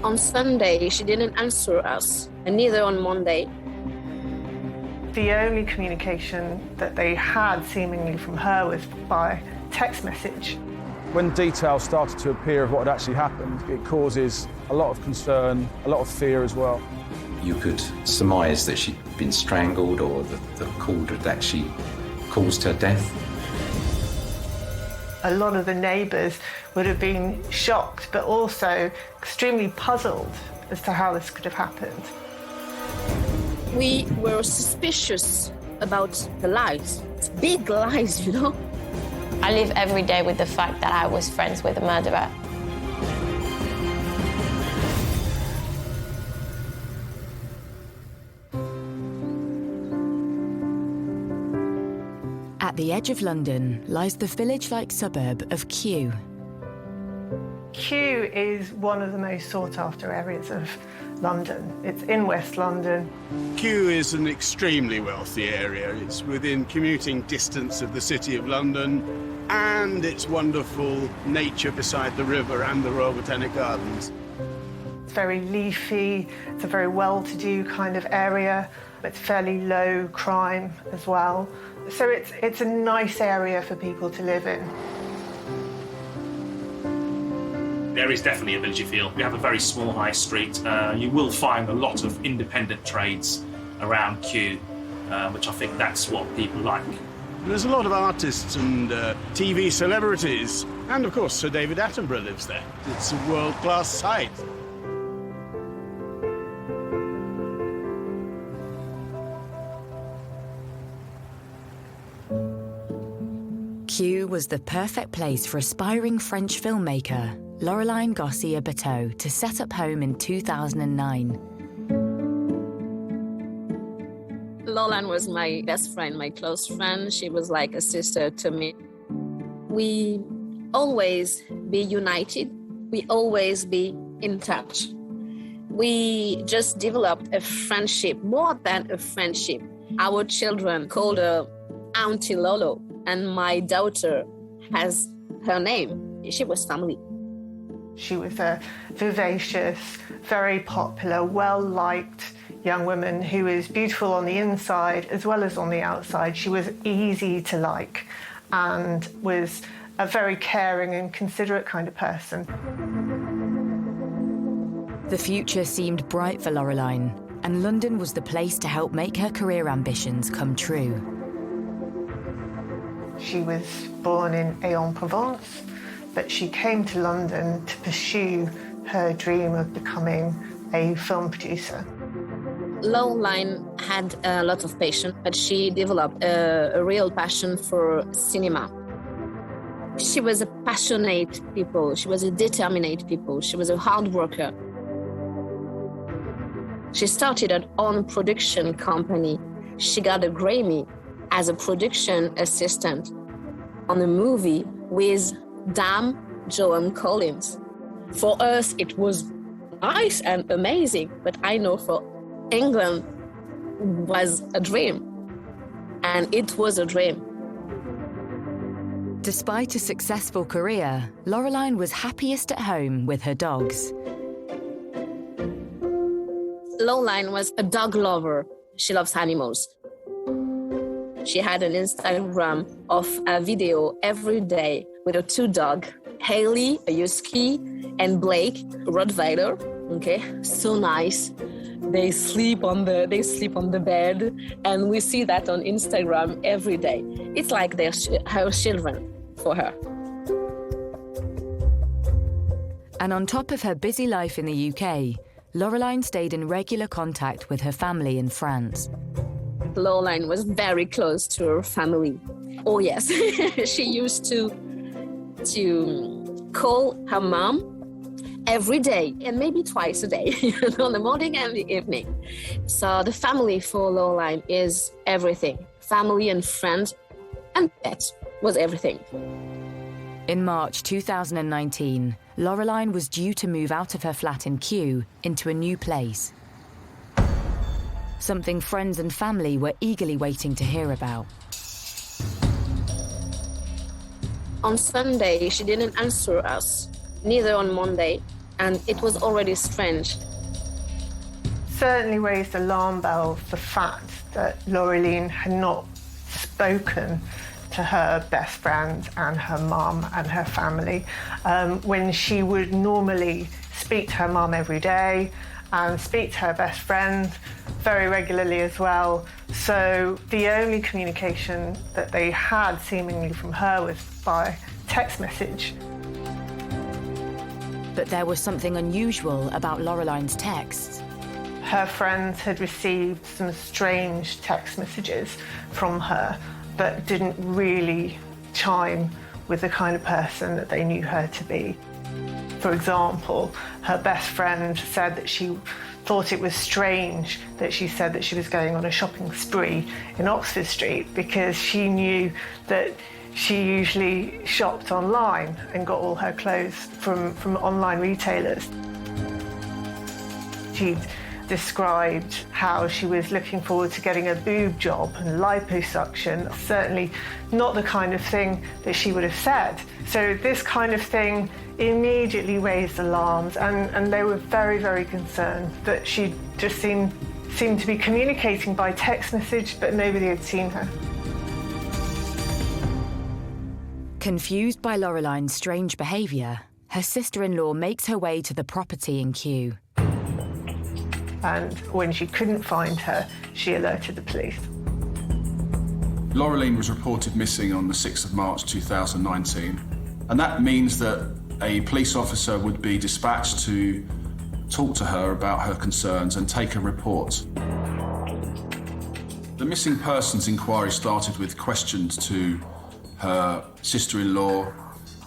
On Sunday, she didn't answer us, and neither on Monday. The only communication that they had, seemingly from her, was by text message. When details started to appear of what had actually happened, it causes a lot of concern, a lot of fear as well. You could surmise that she'd been strangled or that the cord had actually caused her death. A lot of the neighbours would have been shocked, but also extremely puzzled as to how this could have happened. We were suspicious about the lies. It's big lies, you know? I live every day with the fact that I was friends with a murderer. At the edge of London lies the village-like suburb of Kew. Kew is one of the most sought-after areas of London. It's in West London. Kew is an extremely wealthy area. It's within commuting distance of the City of London, and it's wonderful nature beside the river and the Royal Botanic Gardens. It's very leafy. It's a very well-to-do kind of area. It's fairly low crime as well. So it's a nice area for people to live in. There is definitely a villagey feel. We have a very small high street. You will find a lot of independent trades around Kew, which I think that's what people like. There's a lot of artists and TV celebrities, and of course Sir David Attenborough lives there. It's a world-class site. Kew was the perfect place for aspiring French filmmaker Laureline Garcia-Berteau to set up home in 2009. Laureline was my best friend, my close friend. She was like a sister to me. We always be united. We always be in touch. We just developed a friendship, more than a friendship. Our children called her Auntie Lolo, and my daughter has her name. She was family. She was a vivacious, very popular, well-liked young woman who was beautiful on the inside as well as on the outside. She was easy to like and was a very caring and considerate kind of person. The future seemed bright for Laureline, and London was the place to help make her career ambitions come true. She was born in Aix-en-Provence, but she came to London to pursue her dream of becoming a film producer. Laureline had a lot of passion, but she developed a real passion for cinema. She was a passionate people. She was a determined people. She was a hard worker. She started her own production company. She got a Grammy as a production assistant on a movie with Dame Joan Collins. For us, it was nice and amazing, but I know for England was a dream, and it was a dream. Despite a successful career, Laureline was happiest at home with her dogs. Laureline was a dog lover. She loves animals. She had an Instagram of a video every day with her two dogs, Haley, a husky, and Blake, a Rottweiler. Okay, so nice. They sleep on the bed, and we see that on Instagram every day. It's like they're her children for her. And on top of her busy life in the UK, Laureline stayed in regular contact with her family in France. Laureline was very close to her family. Oh yes, she used to call her mom every day and maybe twice a day, on the morning and the evening. So the family for Laureline is everything. Family and friends and pets was everything. In March 2019, Laureline was due to move out of her flat in Kew into a new place. Something friends and family were eagerly waiting to hear about. On Sunday, she didn't answer us, neither on Monday. and it was already strange. Certainly raised alarm bells the fact that Laureline had not spoken to her best friend and her mum and her family when she would normally speak to her mum every day and speak to her best friend very regularly as well. So the only communication that they had seemingly from her was by text message. But there was something unusual about Loreline's texts. Her friends had received some strange text messages from her that didn't really chime with the kind of person that they knew her to be. For example, her best friend said that she thought it was strange that she said that she was going on a shopping spree in Oxford Street because she knew that she usually shopped online and got all her clothes from online retailers. She'd described how she was looking forward to getting a boob job and liposuction. Certainly not the kind of thing that she would have said. So this kind of thing immediately raised alarms, and they were very, very concerned that she just seemed to be communicating by text message, but nobody had seen her. Confused by Loreline's strange behaviour, her sister-in-law makes her way to the property in Kew. And when she couldn't find her, she alerted the police. Laureline was reported missing on the 6th of March 2019, and that means that a police officer would be dispatched to talk to her about her concerns and take a report. The missing persons inquiry started with questions to her sister-in-law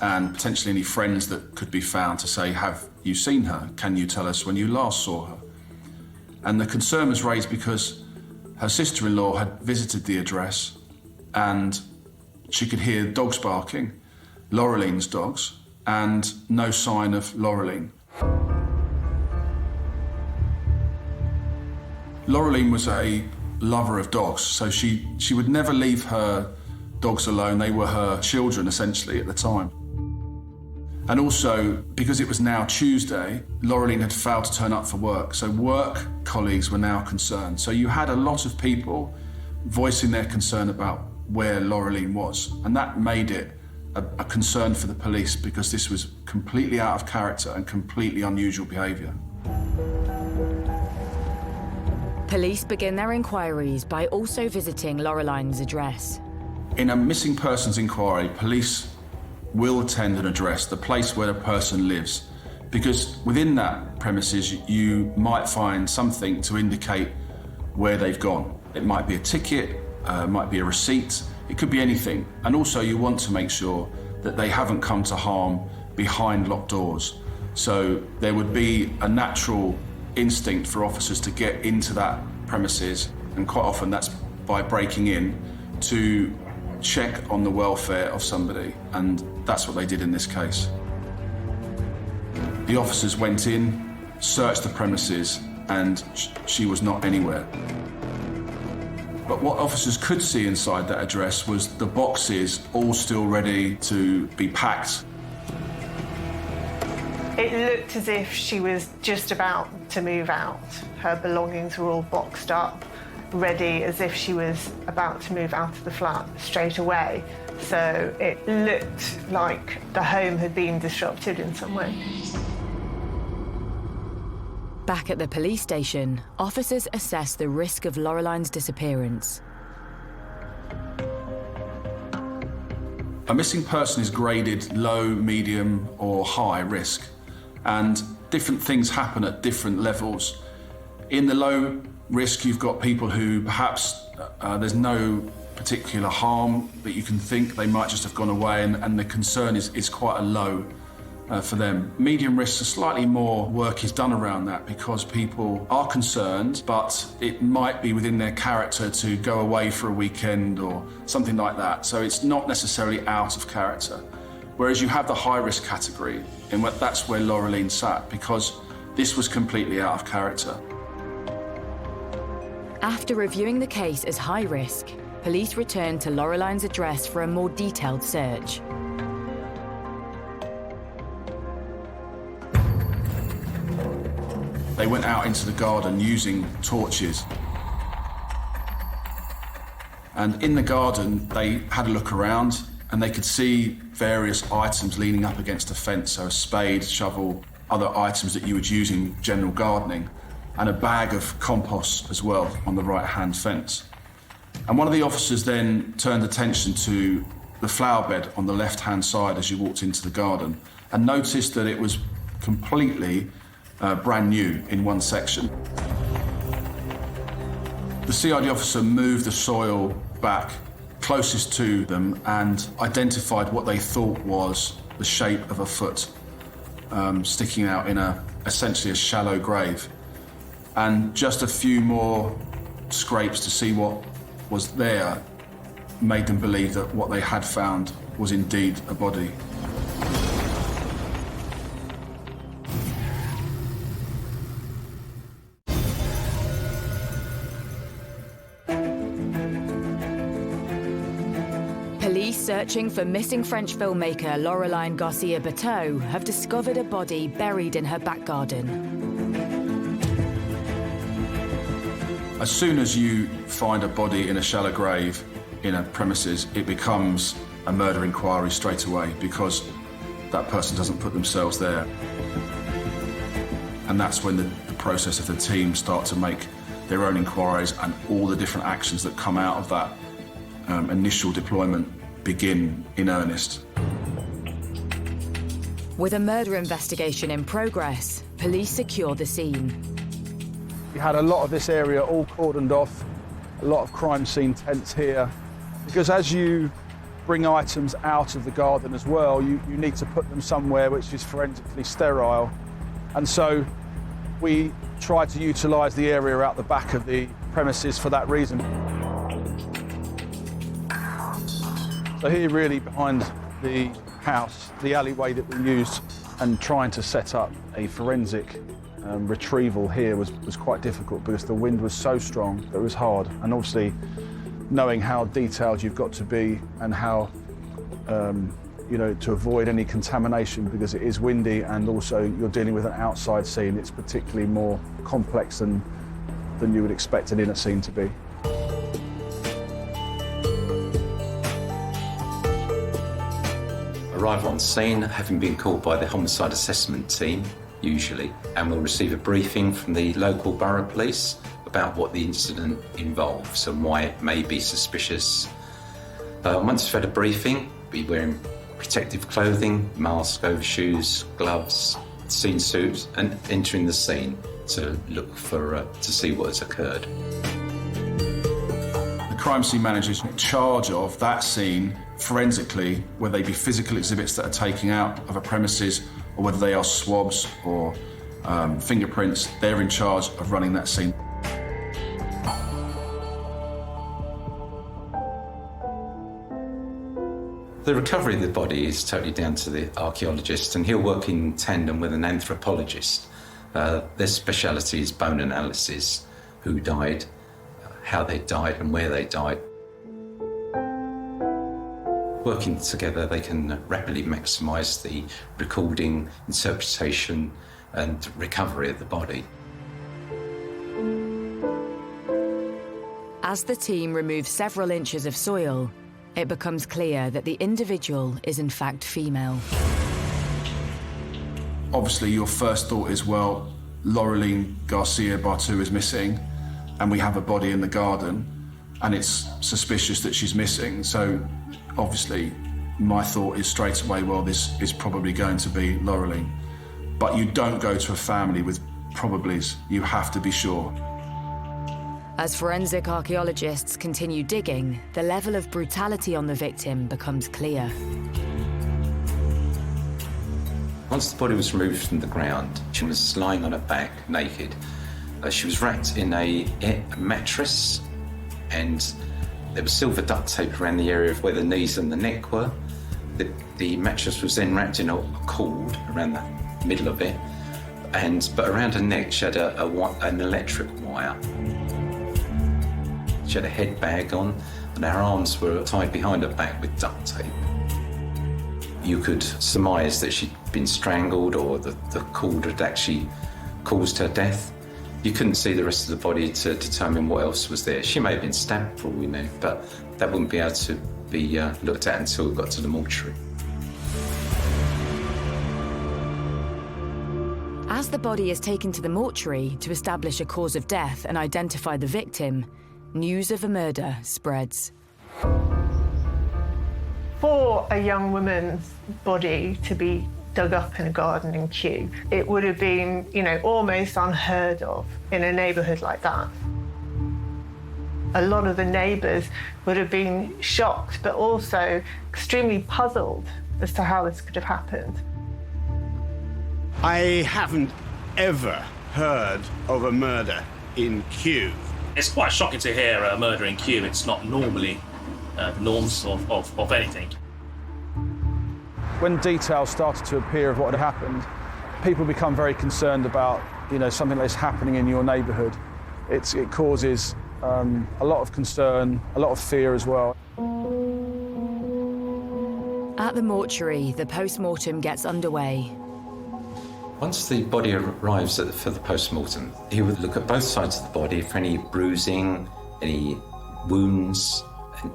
and potentially any friends that could be found to say, have you seen her? Can you tell us when you last saw her? And the concern was raised because her sister-in-law had visited the address and she could hear dogs barking, Laureline's dogs, and no sign of Laureline. Laureline was a lover of dogs, so she would never leave her dogs alone. They were her children, essentially, at the time. And also, because it was now Tuesday, Laureline had failed to turn up for work, so work colleagues were now concerned. So you had a lot of people voicing their concern about where Laureline was, and that made it a concern for the police because this was completely out of character and completely unusual behaviour. Police begin their inquiries by also visiting Laureline's address. In a missing persons inquiry, police will attend an address, the place where the person lives, because within that premises you might find something to indicate where they've gone. It might be a ticket, it might be a receipt, it could be anything. And also you want to make sure that they haven't come to harm behind locked doors. So there would be a natural instinct for officers to get into that premises, and quite often that's by breaking in to check on the welfare of somebody, and that's what they did in this case. The officers went in, searched the premises, and she was not anywhere. But what officers could see inside that address was the boxes all still ready to be packed. It looked as if she was just about to move out. Her belongings were all boxed up, ready as if she was about to move out of the flat straight away. So it looked like the home had been disrupted in some way. Back at the police station, officers assess the risk of Laureline's disappearance. A missing person is graded low, medium, or high risk, and different things happen at different levels. In the low risk, you've got people who perhaps there's no particular harm, but you can think they might just have gone away, and the concern is quite a low for them. Medium risk, slightly more work is done around that because people are concerned, but it might be within their character to go away for a weekend or something like that. So it's not necessarily out of character. Whereas you have the high risk category, and that's where Laureline sat, because this was completely out of character. After reviewing the case as high risk, police returned to Laureline's address for a more detailed search. they went out into the garden using torches. And in the garden, they had a look around and they could see various items leaning up against a fence, so a spade, shovel, other items that you would use in general gardening, and a bag of compost as well on the right-hand fence. And one of the officers then turned attention to the flower bed on the left-hand side as you walked into the garden and noticed that it was completely brand new in one section. The CID officer moved the soil back closest to them and identified what they thought was the shape of a foot sticking out in essentially a shallow grave. And just a few more scrapes to see what was there made them believe that what they had found was indeed a body. Police searching for missing French filmmaker Laureline Garcia-Berteau have discovered a body buried in her back garden. As soon as you find a body in a shallow grave in a premises, it becomes a murder inquiry straight away because that person doesn't put themselves there. And that's when the process of the team start to make their own inquiries, and all the different actions that come out of that initial deployment begin in earnest. With a murder investigation in progress, police secure the scene. We had a lot of this area all cordoned off, a lot of crime scene tents here, because as you bring items out of the garden as well, you need to put them somewhere which is forensically sterile. And so we try to utilise the area out the back of the premises for that reason. So here really behind the house, the alleyway that we used, and trying to set up a forensic retrieval here was quite difficult because the wind was so strong that it was hard. And obviously knowing how detailed you've got to be and how, to avoid any contamination because it is windy, and also you're dealing with an outside scene, it's particularly more complex than you would expect an inner scene to be. Arrive on scene, having been called by the homicide assessment team, usually, and we'll receive a briefing from the local borough police about what the incident involves and why it may be suspicious. Once we've had a briefing, we're wearing protective clothing, mask, overshoes, gloves, scene suit, and entering the scene to look for to see what has occurred. The crime scene manager is in charge of that scene forensically, whether they be physical exhibits that are taken out of a premises or whether they are swabs or fingerprints. They're in charge of running that scene. The recovery of the body is totally down to the archaeologist, and he'll work in tandem with an anthropologist. Their speciality is bone analysis, who died, how they died and where they died. Working together, they can rapidly maximise the recording, interpretation and recovery of the body. As the team removes several inches of soil, it becomes clear that the individual is in fact female. Obviously, your first thought is, well, Laureline Garcia-Berteau is missing, and we have a body in the garden, and it's suspicious that she's missing. So, obviously, my thought is straight away, well, this is probably going to be Laureline. But you don't go to a family with probablys. You have to be sure. As forensic archaeologists continue digging, the level of brutality on the victim becomes clear. Once the body was removed from the ground, she was lying on her back, naked. She was wrapped in a mattress, and there was silver duct tape around the area of where the knees and the neck were. The mattress was then wrapped in a cord around the middle of it, but around her neck she had an electric wire. She had a head bag on, and her arms were tied behind her back with duct tape. You could surmise that she'd been strangled, or the cord had actually caused her death. You couldn't see the rest of the body to determine what else was there. She may have been stabbed for all we know, but that wouldn't be able to be looked at until we got to the mortuary. As the body is taken to the mortuary to establish a cause of death and identify the victim, news of a murder spreads. For a young woman's body to be dug up in a garden in Kew, it would have been, almost unheard of in a neighbourhood like that. A lot of the neighbours would have been shocked, but also extremely puzzled as to how this could have happened. I haven't ever heard of a murder in Kew. It's quite shocking to hear a murder in Kew. It's not normally the norms of anything. When details started to appear of what had happened, people become very concerned about, something that's happening in your neighbourhood. It causes a lot of concern, a lot of fear as well. At the mortuary, the post-mortem gets underway. Once the body arrives for the post-mortem, he would look at both sides of the body for any bruising, any wounds,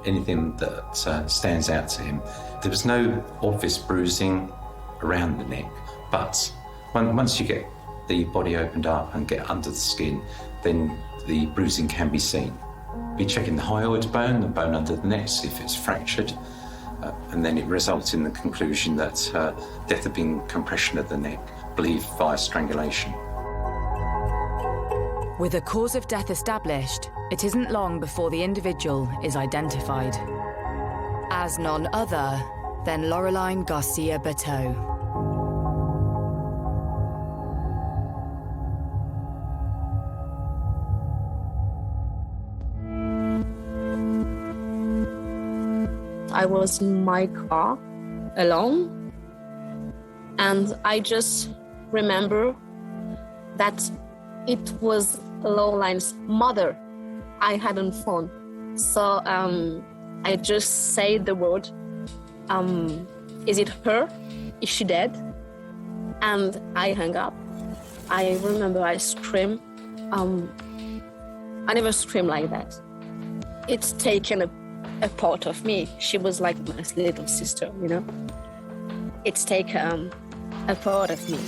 anything that stands out to him. There was no obvious bruising around the neck, but once you get the body opened up and get under the skin, then the bruising can be seen. Be checking the hyoid bone, the bone under the neck, see if it's fractured, and then it results in the conclusion that death had been compression of the neck, believed via strangulation. With a cause of death established, it isn't long before the individual is identified as none other than Laureline Garcia-Berteau. I was in my car alone, and I just remember that it was Laureline's mother I had on phone. So I just say the word, is it her? Is she dead? And I hung up. I remember I screamed. I never screamed like that. It's taken a part of me. She was like my little sister, It's taken a part of me.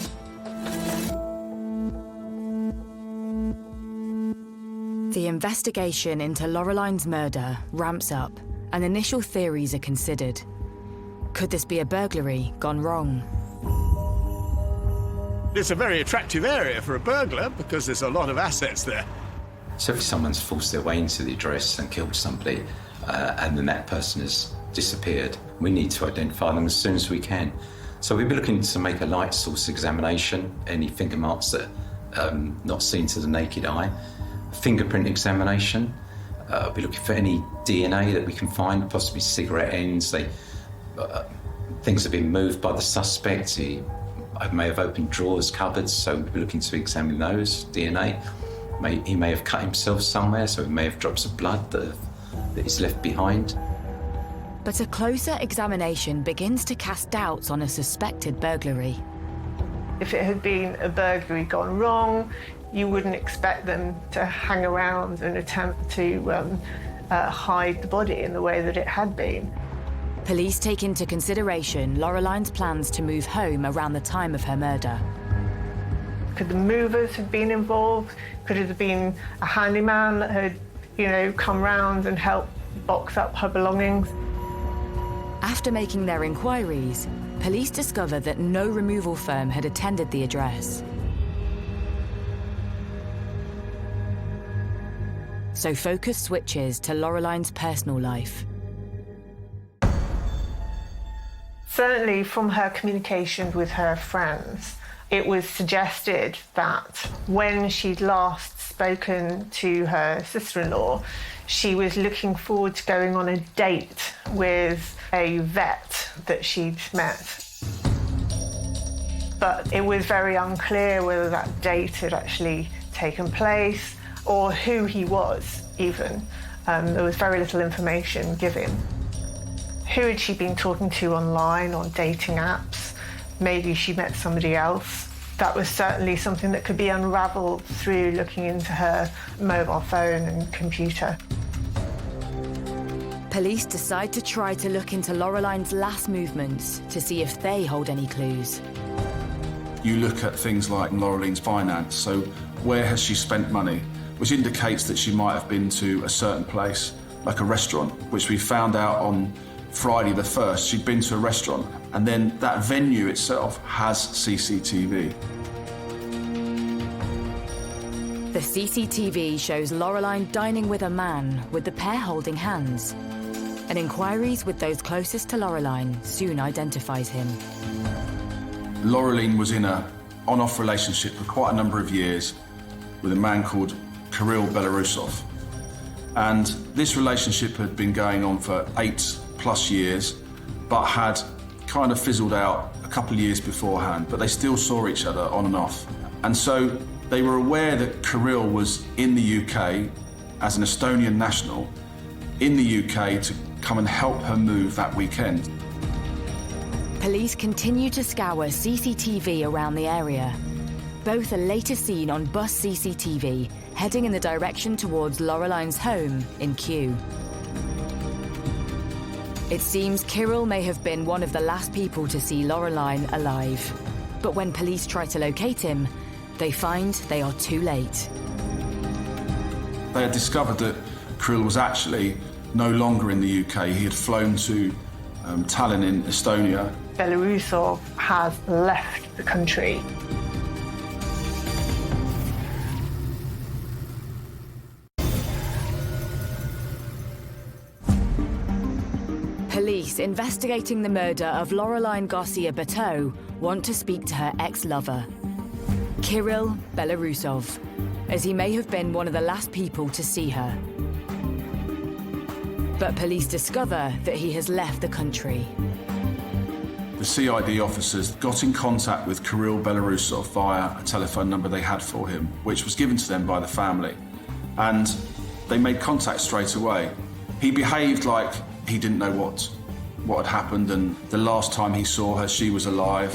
The investigation into Laureline's murder ramps up and initial theories are considered. Could this be a burglary gone wrong? It's a very attractive area for a burglar because there's a lot of assets there. So if someone's forced their way into the address and killed somebody, and then that person has disappeared, we need to identify them as soon as we can. So we'll be looking to make a light source examination, any finger marks that are not seen to the naked eye. Fingerprint examination. We'll be looking for any DNA that we can find, possibly cigarette ends. Things have been moved by the suspect. He may have opened drawers, cupboards, so we'll be looking to examine those, DNA. He may have cut himself somewhere, so he may have drops of blood that he's left behind. But a closer examination begins to cast doubts on a suspected burglary. If it had been a burglary gone wrong, you wouldn't expect them to hang around and attempt to hide the body in the way that it had been. Police take into consideration Laureline's plans to move home around the time of her murder. Could the movers have been involved? Could it have been a handyman that had, come round and helped box up her belongings? After making their inquiries, police discovered that no removal firm had attended the address. So focus switches to Laureline's personal life. Certainly from her communication with her friends, it was suggested that when she'd last spoken to her sister-in-law, she was looking forward to going on a date with a vet that she'd met. But it was very unclear whether that date had actually taken place or who he was, even. There was very little information given. Who had she been talking to online, on dating apps? Maybe she met somebody else. That was certainly something that could be unravelled through looking into her mobile phone and computer. Police decide to try to look into Laureline's last movements to see if they hold any clues. You look at things like Laureline's finance, so where has she spent money, which indicates that she might have been to a certain place, like a restaurant, which we found out on Friday the 1st, she'd been to a restaurant, and then that venue itself has CCTV. The CCTV shows Laureline dining with a man, with the pair holding hands. And inquiries with those closest to Laureline soon identifies him. Laureline was in an on-off relationship for quite a number of years with a man called Kirill Belarusov. And this relationship had been going on for 8+ years, but had kind of fizzled out a couple of years beforehand, but they still saw each other on and off. And so they were aware that Kirill was in the UK as an Estonian national in the UK to come and help her move that weekend. Police continue to scour CCTV around the area. Both are later seen on bus CCTV, heading in the direction towards Laureline's home in Kew. It seems Kirill may have been one of the last people to see Laureline alive. But when police try to locate him, they find they are too late. They had discovered that Kirill was actually no longer in the UK. He had flown to Tallinn in Estonia. Belarusov has left the country. Police investigating the murder of Laureline Garcia Berteau want to speak to her ex-lover, Kirill Belarusov, as he may have been one of the last people to see her. But police discover that he has left the country. The CID officers got in contact with Kirill Belarusov via a telephone number they had for him, which was given to them by the family. And they made contact straight away. He behaved like he didn't know what had happened, and the last time he saw her, she was alive.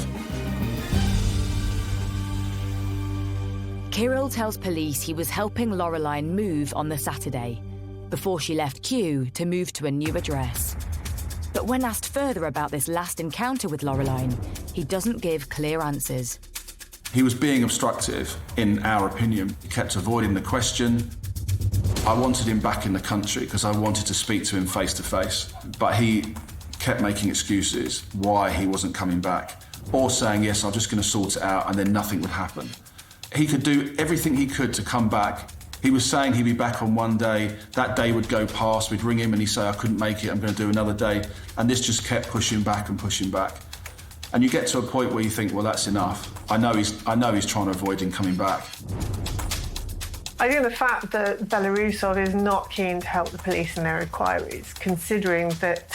Kirill tells police he was helping Laureline move on the Saturday, before she left Kew to move to a new address. But when asked further about this last encounter with Laureline, he doesn't give clear answers. He was being obstructive, in our opinion. He kept avoiding the question. I wanted him back in the country because I wanted to speak to him face to face, but he kept making excuses why he wasn't coming back, or saying, yes, I'm just going to sort it out, and then nothing would happen. He could do everything he could to come back. He was saying he'd be back on one day, that day would go past, we'd ring him and he'd say, I couldn't make it, I'm going to do another day. And this just kept pushing back and pushing back. And you get to a point where you think, well, that's enough. I know he's trying to avoid him coming back. I think the fact that Belarusov is not keen to help the police in their inquiries, considering that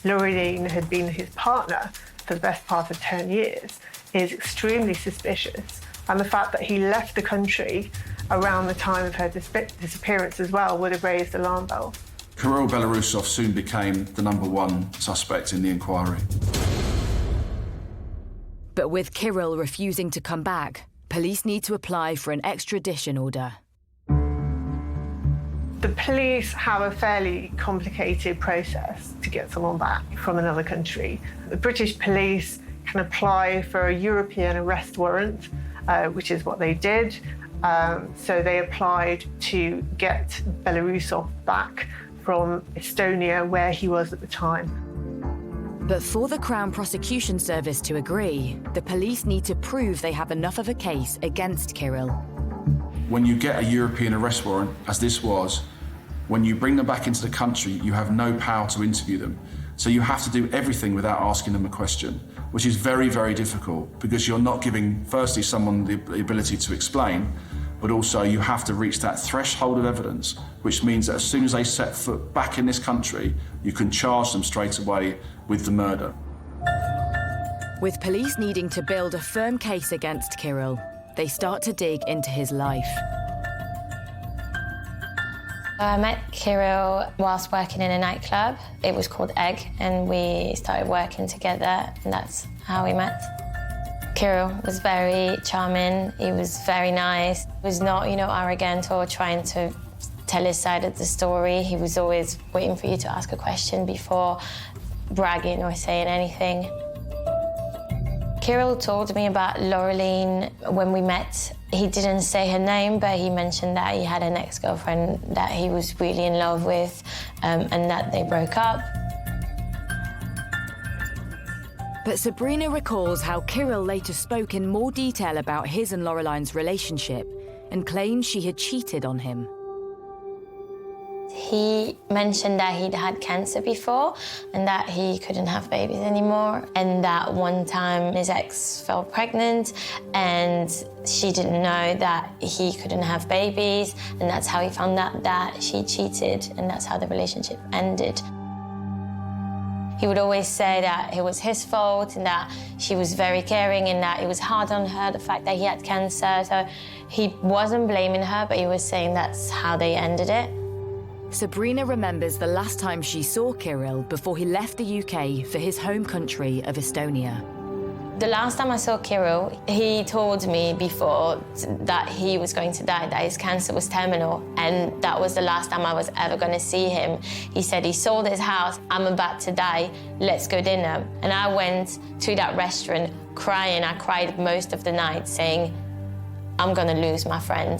Laureline had been his partner for the best part of 10 years, is extremely suspicious. And the fact that he left the country around the time of her disappearance as well would have raised alarm bells. Kirill Belarusov soon became the #1 suspect in the inquiry. But with Kirill refusing to come back, police need to apply for an extradition order. The police have a fairly complicated process to get someone back from another country. The British police can apply for a European arrest warrant, which is what they did. So they applied to get Belarusov back from Estonia, where he was at the time. But for the Crown Prosecution Service to agree, the police need to prove they have enough of a case against Kirill. When you get a European arrest warrant, as this was, when you bring them back into the country, you have no power to interview them. So you have to do everything without asking them a question, which is very, very difficult because you're not giving, firstly, someone the ability to explain, but also you have to reach that threshold of evidence, which means that as soon as they set foot back in this country, you can charge them straight away with the murder. With police needing to build a firm case against Kirill, they start to dig into his life. I met Kirill whilst working in a nightclub. It was called Egg, and we started working together, and that's how we met. Kirill was very charming. He was very nice. He was not, arrogant or trying to tell his side of the story. He was always waiting for you to ask a question before bragging or saying anything. Kirill told me about Laureline when we met. He didn't say her name, but he mentioned that he had an ex-girlfriend that he was really in love with, and that they broke up. But Sabrina recalls how Kirill later spoke in more detail about his and Laureline's relationship and claimed she had cheated on him. He mentioned that he'd had cancer before and that he couldn't have babies anymore, and that one time his ex fell pregnant and she didn't know that he couldn't have babies, and that's how he found out that she cheated, and that's how the relationship ended. He would always say that it was his fault and that she was very caring and that it was hard on her, the fact that he had cancer. So he wasn't blaming her, but he was saying that's how they ended it. Sabrina remembers the last time she saw Kirill before he left the UK for his home country of Estonia. The last time I saw Kirill, he told me before that he was going to die, that his cancer was terminal, and that was the last time I was ever going to see him. He said he sold his house, I'm about to die, let's go dinner. And I went to that restaurant crying. I cried most of the night saying, I'm going to lose my friend.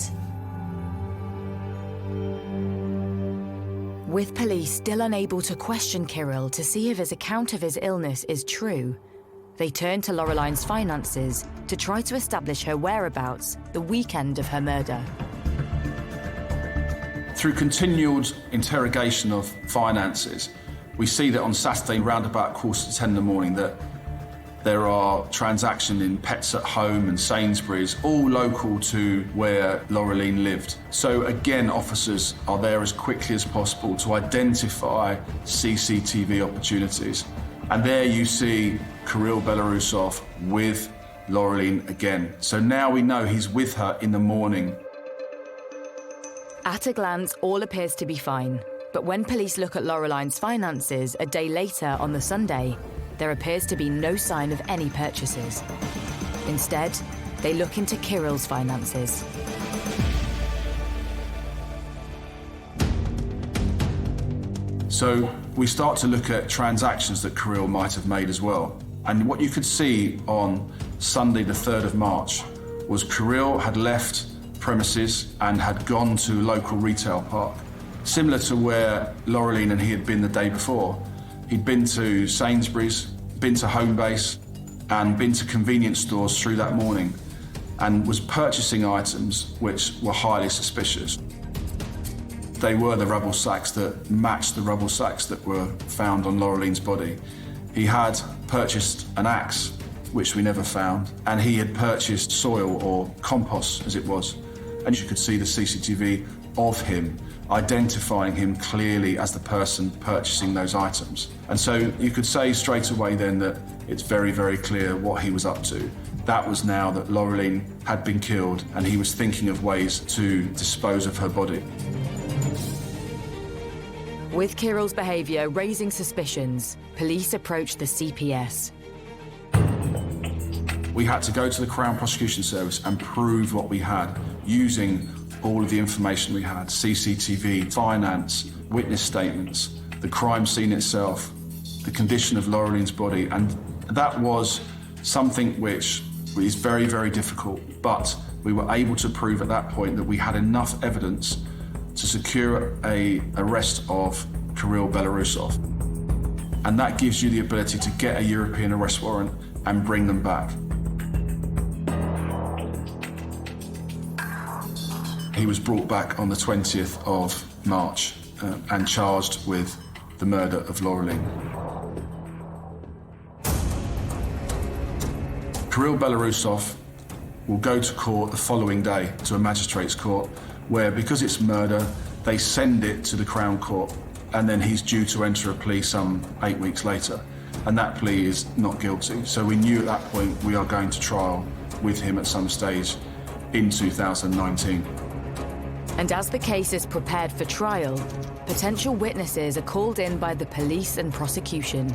With police still unable to question Kirill to see if his account of his illness is true, they turn to Laureline's finances to try to establish her whereabouts the weekend of her murder. Through continued interrogation of finances, we see that on Saturday, round about 10:15 in the morning, that there are transactions in Pets at Home and Sainsbury's, all local to where Laureline lived. So again, officers are there as quickly as possible to identify CCTV opportunities. And there you see Kirill Belarusov with Laureline again. So now we know he's with her in the morning. At a glance, all appears to be fine. But when police look at Laureline's finances a day later on the Sunday, there appears to be no sign of any purchases. Instead, they look into Kirill's finances. So we start to look at transactions that Kirill might have made as well. And what you could see on Sunday the 3rd of March was Kirill had left premises and had gone to a local retail park, similar to where Laureline and he had been the day before. He'd been to Sainsbury's, been to Homebase, and been to convenience stores through that morning, and was purchasing items which were highly suspicious. They were the rubble sacks that matched the rubble sacks that were found on Laureline's body. He had purchased an axe, which we never found, and he had purchased soil, or compost as it was. And you could see the CCTV of him, identifying him clearly as the person purchasing those items. And so you could say straight away then that it's very, very clear what he was up to. That was now that Laureline had been killed, and he was thinking of ways to dispose of her body. With Kirill's behaviour raising suspicions, police approached the CPS. We had to go to the Crown Prosecution Service and prove what we had, using all of the information we had: CCTV, finance, witness statements, the crime scene itself, the condition of Laureline's body. And that was something which is very, very difficult, but we were able to prove at that point that we had enough evidence to secure an arrest of Kirill Belarusov. And that gives you the ability to get a European arrest warrant and bring them back. He was brought back on the 20th of March and charged with the murder of Laureline. Kirill Belarusov will go to court the following day, to a magistrate's court, where, because it's murder, they send it to the Crown Court, and then he's due to enter a plea some 8 weeks later. And that plea is not guilty. So we knew at that point we are going to trial with him at some stage in 2019. And as the case is prepared for trial, potential witnesses are called in by the police and prosecution.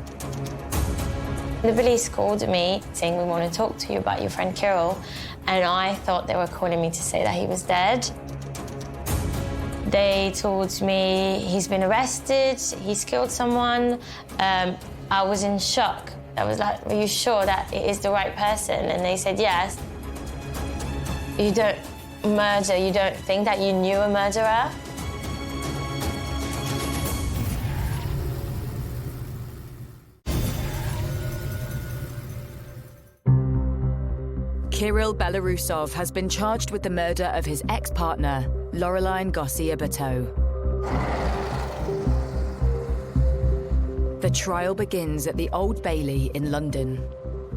The police called me saying, we want to talk to you about your friend Kirill, and I thought they were calling me to say that he was dead. They told me he's been arrested, he's killed someone. I was in shock. I was like, are you sure that it is the right person? And they said, yes. You don't murder, you don't think that you knew a murderer? Kirill Belarusov has been charged with the murder of his ex-partner, Laureline Garcia-Berteau. The trial begins at the Old Bailey in London,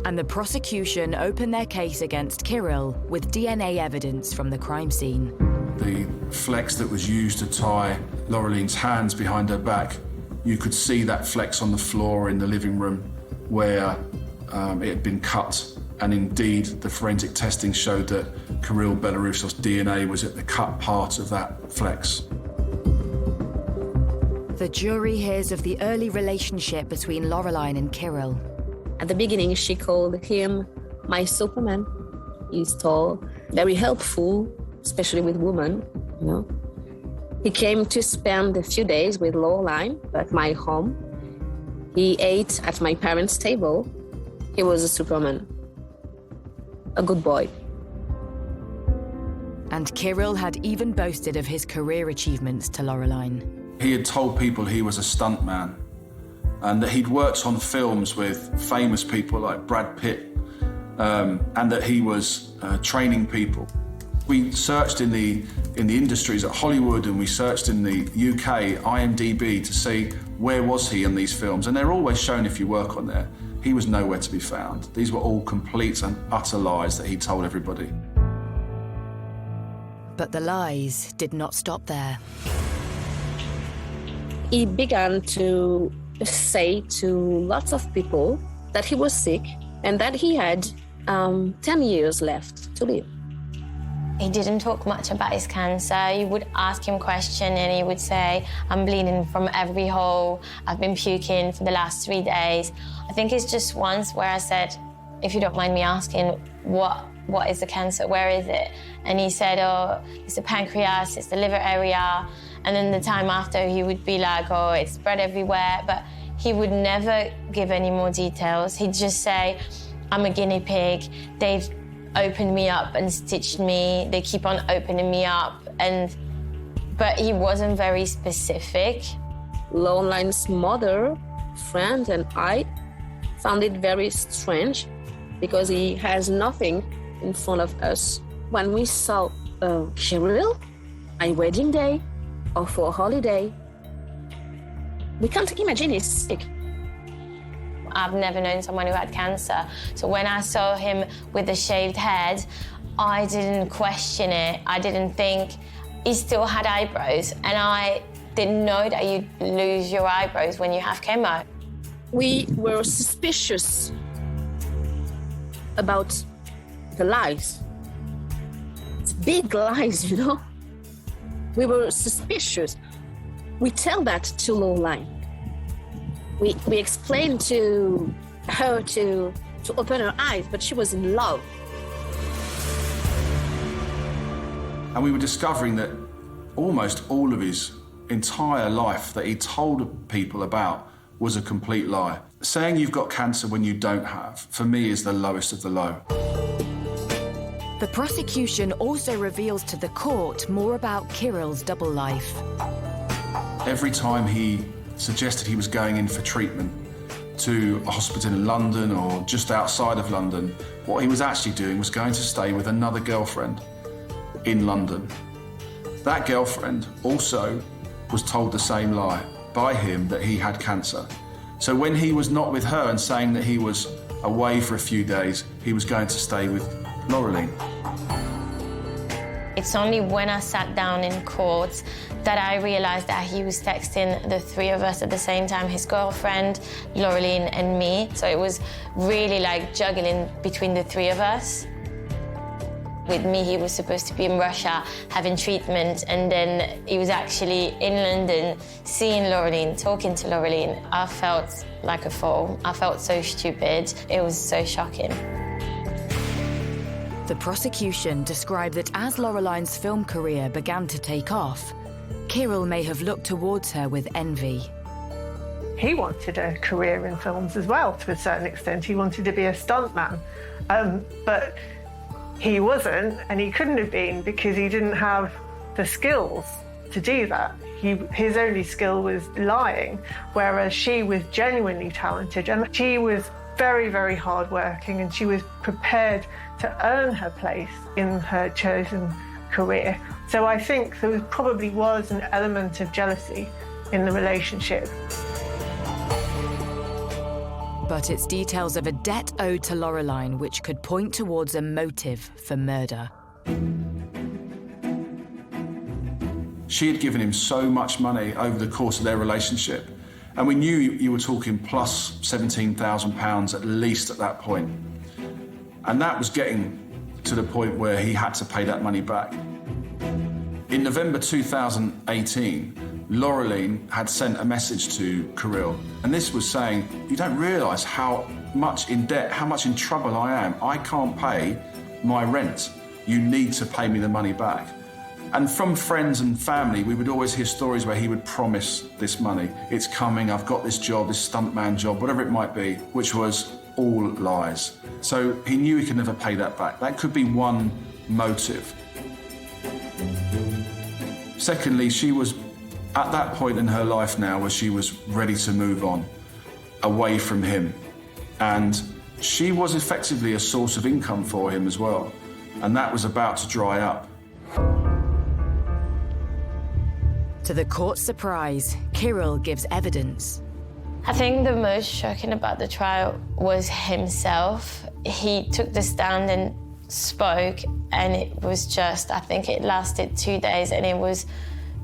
and the prosecution open their case against Kirill with DNA evidence from the crime scene. The flex that was used to tie Laureline's hands behind her back, you could see that flex on the floor in the living room where it had been cut. And indeed, the forensic testing showed that Kirill Belarusov's DNA was at the cut part of that flex. The jury hears of the early relationship between Laureline and Kirill. At the beginning, she called him my Superman. He's tall, very helpful, especially with women, you know. He came to spend a few days with Laureline at my home. He ate at my parents' table. He was a Superman. A good boy. And Kirill had even boasted of his career achievements to Laureline. He had told people he was a stuntman and that he'd worked on films with famous people like Brad Pitt, and that he was training people. We searched in the industries at Hollywood, and we searched in the UK, IMDb, to see where was he in these films, and they're always shown if you work on there. He was nowhere to be found. These were all complete and utter lies that he told everybody. But the lies did not stop there. He began to say to lots of people that he was sick and that he had 10 years left to live. He didn't talk much about his cancer. You would ask him questions and he would say, I'm bleeding from every hole. I've been puking for the last 3 days. I think it's just once where I said, if you don't mind me asking, what is the cancer? Where is it? And he said, oh, it's the pancreas, it's the liver area. And then the time after he would be like, oh, it's spread everywhere. But he would never give any more details. He'd just say, I'm a guinea pig. They've opened me up and stitched me. They keep on opening me up. But he wasn't very specific. Laureline's mother, friend, and I found it very strange because he has nothing in front of us. When we saw Kirill, my wedding day, or for a holiday, we can't imagine he's sick. I've never known someone who had cancer. So when I saw him with a shaved head, I didn't question it. I didn't think he still had eyebrows. And I didn't know that you lose your eyebrows when you have chemo. We were suspicious about the lies. It's big lies, you know? We were suspicious. We tell that to Laureline. We explained to her to open her eyes, but she was in love. And we were discovering that almost all of his entire life that he told people about was a complete lie. Saying you've got cancer when you don't have, for me, is the lowest of the low. The prosecution also reveals to the court more about Kirill's double life. Every time he suggested he was going in for treatment to a hospital in London or just outside of London, what he was actually doing was going to stay with another girlfriend in London. That girlfriend also was told the same lie by him, that he had cancer. So when he was not with her and saying that he was away for a few days, he was going to stay with Laureline. It's only when I sat down in court that I realized that he was texting the three of us at the same time, his girlfriend, Laureline, and me. So it was really like juggling between the three of us. With me, he was supposed to be in Russia having treatment, and then he was actually in London seeing Laureline, talking to Laureline. I felt like a fool. I felt so stupid. It was so shocking. The prosecution described that as Loreline's film career began to take off, Kirill may have looked towards her with envy. He wanted a career in films as well, to a certain extent. He wanted to be a stuntman, but he wasn't, and he couldn't have been because he didn't have the skills to do that. His only skill was lying, whereas she was genuinely talented, and she was very, very hardworking, and she was prepared to earn her place in her chosen career. So I think there probably was an element of jealousy in the relationship. But it's details of a debt owed to Loreline which could point towards a motive for murder. She had given him so much money over the course of their relationship, and we knew you were talking plus £17,000 at least at that point. And that was getting to the point where he had to pay that money back. In November 2018, Laureline had sent a message to Kirill, and this was saying, "You don't realise how much in debt, how much in trouble I am. I can't pay my rent. You need to pay me the money back." And from friends and family, we would always hear stories where he would promise this money. It's coming, I've got this job, this stuntman job, whatever it might be, which was all lies. So he knew he could never pay that back. That could be one motive. Secondly, she was at that point in her life now where she was ready to move on, away from him. And she was effectively a source of income for him as well. And that was about to dry up. To the court's surprise, Kirill gives evidence. I think the most shocking about the trial was himself. He took the stand and spoke, and it was just, I think it lasted 2 days, and it was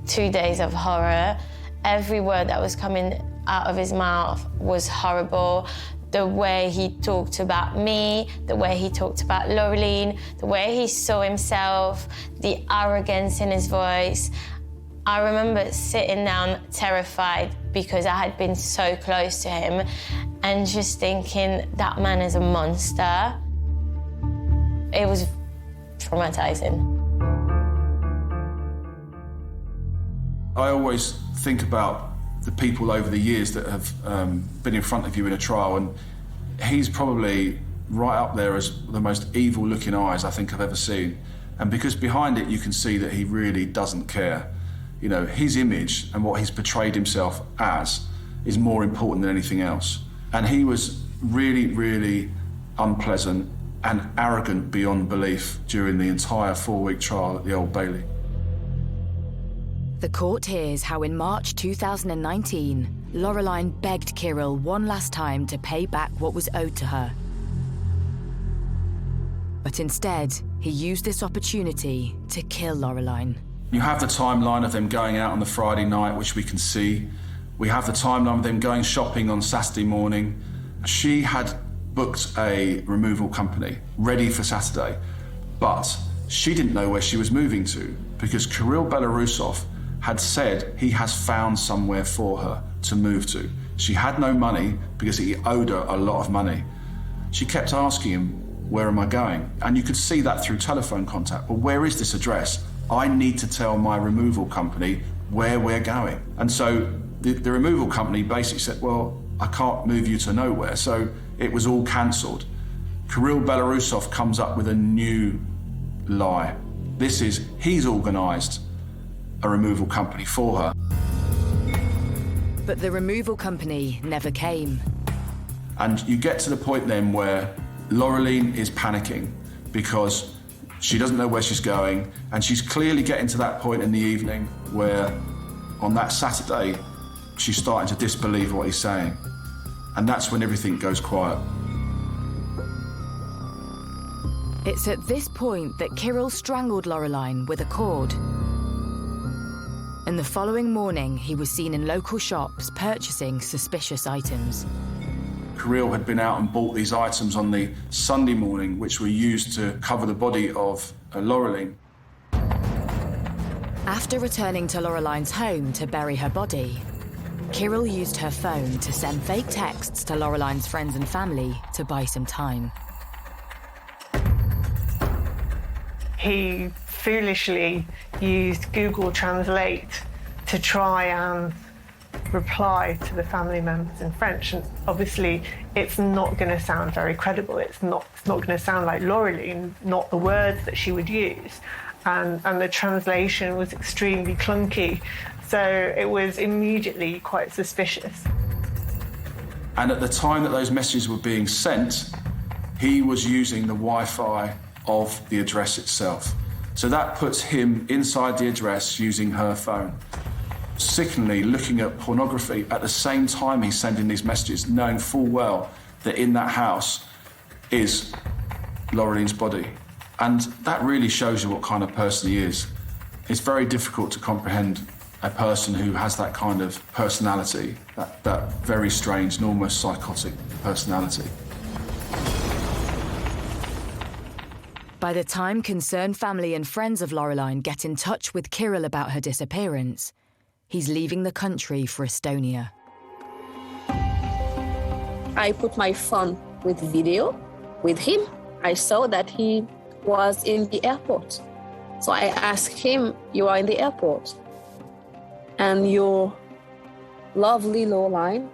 2 days of horror. Every word that was coming out of his mouth was horrible. The way he talked about me, the way he talked about Laureline, the way he saw himself, the arrogance in his voice. I remember sitting down terrified because I had been so close to him and just thinking, that man is a monster. It was traumatizing. I always think about the people over the years that have been in front of you in a trial, and he's probably right up there as the most evil-looking eyes I think I've ever seen. And because behind it you can see that he really doesn't care. You know, his image and what he's portrayed himself as is more important than anything else. And he was really, really unpleasant and arrogant beyond belief during the entire 4-week trial at the Old Bailey. The court hears how in March 2019, Laureline begged Kirill one last time to pay back what was owed to her. But instead, he used this opportunity to kill Laureline. You have the timeline of them going out on the Friday night, which we can see. We have the timeline of them going shopping on Saturday morning. She had booked a removal company ready for Saturday, but she didn't know where she was moving to because Kirill Belarusov had said he has found somewhere for her to move to. She had no money because he owed her a lot of money. She kept asking him, "Where am I going?" And you could see that through telephone contact. "Well, where is this address? I need to tell my removal company where we're going." And so the removal company basically said, "Well, I can't move you to nowhere." So it was all cancelled. Kirill Belarusov comes up with a new lie. He's organised a removal company for her. But the removal company never came. And you get to the point then where Laureline is panicking because she doesn't know where she's going, and she's clearly getting to that point in the evening where on that Saturday she's starting to disbelieve what he's saying. And that's when everything goes quiet. It's at this point that Kirill strangled Laureline with a cord. And the following morning, he was seen in local shops purchasing suspicious items. Kirill had been out and bought these items on the Sunday morning, which were used to cover the body of Laureline. After returning to Laureline's home to bury her body, Kirill used her phone to send fake texts to Laureline's friends and family to buy some time. He foolishly used Google Translate to try and reply to the family members in French, and obviously it's not going to sound very credible. It's not going to sound like Laureline, not the words that she would use, and the translation was extremely clunky, so it was immediately quite suspicious. And at the time that those messages were being sent, he was using the Wi-Fi of the address itself. So that puts him inside the address using her phone, sickeningly looking at pornography at the same time he's sending these messages, knowing full well that in that house is Laureline's body. And that really shows you what kind of person he is. It's very difficult to comprehend a person who has that kind of personality, that very strange and almost psychotic personality. By the time concerned family and friends of Laureline get in touch with Kirill about her disappearance, he's leaving the country for Estonia. I put my phone with video with him. I saw that he was in the airport. So I asked him, "You are in the airport, and your lovely Laureline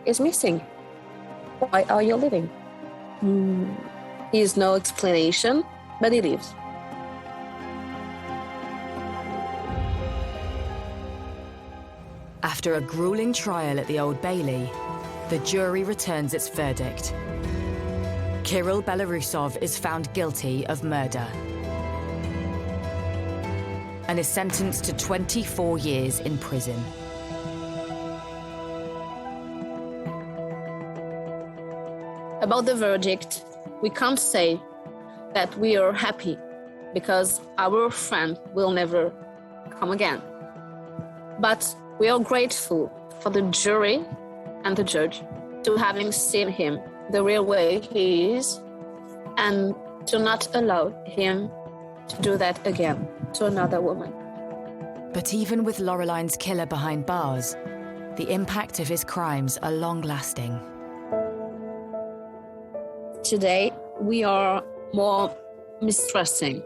is missing. Why are you leaving?" He has no explanation, but he leaves. After a grueling trial at the Old Bailey, the jury returns its verdict. Kirill Belarusov is found guilty of murder and is sentenced to 24 years in prison. About the verdict, we can't say that we are happy because our friend will never come again. But we are grateful for the jury and the judge to having seen him the real way he is and to not allow him to do that again to another woman. But even with Laureline's killer behind bars, the impact of his crimes are long-lasting. Today, we are more mistrusting.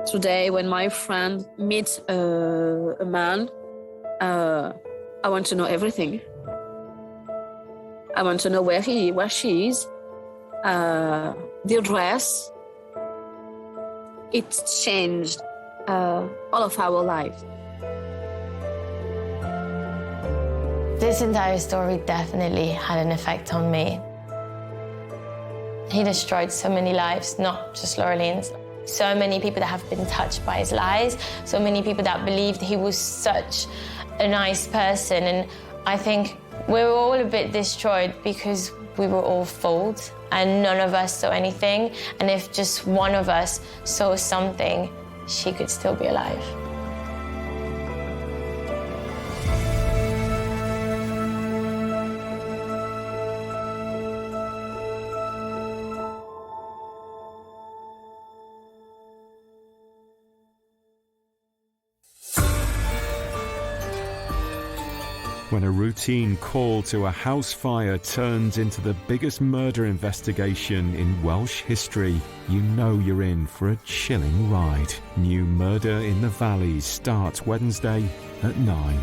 Today, when my friend meets a man, I want to know everything. I want to know where she is, the address. It's changed all of our lives. This entire story definitely had an effect on me. He destroyed so many lives, not just Laureline's. So many people that have been touched by his lies, so many people that believed he was such a nice person. And I think we were all a bit destroyed because we were all fooled and none of us saw anything. And if just one of us saw something, she could still be alive. When a routine call to a house fire turns into the biggest murder investigation in Welsh history, you know you're in for a chilling ride. New Murder in the Valleys starts Wednesday at 9.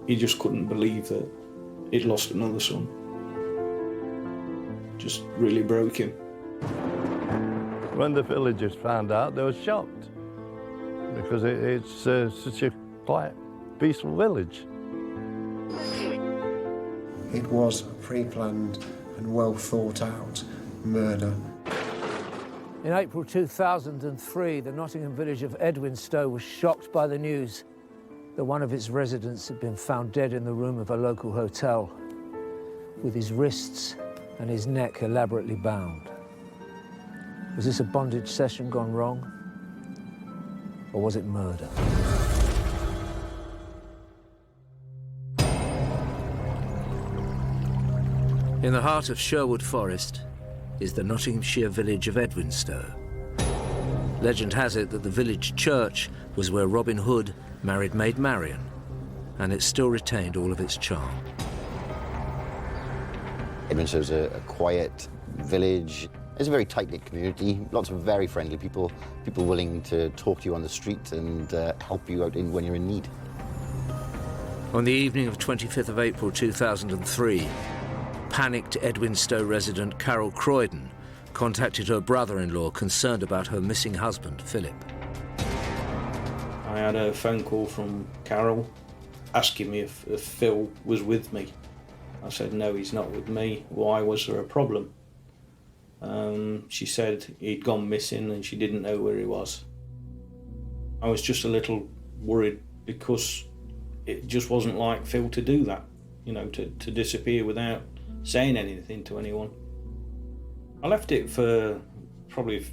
He just couldn't believe that he'd lost another son. Just really broke him. When the villagers found out, they were shocked because it's such a quiet, peaceful village. It was a pre-planned and well thought out murder. In April 2003, the Nottingham village of Edwinstowe was shocked by the news. that one of its residents had been found dead in the room of a local hotel, with his wrists and his neck elaborately bound. Was this a bondage session gone wrong? Or was it murder? In the heart of Sherwood Forest is the Nottinghamshire village of Edwinstowe. Legend has it that the village church was where Robin Hood married Maid Marian, and it still retained all of its charm. Edwinstowe's a quiet village. It's a very tight-knit community, lots of very friendly people, people willing to talk to you on the street and help you out when you're in need. On the evening of 25th of April 2003, panicked Edwinstowe resident Carol Croydon contacted her brother-in-law concerned about her missing husband, Philip. I had a phone call from Carol asking me if Phil was with me. I said, no, he's not with me. Why, was there a problem? She said he'd gone missing and she didn't know where he was. I was just a little worried because it just wasn't like Phil to do that, you know, to disappear without saying anything to anyone. I left it for probably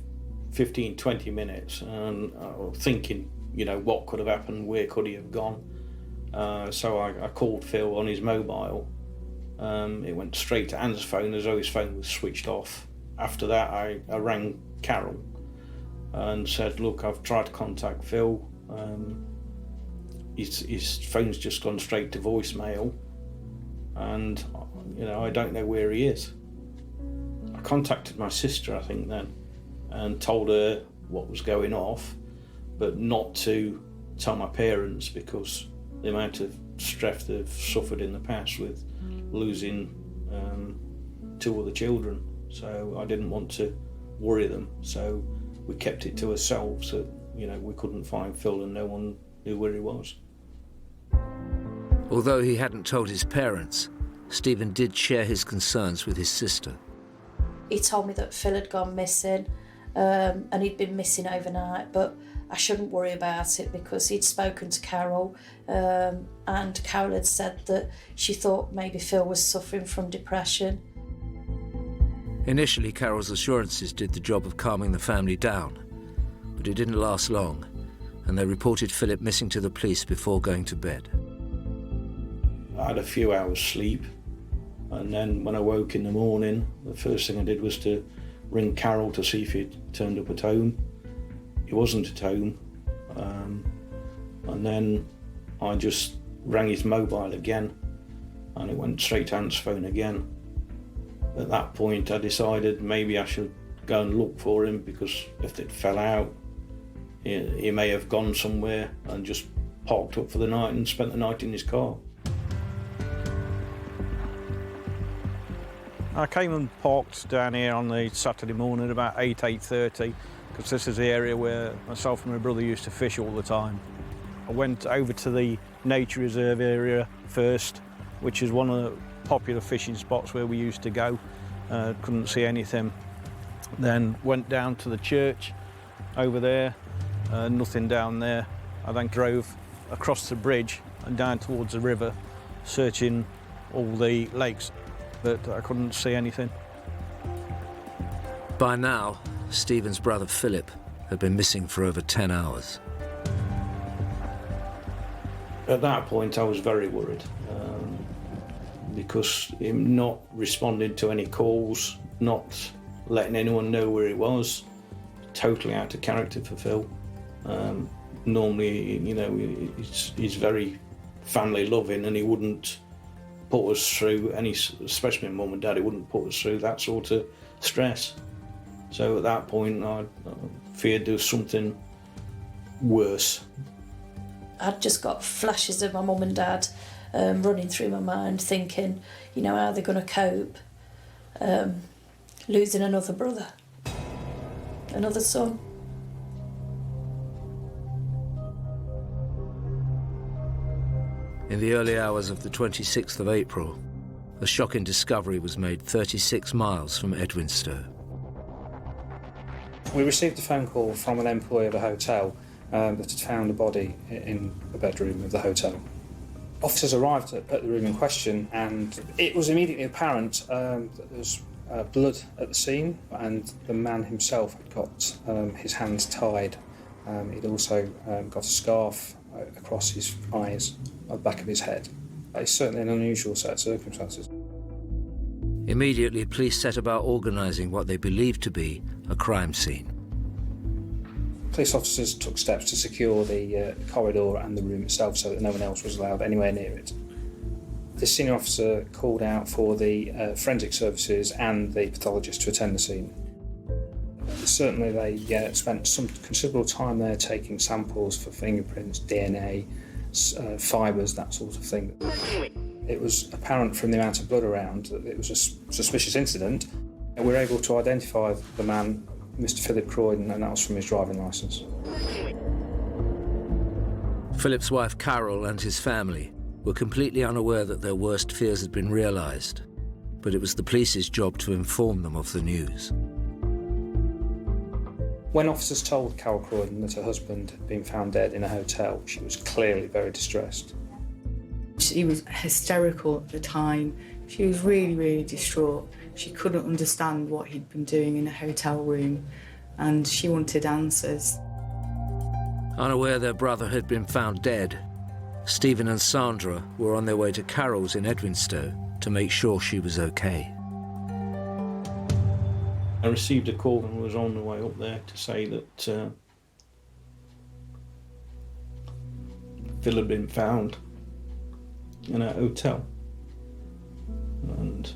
15, 20 minutes and thinking, you know, what could have happened, where could he have gone? So I called Phil on his mobile. It went straight to Anne's phone as though his phone was switched off. After that, I rang Carol and said, look, I've tried to contact Phil. His phone's just gone straight to voicemail and, you know, I don't know where he is. I contacted my sister, I think, then, and told her what was going off, but not to tell my parents because the amount of stress they've suffered in the past with losing 2 other children. So I didn't want to worry them. So we kept it to ourselves that, you know, we couldn't find Phil and no one knew where he was. Although he hadn't told his parents, Stephen did share his concerns with his sister. He told me that Phil had gone missing and he'd been missing overnight, but I shouldn't worry about it because he'd spoken to Carol and Carol had said that she thought maybe Phil was suffering from depression. Initially, Carol's assurances did the job of calming the family down, but it didn't last long, and they reported Philip missing to the police before going to bed. I had a few hours sleep, and then when I woke in the morning, the first thing I did was to ring Carol to see if he'd turned up at home. He wasn't at home, and then I just rang his mobile again, and it went straight to Aunt's phone again. At that point, I decided maybe I should go and look for him because if it fell out, he may have gone somewhere and just parked up for the night and spent the night in his car. I came and parked down here on the Saturday morning about 8:30 because this is the area where myself and my brother used to fish all the time. I went over to the nature reserve area first, which is one of the popular fishing spots where we used to go. Couldn't see anything. Then went down to the church over there, nothing down there. I then drove across the bridge and down towards the river, searching all the lakes, but I couldn't see anything. By now, Stephen's brother Philip had been missing for over 10 hours. At that point, I was very worried because him not responding to any calls, not letting anyone know where he was, totally out of character for Phil. Normally, you know, he's very family loving and he wouldn't put us through any, especially my mum and dad, he wouldn't put us through that sort of stress. So at that point, I feared there was something worse. I'd just got flashes of my mum and dad running through my mind, thinking, you know, how they're going to cope, losing another brother, another son. In the early hours of the 26th of April, a shocking discovery was made 36 miles from Edwinstowe. We received a phone call from an employee of a hotel that had found a body in the bedroom of the hotel. Officers arrived at the room in question, and it was immediately apparent that there was blood at the scene, and the man himself had got his hands tied. He'd also got a scarf across his eyes, at the back of his head. It's certainly an unusual set of circumstances. Immediately, police set about organising what they believed to be a crime scene. Police officers took steps to secure the corridor and the room itself so that no one else was allowed anywhere near it. The senior officer called out for the forensic services and the pathologist to attend the scene. Certainly they spent some considerable time there taking samples for fingerprints, DNA, fibres, that sort of thing. It was apparent from the amount of blood around that it was a suspicious incident. We were able to identify the man, Mr. Philip Croydon, and that was from his driving licence. Philip's wife Carol and his family were completely unaware that their worst fears had been realised, but it was the police's job to inform them of the news. When officers told Carol Croydon that her husband had been found dead in a hotel, she was clearly very distressed. She was hysterical at the time. She was really, really distraught. She couldn't understand what he'd been doing in a hotel room, and she wanted answers. Unaware their brother had been found dead, Stephen and Sandra were on their way to Carol's in Edwinstowe to make sure she was okay. I received a call and was on the way up there to say that Phil had been found in a hotel and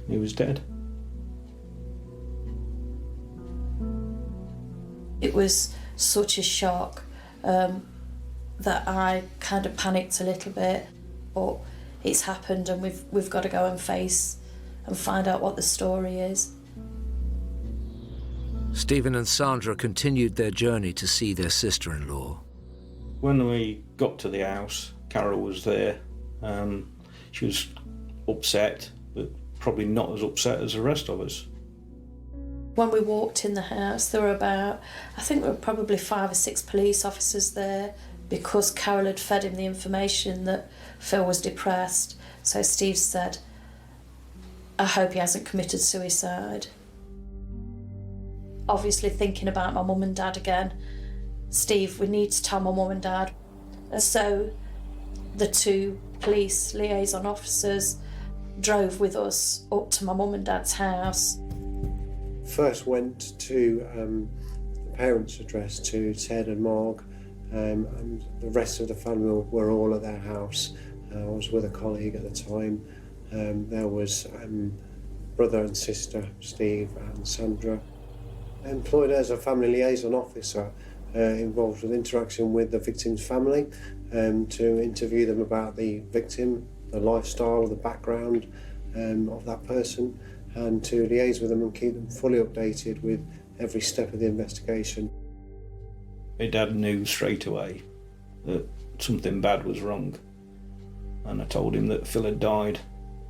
he was dead. It was such a shock that I kind of panicked a little bit, but it's happened and we've got to go and face and find out what the story is. Stephen and Sandra continued their journey to see their sister-in-law. When we got to the house, Carol was there. She was upset, but probably not as upset as the rest of us. When we walked in the house, there were probably 5 or 6 police officers there, because Carol had fed him the information that Phil was depressed. So Steve said, I hope he hasn't committed suicide. Obviously thinking about my mum and dad again, Steve, we need to tell my mum and dad. And so the 2 police liaison officers drove with us up to my mum and dad's house. First went to the parents' address, to Ted and Marg, and the rest of the family were all at their house. I was with a colleague at the time. There was brother and sister, Steve and Sandra. Employed as a family liaison officer, involved with interaction with the victim's family, to interview them about the victim, the lifestyle, the background of that person, and to liaise with them and keep them fully updated with every step of the investigation. My dad knew straight away that something bad was wrong, and I told him that Phil had died.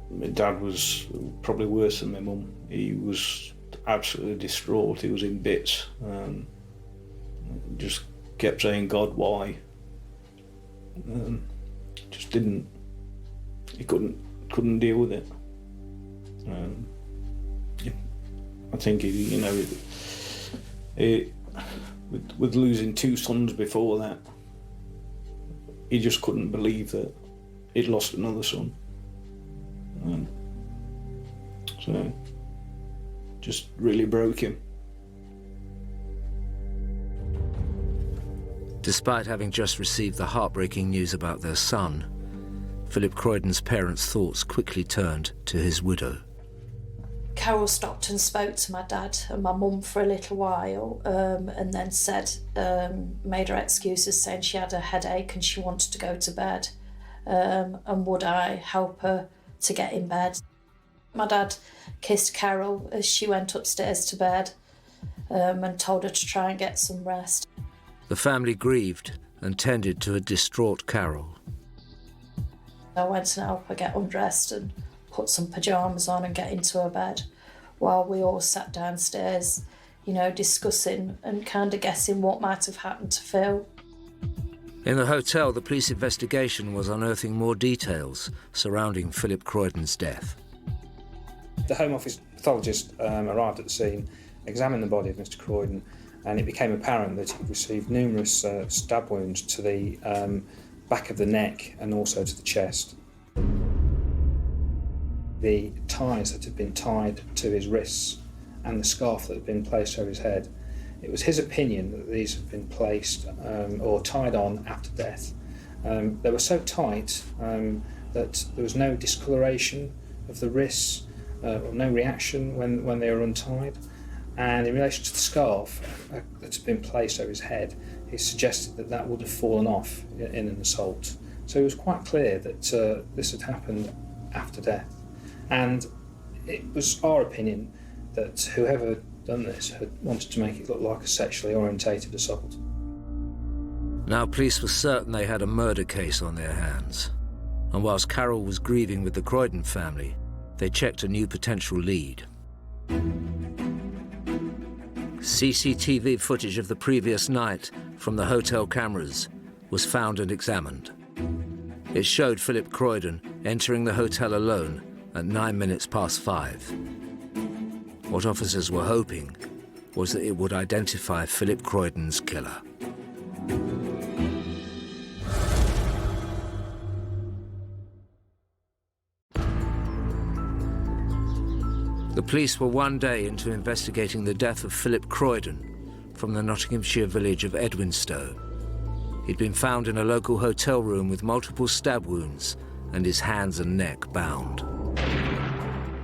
My dad was probably worse than my mum. He was absolutely distraught. He was in bits. Just kept saying, God, why? Just didn't. He couldn't deal with it. I think with losing 2 sons before that, he just couldn't believe that he'd lost another son. So, just really broke him. Despite having just received the heartbreaking news about their son, Philip Croydon's parents' thoughts quickly turned to his widow. Carol stopped and spoke to my dad and my mum for a little while, and then made her excuses, saying she had a headache and she wanted to go to bed, and would I help her to get in bed. My dad kissed Carol as she went upstairs to bed, and told her to try and get some rest. The family grieved and tended to a distraught Carol. I went to help her get undressed and put some pyjamas on and get into her bed, while we all sat downstairs discussing and kind of guessing what might have happened to Phil. In the hotel, the police investigation was unearthing more details surrounding Philip Croydon's death. The Home Office pathologist arrived at the scene, examined the body of Mr. Croydon, and it became apparent that he'd received numerous stab wounds to the back of the neck and also to the chest. The ties that had been tied to his wrists and the scarf that had been placed over his head, it was his opinion that these had been placed or tied on after death. They were so tight that there was no discoloration of the wrists or no reaction when they were untied. And in relation to the scarf that had been placed over his head, he suggested that that would have fallen off in an assault. So it was quite clear that this had happened after death. And it was our opinion that whoever had done this had wanted to make it look like a sexually orientated assault. Now police were certain they had a murder case on their hands. And whilst Carol was grieving with the Croydon family, they checked a new potential lead. CCTV footage of the previous night from the hotel cameras was found and examined. It showed Philip Croydon entering the hotel alone at 5:09. What officers were hoping was that it would identify Philip Croydon's killer. The police were one day into investigating the death of Philip Croydon from the Nottinghamshire village of Edwinstowe. He'd been found in a local hotel room with multiple stab wounds and his hands and neck bound.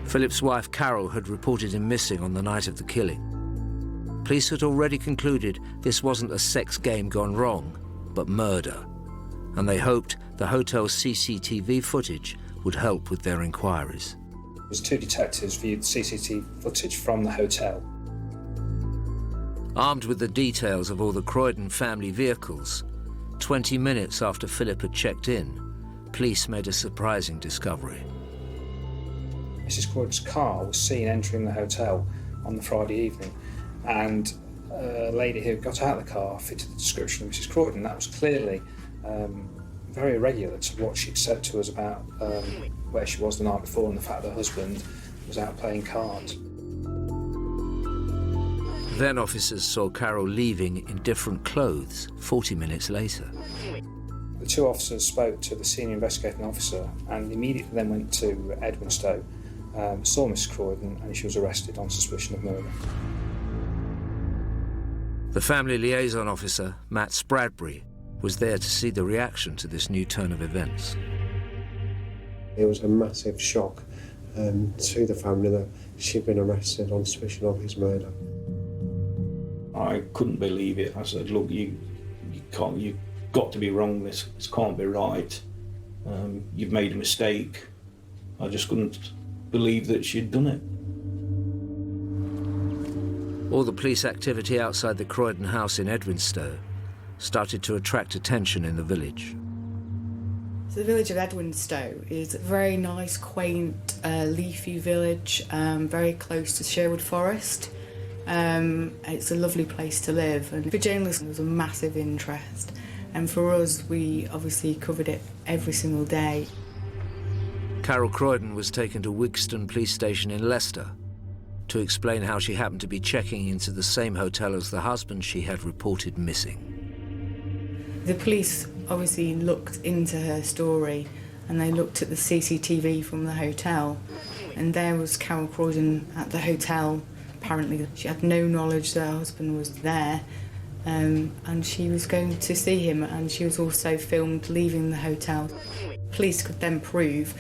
Philip's wife Carol had reported him missing on the night of the killing. Police had already concluded this wasn't a sex game gone wrong, but murder, and they hoped the hotel's CCTV footage would help with their inquiries. As two detectives viewed CCTV footage from the hotel. Armed with the details of all the Croydon family vehicles, 20 minutes after Philip had checked in, police made a surprising discovery. Mrs. Croydon's car was seen entering the hotel on the Friday evening, and a lady who got out of the car fitted the description of Mrs. Croydon. That was clearly very irregular to what she'd said to us about where she was the night before and the fact that her husband was out playing cards. Then officers saw Carol leaving in different clothes 40 minutes later. The two officers spoke to the senior investigating officer and immediately then went to Edwinstowe, saw Mrs. Croydon, and she was arrested on suspicion of murder. The family liaison officer, Matt Spradbury, was there to see the reaction to this new turn of events. It was a massive shock to the family that she'd been arrested on suspicion of his murder. I couldn't believe it. I said, look, you've got to be wrong, this can't be right. You've made a mistake. I just couldn't believe that she'd done it. All the police activity outside the Croydon house in Edwinstowe started to attract attention in the village. So the village of Edwinstowe is a very nice, quaint, leafy village, very close to Sherwood Forest. It's a lovely place to live, and for journalists there was a massive interest, and for us we obviously covered it every single day. Carol Croydon was taken to Wigston Police Station in Leicester to explain how she happened to be checking into the same hotel as the husband she had reported missing. The police obviously looked into her story, and they looked at the CCTV from the hotel, and there was Carol Croydon at the hotel. Apparently she had no knowledge that her husband was there, and she was going to see him, and she was also filmed leaving the hotel. Police could then prove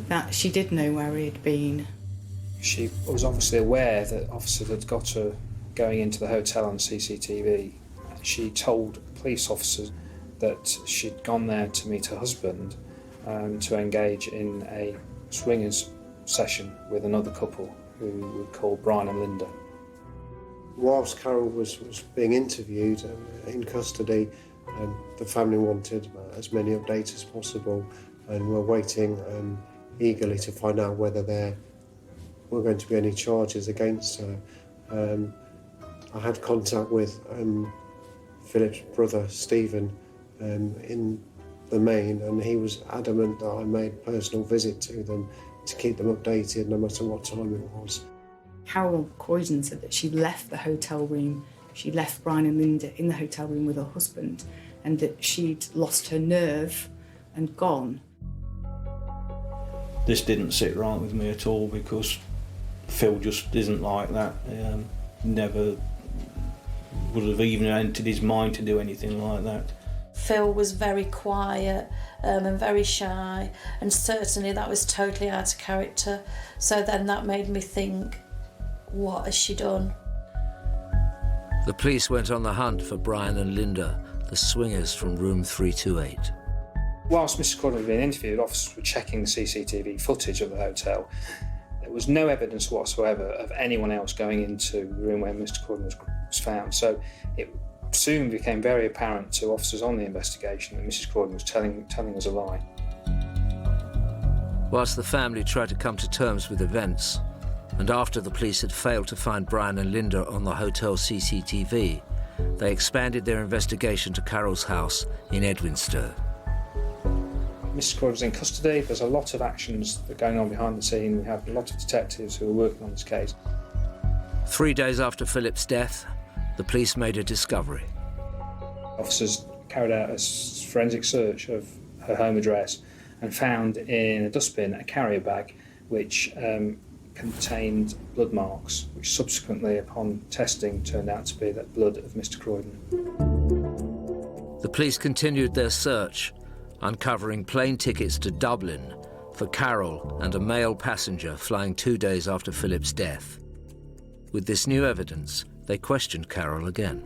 that she did know where he had been. She was obviously aware that officers had got her going into the hotel on CCTV. She told police officers that she'd gone there to meet her husband to engage in a swingers session with another couple who we call Brian and Linda. Whilst Carol was being interviewed in custody, the family wanted as many updates as possible and were waiting eagerly to find out whether there were going to be any charges against her. I had contact with Philip's brother, Stephen, in the main, and he was adamant that I made a personal visit to them to keep them updated no matter what time it was. Carol Croydon said that she left the hotel room, she left Brian and Linda in the hotel room with her husband, and that she'd lost her nerve and gone. This didn't sit right with me at all because Phil just isn't like that. Never would have even entered his mind to do anything like that. Phil was very quiet and very shy, and certainly that was totally out of character. So then that made me think, what has she done? The police went on the hunt for Brian and Linda, the swingers from room 328. Whilst Mrs. Croydon was being interviewed, officers were checking the CCTV footage of the hotel. There was no evidence whatsoever of anyone else going into the room where Mr. Croydon was found. So it soon became very apparent to officers on the investigation that Mrs. Croydon was telling us a lie. Whilst the family tried to come to terms with events, and after the police had failed to find Brian and Linda on the hotel CCTV, they expanded their investigation to Carol's house in Edwinstowe. Mrs. Croydon was in custody. There's a lot of actions that are going on behind the scene. We have a lot of detectives who are working on this case. 3 days after Philip's death, the police made a discovery. Officers carried out a forensic search of her home address and found in a dustbin a carrier bag which contained blood marks, which subsequently, upon testing, turned out to be the blood of Mr. Croydon. The police continued their search, uncovering plane tickets to Dublin for Carol and a male passenger flying 2 days after Philip's death. With this new evidence, they questioned Carol again.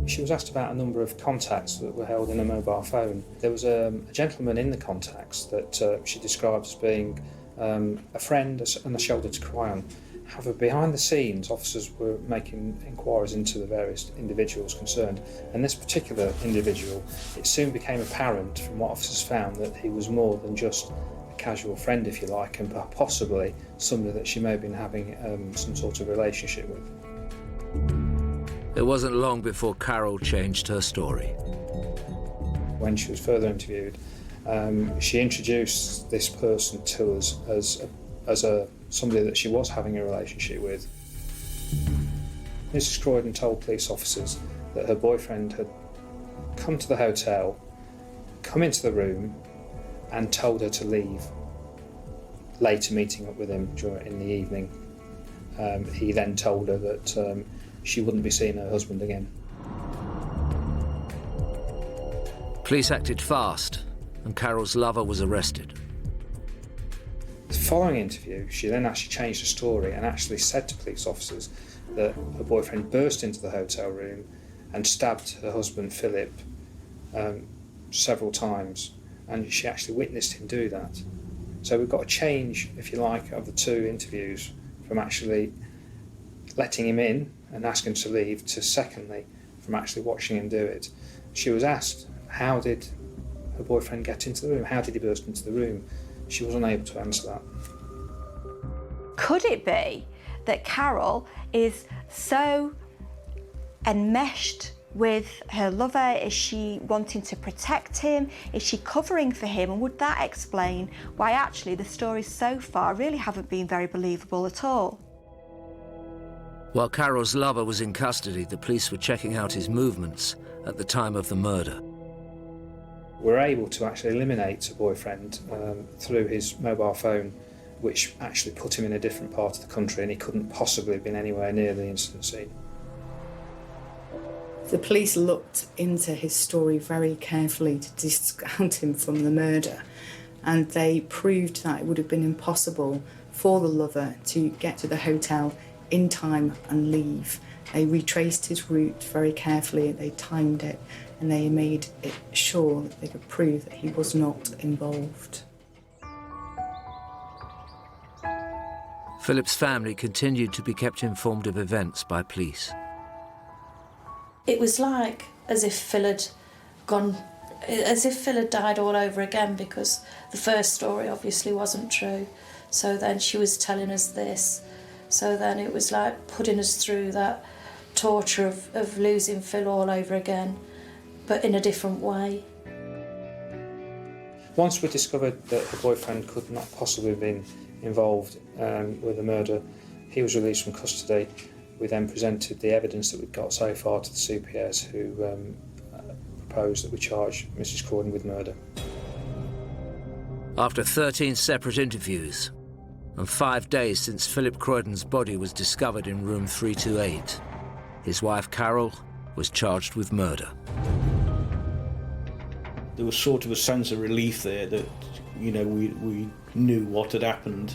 She was asked about a number of contacts that were held in a mobile phone. There was a gentleman in the contacts that she described as being a friend and a shoulder to cry on. However, behind the scenes, officers were making inquiries into the various individuals concerned, and this particular individual, it soon became apparent from what officers found that he was more than just a casual friend, if you like, and possibly somebody that she may have been having some sort of relationship with. It wasn't long before Carol changed her story. When she was further interviewed, she introduced this person to us as somebody that she was having a relationship with. Mrs. Croydon told police officers that her boyfriend had come to the hotel, come into the room, and told her to leave, later meeting up with him in the evening. He then told her that she wouldn't be seeing her husband again. Police acted fast, and Carol's lover was arrested. The following interview, she then actually changed her story and actually said to police officers that her boyfriend burst into the hotel room and stabbed her husband Philip several times, and she actually witnessed him do that. So we've got a change, if you like, of the two interviews, from actually letting him in and asking him to leave to, secondly, from actually watching him do it. She was asked, how did her boyfriend get into the room? How did he burst into the room? She was unable to answer that. Could it be that Carol is so enmeshed with her lover? Is she wanting to protect him? Is she covering for him? And would that explain why actually the stories so far really haven't been very believable at all? While Carol's lover was in custody, the police were checking out his movements at the time of the murder. We're able to actually eliminate a boyfriend through his mobile phone, which actually put him in a different part of the country, and he couldn't possibly have been anywhere near the incident scene. The police looked into his story very carefully to discount him from the murder, and they proved that it would have been impossible for the lover to get to the hotel in time and leave. They retraced his route very carefully, they timed it, and they made it sure that they could prove that he was not involved. Philip's family continued to be kept informed of events by police. It was like as if Phil had died all over again, because the first story obviously wasn't true. So then she was telling us this. So then it was like putting us through that torture of losing Phil all over again, but in a different way. Once we discovered that her boyfriend could not possibly have been involved with the murder, he was released from custody. We then presented the evidence that we'd got so far to the CPS, who proposed that we charge Mrs. Croydon with murder. After 13 separate interviews, and 5 days since Philip Croydon's body was discovered in room 328, his wife Carol was charged with murder. There was sort of a sense of relief there that, you know, we knew what had happened.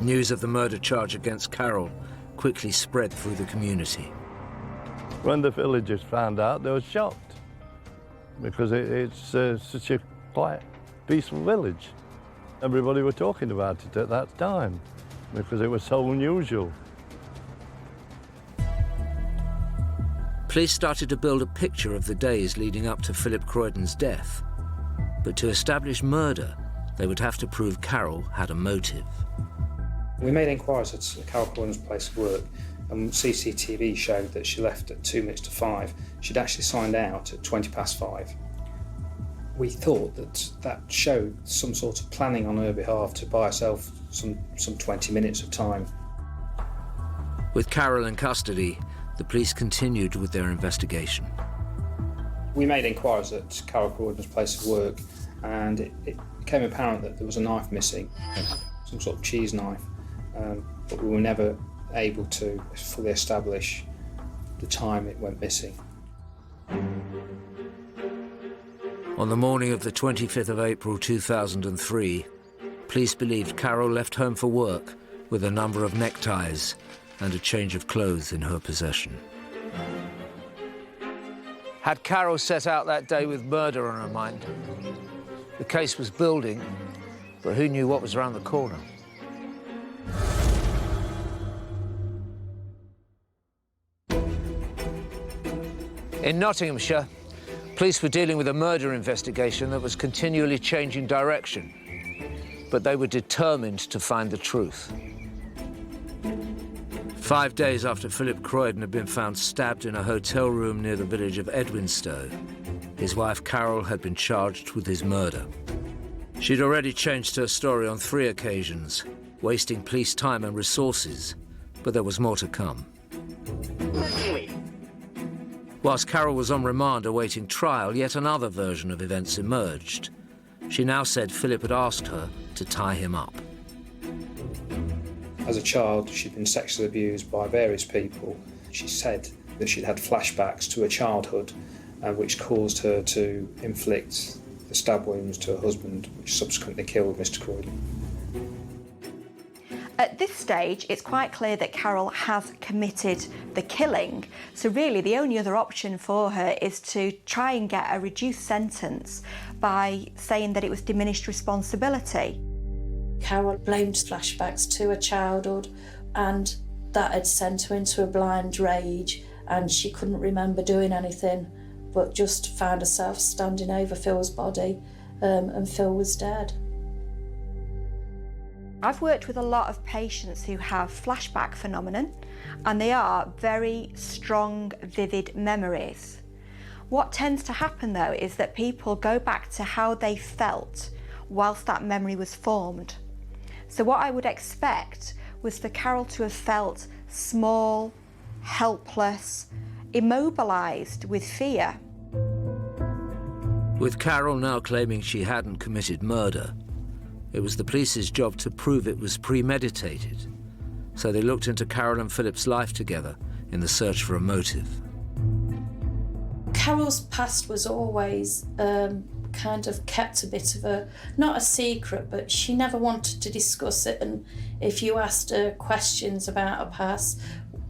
News of the murder charge against Carol quickly spread through the community. When the villagers found out, they were shocked because it's such a quiet, peaceful village. Everybody were talking about it at that time because it was so unusual. Police started to build a picture of the days leading up to Philip Croydon's death. But to establish murder, they would have to prove Carol had a motive. We made inquiries at Carol Croydon's place of work, and CCTV showed that she left at 2 minutes to 5. She'd actually signed out at 20 past 5. We thought that showed some sort of planning on her behalf to buy herself some 20 minutes of time. With Carol in custody, the police continued with their investigation. We made inquiries at Carol Croydon's place of work, and it became apparent that there was a knife missing, some sort of cheese knife, but we were never able to fully establish the time it went missing. On the morning of the 25th of April 2003, police believed Carol left home for work with a number of neckties and a change of clothes in her possession. Had Carol set out that day with murder on her mind? The case was building, but who knew what was around the corner? In Nottinghamshire, police were dealing with a murder investigation that was continually changing direction, but they were determined to find the truth. 5 days after Philip Croydon had been found stabbed in a hotel room near the village of Edwinstowe, his wife Carol had been charged with his murder. She'd already changed her story on 3 occasions, wasting police time and resources, but there was more to come. Whilst Carol was on remand awaiting trial, yet another version of events emerged. She now said Philip had asked her to tie him up. As a child, she'd been sexually abused by various people. She said that she'd had flashbacks to her childhood, which caused her to inflict the stab wounds to her husband, which subsequently killed Mr. Croydon. At this stage, it's quite clear that Carol has committed the killing. So really, the only other option for her is to try and get a reduced sentence by saying that it was diminished responsibility. Carol blamed flashbacks to her childhood, and that had sent her into a blind rage, and she couldn't remember doing anything, but just found herself standing over Phil's body, and Phil was dead. I've worked with a lot of patients who have flashback phenomenon, and they are very strong, vivid memories. What tends to happen though is that people go back to how they felt whilst that memory was formed. So what I would expect was for Carol to have felt small, helpless, immobilised with fear. With Carol now claiming she hadn't committed murder, it was the police's job to prove it was premeditated. So they looked into Carol and Philip's life together in the search for a motive. Carol's past was always kind of kept a bit of a, not a secret, but she never wanted to discuss it. And if you asked her questions about her past,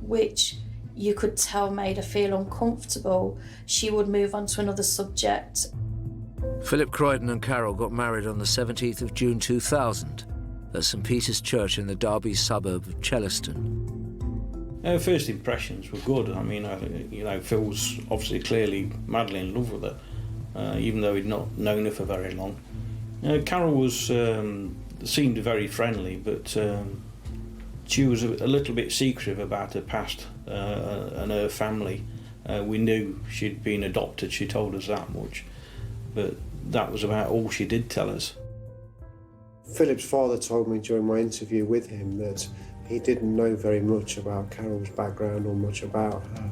which you could tell made her feel uncomfortable, she would move on to another subject. Philip Croydon and Carol got married on the 17th of June 2000 at St Peter's Church in the Derby suburb of Chellaston. Her first impressions were good. I mean, Phil was obviously clearly madly in love with her, even though he'd not known her for very long. Carol was seemed very friendly, but She was a little bit secretive about her past and her family. We knew she'd been adopted, she told us that much, but that was about all she did tell us. Philip's father told me during my interview with him that he didn't know very much about Carol's background or much about her,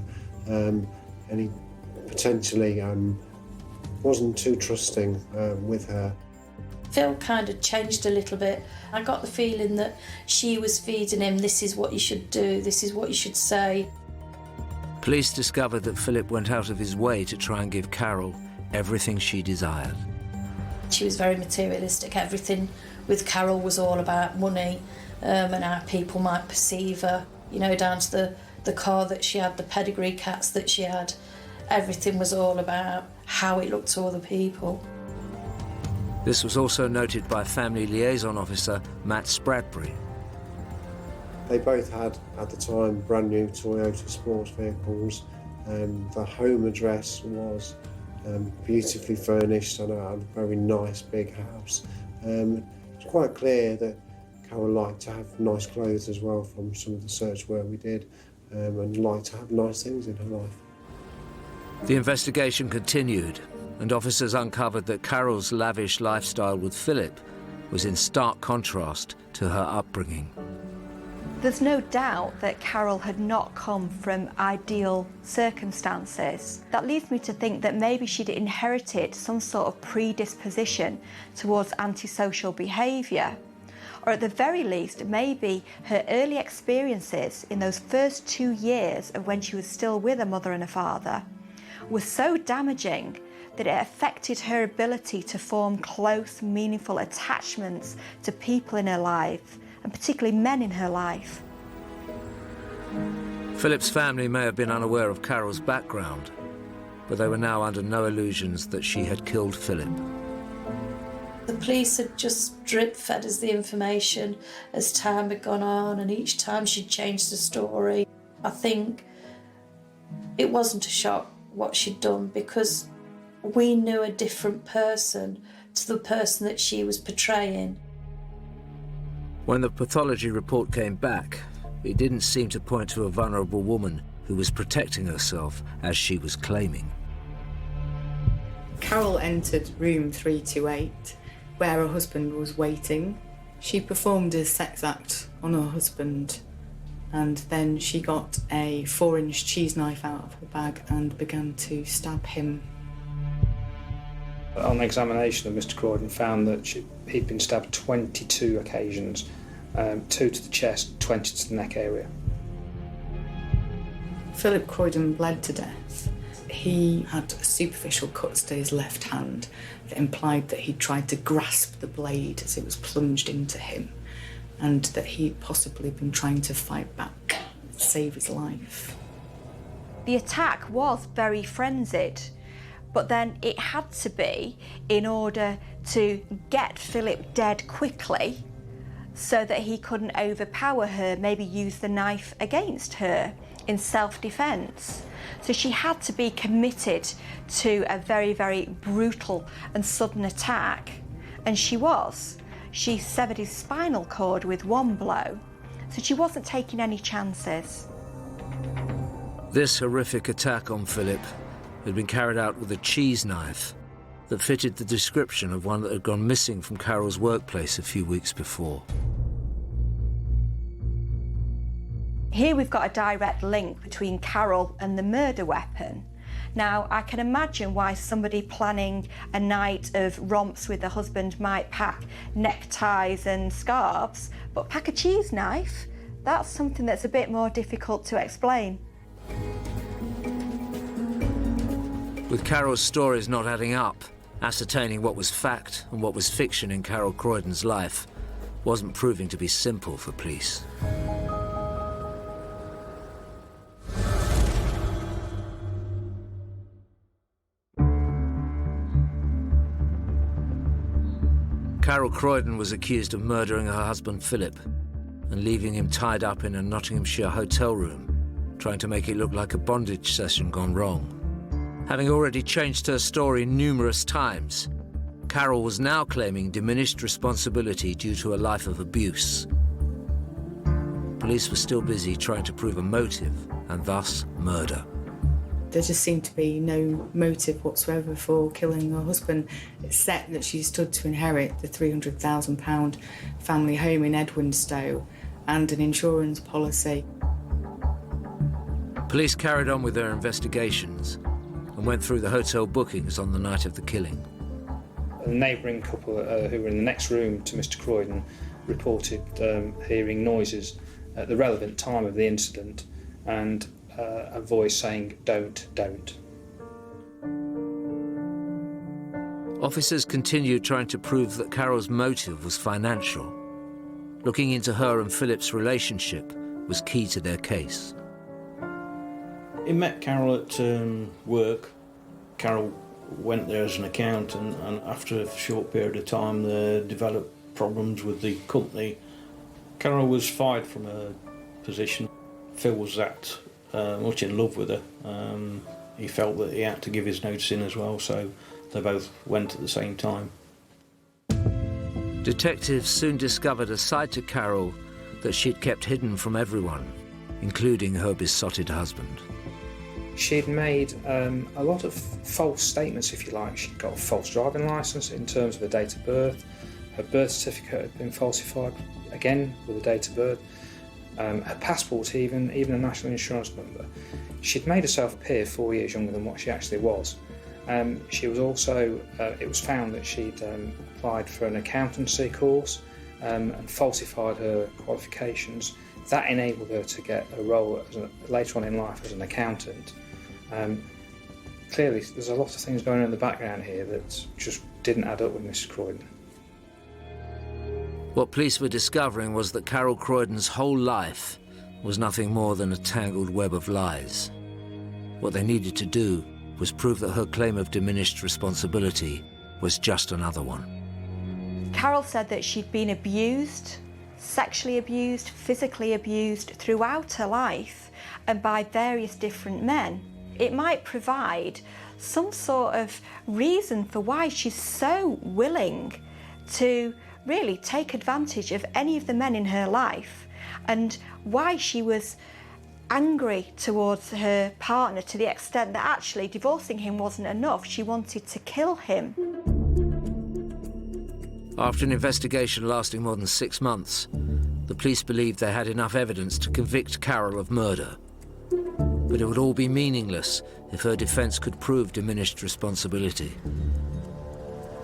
and he potentially wasn't too trusting with her. Phil kind of changed a little bit. I got the feeling that she was feeding him, this is what you should do, this is what you should say. Police discovered that Philip went out of his way to try and give Carol everything she desired. She was very materialistic. Everything with Carol was all about money and how people might perceive her, you know, down to the car that she had, the pedigree cats that she had. Everything was all about how it looked to other people. This was also noted by Family Liaison Officer Matt Spradbury. They both had, at the time, brand new Toyota sports vehicles. The home address was beautifully furnished and a very nice big house. It's quite clear that Carol liked to have nice clothes as well from some of the search work we did, and liked to have nice things in her life. The investigation continued, and officers uncovered that Carol's lavish lifestyle with Philip was in stark contrast to her upbringing. There's no doubt that Carol had not come from ideal circumstances. That leads me to think that maybe she'd inherited some sort of predisposition towards antisocial behaviour. Or at the very least, maybe her early experiences in those first 2 years of when she was still with her mother and her father were so damaging that it affected her ability to form close, meaningful attachments to people in her life, and particularly men in her life. Philip's family may have been unaware of Carol's background, but they were now under no illusions that she had killed Philip. The police had just drip-fed us the information as time had gone on, and each time she'd changed the story. I think it wasn't a shock what she'd done, because we knew a different person to the person that she was portraying. When the pathology report came back, it didn't seem to point to a vulnerable woman who was protecting herself as she was claiming. Carol entered room 328, where her husband was waiting. She performed a sex act on her husband, and then she got a 4-inch cheese knife out of her bag and began to stab him. On examination of Mr. Croydon found that he'd been stabbed 22 occasions, 2 to the chest, 20 to the neck area. Philip Croydon bled to death. He had superficial cuts to his left hand that implied that he'd tried to grasp the blade as it was plunged into him, and that he'd possibly been trying to fight back, save his life. The attack was very frenzied, but then it had to be in order to get Philip dead quickly so that he couldn't overpower her, maybe use the knife against her in self-defense. So she had to be committed to a very, very brutal and sudden attack, and she was. She severed his spinal cord with one blow, so she wasn't taking any chances. This horrific attack on Philip had been carried out with a cheese knife that fitted the description of one that had gone missing from Carol's workplace a few weeks before. Here we've got a direct link between Carol and the murder weapon. Now, I can imagine why somebody planning a night of romps with their husband might pack neckties and scarves, but pack a cheese knife? That's something that's a bit more difficult to explain. With Carol's stories not adding up, ascertaining what was fact and what was fiction in Carol Croydon's life wasn't proving to be simple for police. Carol Croydon was accused of murdering her husband Philip and leaving him tied up in a Nottinghamshire hotel room, trying to make it look like a bondage session gone wrong. Having already changed her story numerous times, Carol was now claiming diminished responsibility due to a life of abuse. police were still busy trying to prove a motive and thus murder. There just seemed to be no motive whatsoever for killing her husband, except that she stood to inherit the £300,000 family home in Edwinstowe and an insurance policy. Police carried on with their investigations and went through the hotel bookings on the night of the killing. A neighbouring couple who were in the next room to Mr Croydon reported hearing noises at the relevant time of the incident and a voice saying, "Don't, don't." Officers continued trying to prove that Carol's motive was financial. Looking into her and Philip's relationship was key to their case. He met Carol at work. Carol went there as an accountant, and after a short period of time they developed problems with the company. Carol was fired from her position. Phil was that much in love with her. He felt that he had to give his notice in as well, so they both went at the same time. Detectives soon discovered a side to Carol that she'd kept hidden from everyone, including her besotted husband. She'd made a lot of false statements, if you like. She'd got a false driving licence in terms of her date of birth. Her birth certificate had been falsified, again with the date of birth. Her passport, even a national insurance number. She'd made herself appear 4 years younger than what she actually was. She was also, it was found that she'd applied for an accountancy course and falsified her qualifications. That enabled her to get a role later on in life as an accountant. Clearly, there's a lot of things going on in the background here that just didn't add up with Mrs Croydon. What police were discovering was that Carol Croydon's whole life was nothing more than a tangled web of lies. What they needed to do was prove that her claim of diminished responsibility was just another one. Carol said that she'd been abused, sexually abused, physically abused throughout her life and by various different men. It might provide some sort of reason for why she's so willing to really take advantage of any of the men in her life and why she was angry towards her partner to the extent that actually divorcing him wasn't enough. She wanted to kill him. After an investigation lasting more than 6 months, the police believed they had enough evidence to convict Carol of murder. But it would all be meaningless if her defence could prove diminished responsibility.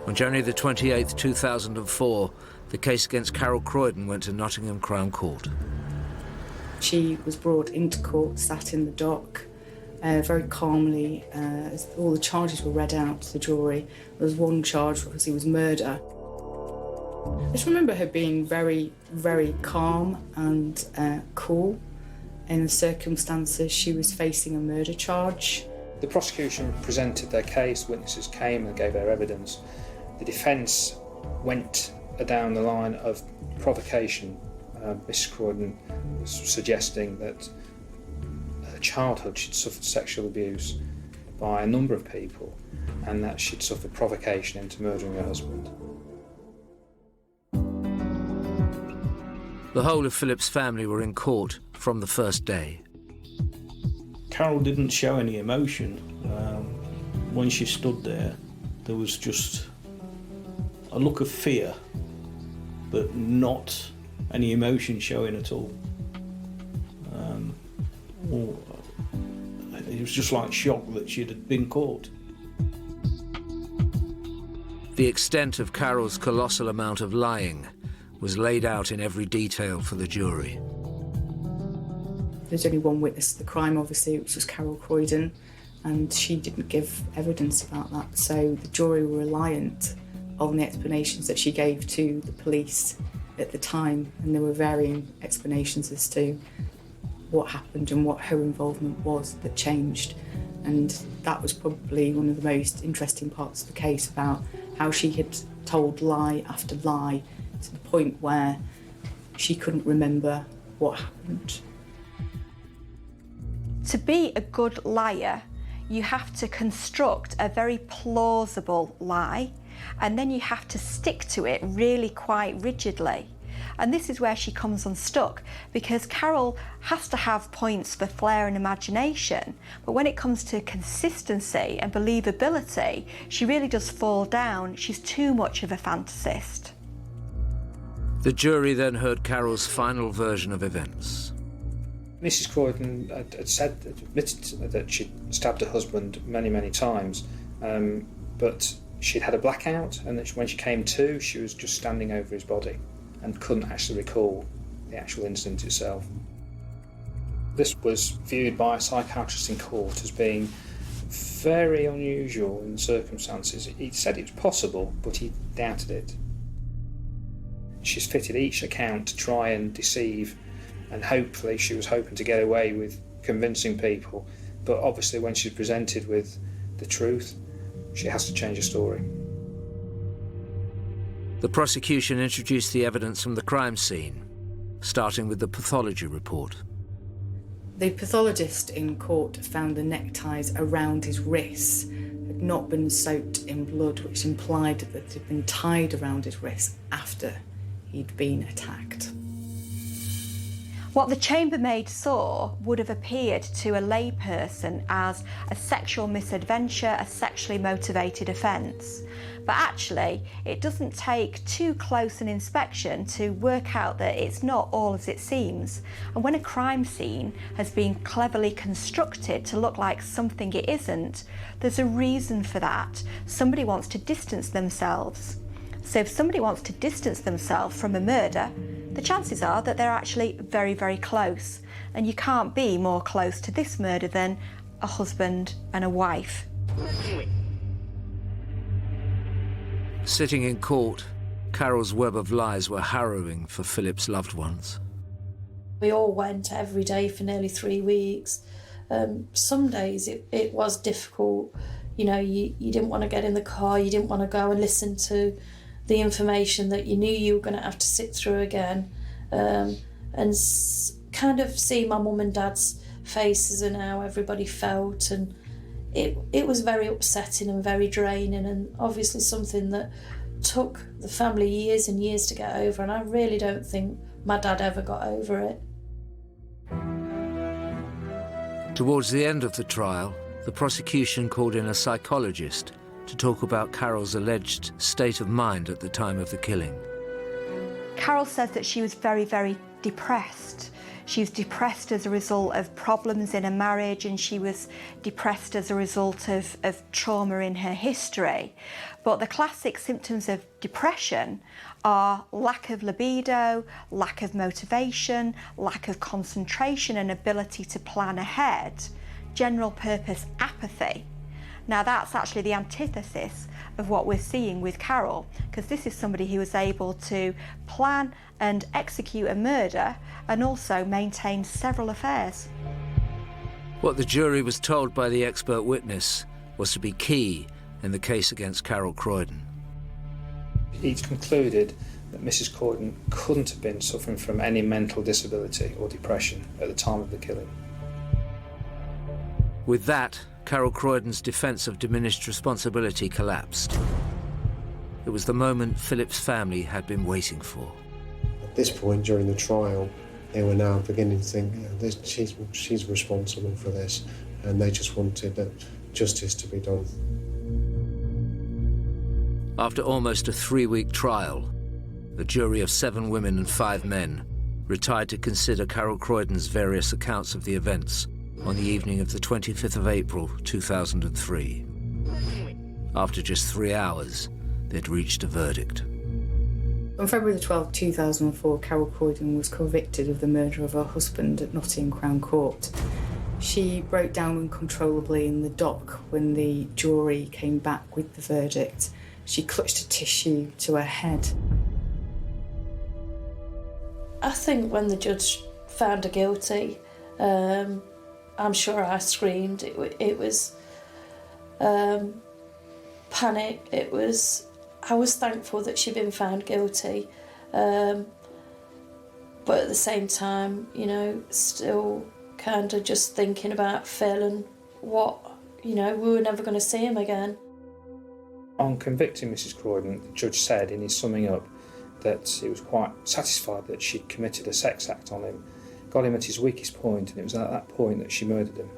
On January the 28th, 2004, the case against Carol Croydon went to Nottingham Crown Court. She was brought into court, sat in the dock, very calmly, as all the charges were read out to the jury. There was one charge, obviously, was murder. I just remember her being very, very calm and cool in the circumstances. She was facing a murder charge. The prosecution presented their case, witnesses came and gave their evidence. The defence went down the line of provocation. Mrs Croydon was suggesting that her childhood she'd suffered sexual abuse by a number of people and that she'd suffered provocation into murdering her husband. The whole of Philip's family were in court from the first day. Carol didn't show any emotion. When she stood there, there was just a look of fear, but not any emotion showing at all. It was just like shock that she had been caught. The extent of Carol's colossal amount of lying was laid out in every detail for the jury. There's only one witness to the crime, obviously, which was Carol Croydon, and she didn't give evidence about that. So the jury were reliant on the explanations that she gave to the police at the time, and there were varying explanations as to what happened and what her involvement was that changed. And that was probably one of the most interesting parts of the case, about how she had told lie after lie to the point where she couldn't remember what happened. To be a good liar, you have to construct a very plausible lie, and then you have to stick to it really quite rigidly. And this is where she comes unstuck, because Carol has to have points for flair and imagination, but when it comes to consistency and believability, she really does fall down. She's too much of a fantasist. The jury then heard Carol's final version of events. Mrs. Croydon had admitted that she'd stabbed her husband many, many times, but she'd had a blackout, and that when she came to, she was just standing over his body and couldn't actually recall the actual incident itself. This was viewed by a psychiatrist in court as being very unusual in the circumstances. He said it was possible, but he doubted it. She's fitted each account to try and deceive, and hopefully she was hoping to get away with convincing people, but obviously when she's presented with the truth, she has to change her story. The prosecution introduced the evidence from the crime scene, starting with the pathology report. The pathologist in court found the neckties around his wrists had not been soaked in blood, which implied that it had been tied around his wrists after he'd been attacked. What the chambermaid saw would have appeared to a layperson as a sexual misadventure, a sexually motivated offence. But actually, it doesn't take too close an inspection to work out that it's not all as it seems. And when a crime scene has been cleverly constructed to look like something it isn't, there's a reason for that. Somebody wants to distance themselves. So if somebody wants to distance themselves from a murder, the chances are that they're actually very, very close. And you can't be more close to this murder than a husband and a wife. Sitting in court, Carol's web of lies were harrowing for Philip's loved ones. We all went every day for nearly 3 weeks. Some days it was difficult. You know, you didn't want to get in the car, you didn't want to go and listen to the information that you knew you were going to have to sit through again, and kind of see my mum and dad's faces and how everybody felt, and it was very upsetting and very draining, and obviously something that took the family years and years to get over, and I really don't think my dad ever got over it. Towards the end of the trial, the prosecution called in a psychologist to talk about Carol's alleged state of mind at the time of the killing. Carol says that she was very, very depressed. She was depressed as a result of problems in a marriage, and she was depressed as a result of trauma in her history. But the classic symptoms of depression are lack of libido, lack of motivation, lack of concentration and ability to plan ahead, general purpose apathy. Now that's actually the antithesis of what we're seeing with Carol, because this is somebody who was able to plan and execute a murder and also maintain several affairs. What the jury was told by the expert witness was to be key in the case against Carol Croydon. He's concluded that Mrs. Croydon couldn't have been suffering from any mental disability or depression at the time of the killing. With that, Carol Croydon's defence of diminished responsibility collapsed. It was the moment Philip's family had been waiting for. At this point during the trial, they were now beginning to think, she's responsible for this, and they just wanted justice to be done. After almost a 3-week trial, a jury of 7 women and 5 men retired to consider Carol Croydon's various accounts of the events on the evening of the 25th of April 2003. After just 3 hours, they'd reached a verdict. On February the 12th, 2004, Carol Croydon was convicted of the murder of her husband at Nottingham Crown Court. She broke down uncontrollably in the dock when the jury came back with the verdict. She clutched a tissue to her head. I think when the judge found her guilty, I'm sure I screamed. It was panic. I was thankful that she'd been found guilty, but at the same time, you know, still kind of just thinking about Phil and what, you know, we were never going to see him again. On convicting Mrs. Croydon, the judge said in his summing up that he was quite satisfied that she'd committed a sex act on him, got him at his weakest point, and it was at that point that she murdered him.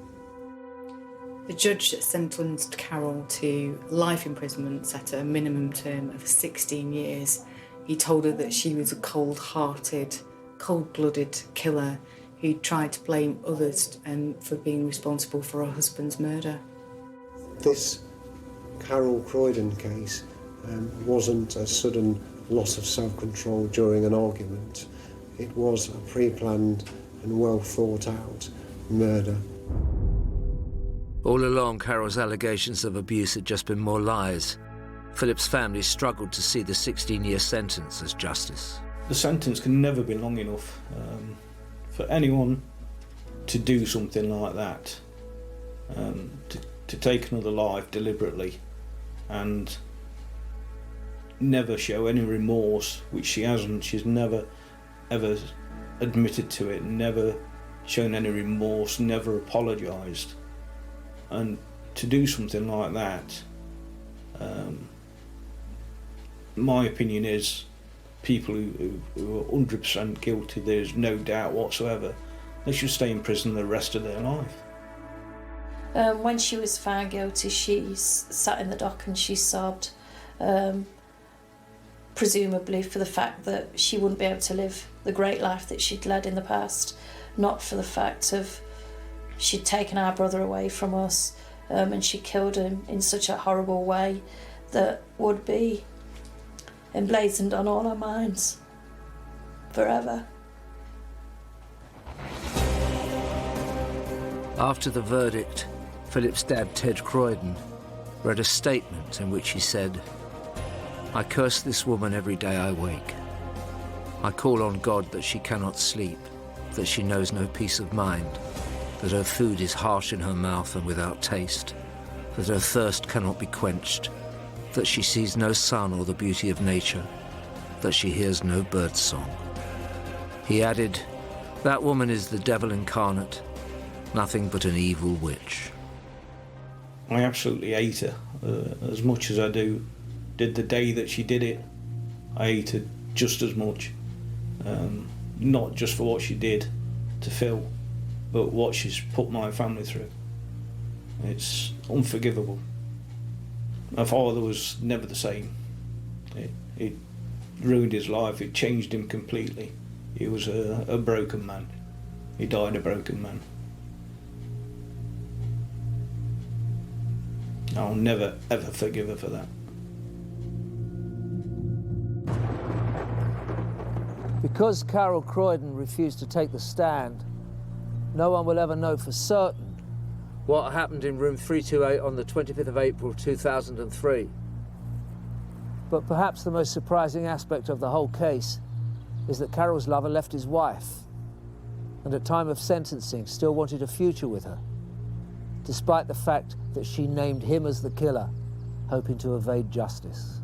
The judge sentenced Carol to life imprisonment set at a minimum term of 16 years. He told her that she was a cold-hearted, cold-blooded killer who tried to blame others for being responsible for her husband's murder. This Carol Croydon case wasn't a sudden loss of self-control during an argument. It was a pre-planned and well thought out murder. All along, Carol's allegations of abuse had just been more lies. Philip's family struggled to see the 16-year sentence as justice. The sentence can never be long enough for anyone to do something like that, to take another life deliberately and never show any remorse, which she hasn't. She's never ever admitted to it, never shown any remorse, never apologised. And to do something like that, my opinion is people who are 100% guilty, there's no doubt whatsoever, they should stay in prison the rest of their life. When she was found guilty, she sat in the dock and she sobbed, presumably for the fact that she wouldn't be able to live the great life that she'd led in the past, not for the fact of she'd taken our brother away from us, and she killed him in such a horrible way that would be emblazoned on all our minds forever. After the verdict, Philip's dad, Ted Croydon, read a statement in which he said, "I curse this woman every day I wake. I call on God that she cannot sleep, that she knows no peace of mind, that her food is harsh in her mouth and without taste, that her thirst cannot be quenched, that she sees no sun or the beauty of nature, that she hears no bird song." He added, "That woman is the devil incarnate, nothing but an evil witch." I absolutely hate her as much as I did the day that she did it. I hate her just as much, not just for what she did to Phil, but what she's put my family through. It's unforgivable. My father was never the same. It ruined his life, it changed him completely. He was a broken man. He died a broken man. I'll never ever forgive her for that. Because Carol Croydon refused to take the stand, no one will ever know for certain what happened in room 328 on the 25th of April 2003. But perhaps the most surprising aspect of the whole case is that Carol's lover left his wife and at time of sentencing still wanted a future with her, despite the fact that she named him as the killer, hoping to evade justice.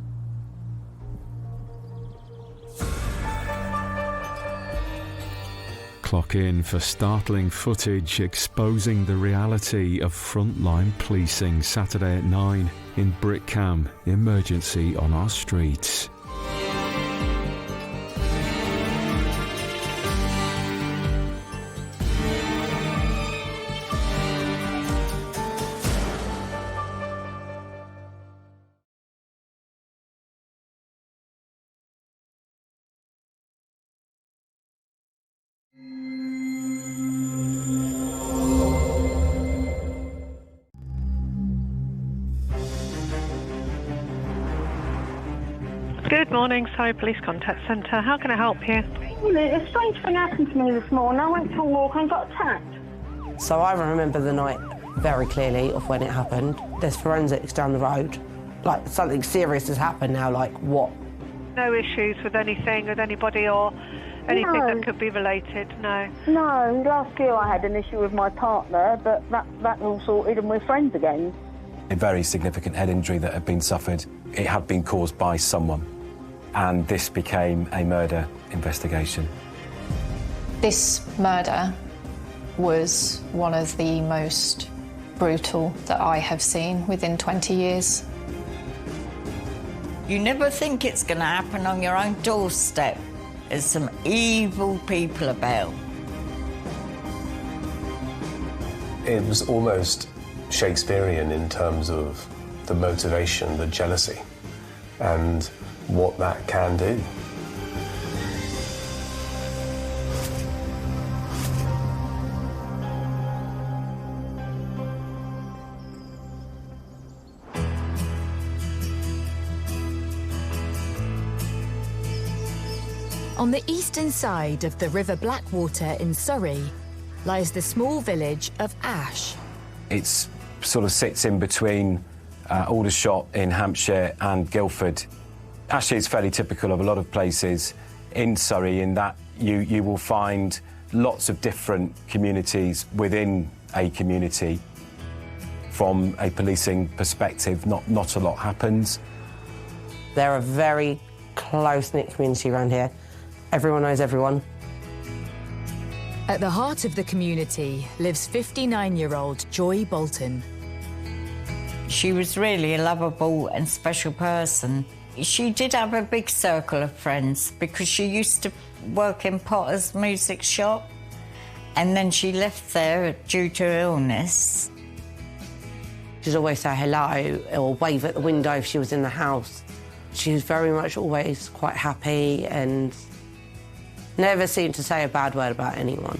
Clock in for startling footage exposing the reality of frontline policing Saturday at 9 in Brickham. Emergency on our streets. Good morning, Surrey Police Contact Centre. How can I help you? A strange thing happened to me this morning. I went for a walk and got attacked. So I remember the night very clearly of when it happened. There's forensics down the road. Like, something serious has happened now, like what? No issues with anything, with anybody or anything that could be related, no? No, last year I had an issue with my partner, but that all sorted and we're friends again. A very significant head injury that had been suffered. It had been caused by someone, and this became a murder investigation. This murder was one of the most brutal that I have seen within 20 years. You never think it's going to happen on your own doorstep. There's some evil people about. It was almost Shakespearean in terms of the motivation, the jealousy, and what that can do. On the eastern side of the River Blackwater in Surrey lies the small village of Ash. It sort of sits in between Aldershot in Hampshire and Guildford. Ash is fairly typical of a lot of places in Surrey in that you will find lots of different communities within a community. From a policing perspective, not a lot happens. They're a very close-knit community around here. Everyone knows everyone. At the heart of the community lives 59-year-old Joy Bolton. She was really a lovable and special person. She did have a big circle of friends because she used to work in Potter's music shop, and then she left there due to illness. She'd always say hello or wave at the window if she was in the house. She was very much always quite happy and never seemed to say a bad word about anyone.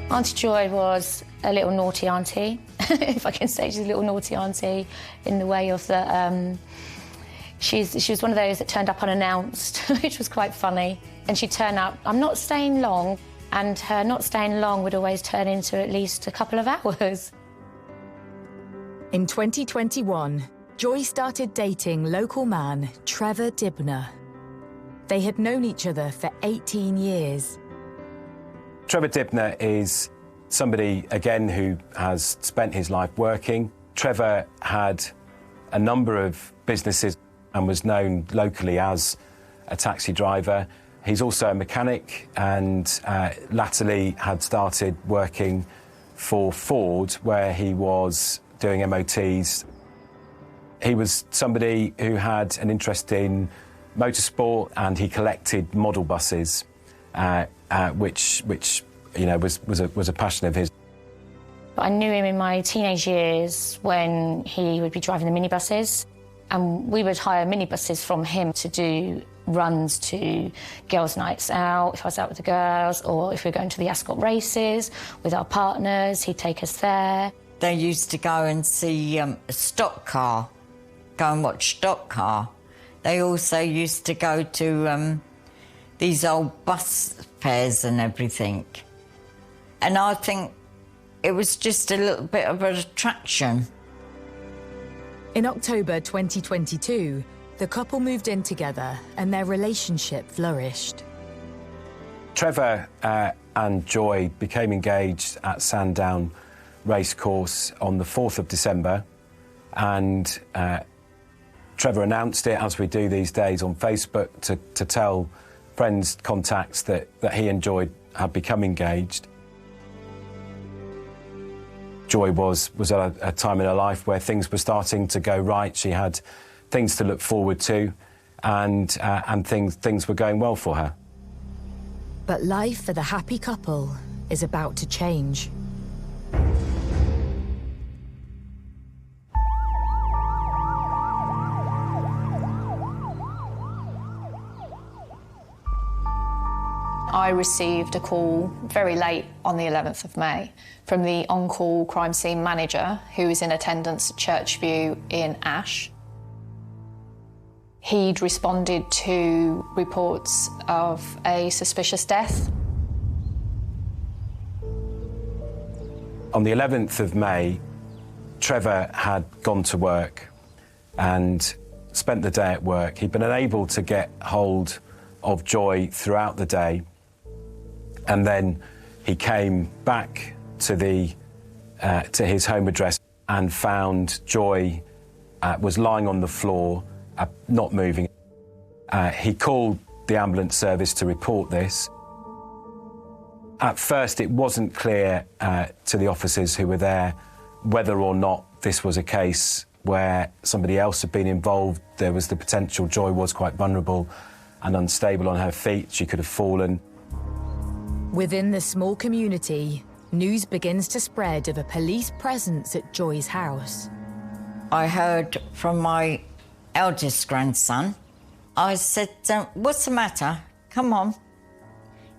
Auntie Joy was a little naughty auntie, if I can say she's a little naughty auntie, in the way of that she was one of those that turned up unannounced, which was quite funny. And she'd turn up, I'm not staying long, and her not staying long would always turn into at least a couple of hours. In 2021, Joy started dating local man Trevor Dibner. They had known each other for 18 years. Trevor Dibner is somebody, again, who has spent his life working. Trevor had a number of businesses and was known locally as a taxi driver. He's also a mechanic and latterly had started working for Ford, where he was doing MOTs. He was somebody who had an interest in motorsport, and he collected model buses, which you know was a passion of his. I knew him in my teenage years when he would be driving the minibuses, and we would hire minibuses from him to do runs to girls' nights out, if I was out with the girls, or if we were going to the Ascot races with our partners, he'd take us there. They used to go and see a stock car, go and watch stock car. They also used to go to these old bus fairs and everything. And I think it was just a little bit of an attraction. In October 2022, the couple moved in together and their relationship flourished. Trevor and Joy became engaged at Sandown Racecourse on the 4th of December, and Trevor announced it, as we do these days, on Facebook to tell friends, contacts that he and Joy had become engaged. Joy was at a time in her life where things were starting to go right. She had things to look forward to, and things were going well for her. But life for the happy couple is about to change. I received a call very late on the 11th of May from the on-call crime scene manager who was in attendance at Churchview in Ash. He'd responded to reports of a suspicious death. On the 11th of May, Trevor had gone to work and spent the day at work. He'd been unable to get hold of Joy throughout the day. And then he came back to his home address and found Joy was lying on the floor, not moving. He called the ambulance service to report this. At first, it wasn't clear to the officers who were there whether or not this was a case where somebody else had been involved. There was the potential Joy was quite vulnerable and unstable on her feet. She could have fallen. Within the small community, news begins to spread of a police presence at Joy's house. I heard from my eldest grandson. I said, what's the matter? Come on.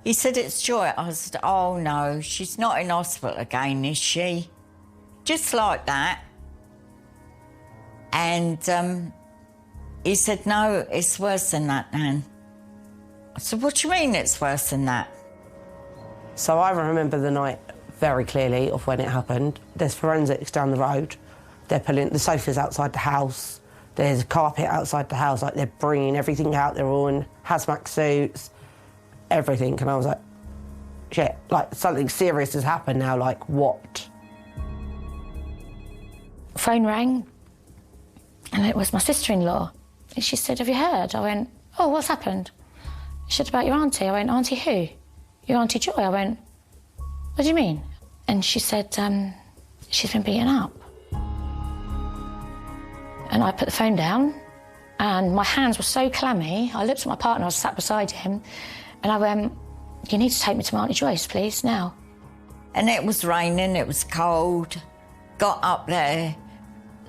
He said, it's Joy. I said, oh no, she's not in hospital again, is she? Just like that. And he said, no, it's worse than that, Nan. I said, what do you mean it's worse than that? So I remember the night very clearly of when it happened. There's forensics down the road. They're pulling the sofas outside the house. There's a carpet outside the house. Like, they're bringing everything out. They're all in hazmat suits, everything. And I was like, shit, like, something serious has happened now. Like, what? Phone rang, and it was my sister-in-law. And she said, have you heard? I went, oh, what's happened? She said, about your auntie. I went, auntie who? Your Auntie Joy. I went, what do you mean? And she said, she's been beaten up. And I put the phone down, and my hands were so clammy. I looked at my partner, I was sat beside him, and I went, you need to take me to my Auntie Joyce, please, now. And it was raining, it was cold. Got up there,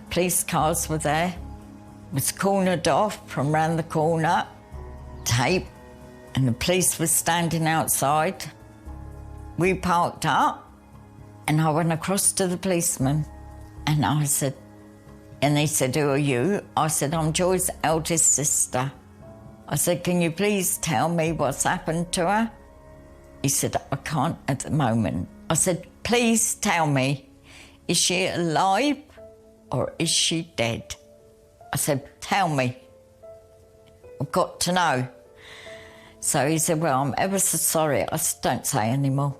police cars were there. It was cornered off from round the corner, tape, and the police were standing outside. We parked up, and I went across to the policeman, and I said, and he said, who are you? I said, I'm Joy's eldest sister. I said, can you please tell me what's happened to her? He said, I can't at the moment. I said, please tell me, is she alive or is she dead? I said, tell me. I've got to know. So he said, well, I'm ever so sorry. I said, don't say any more.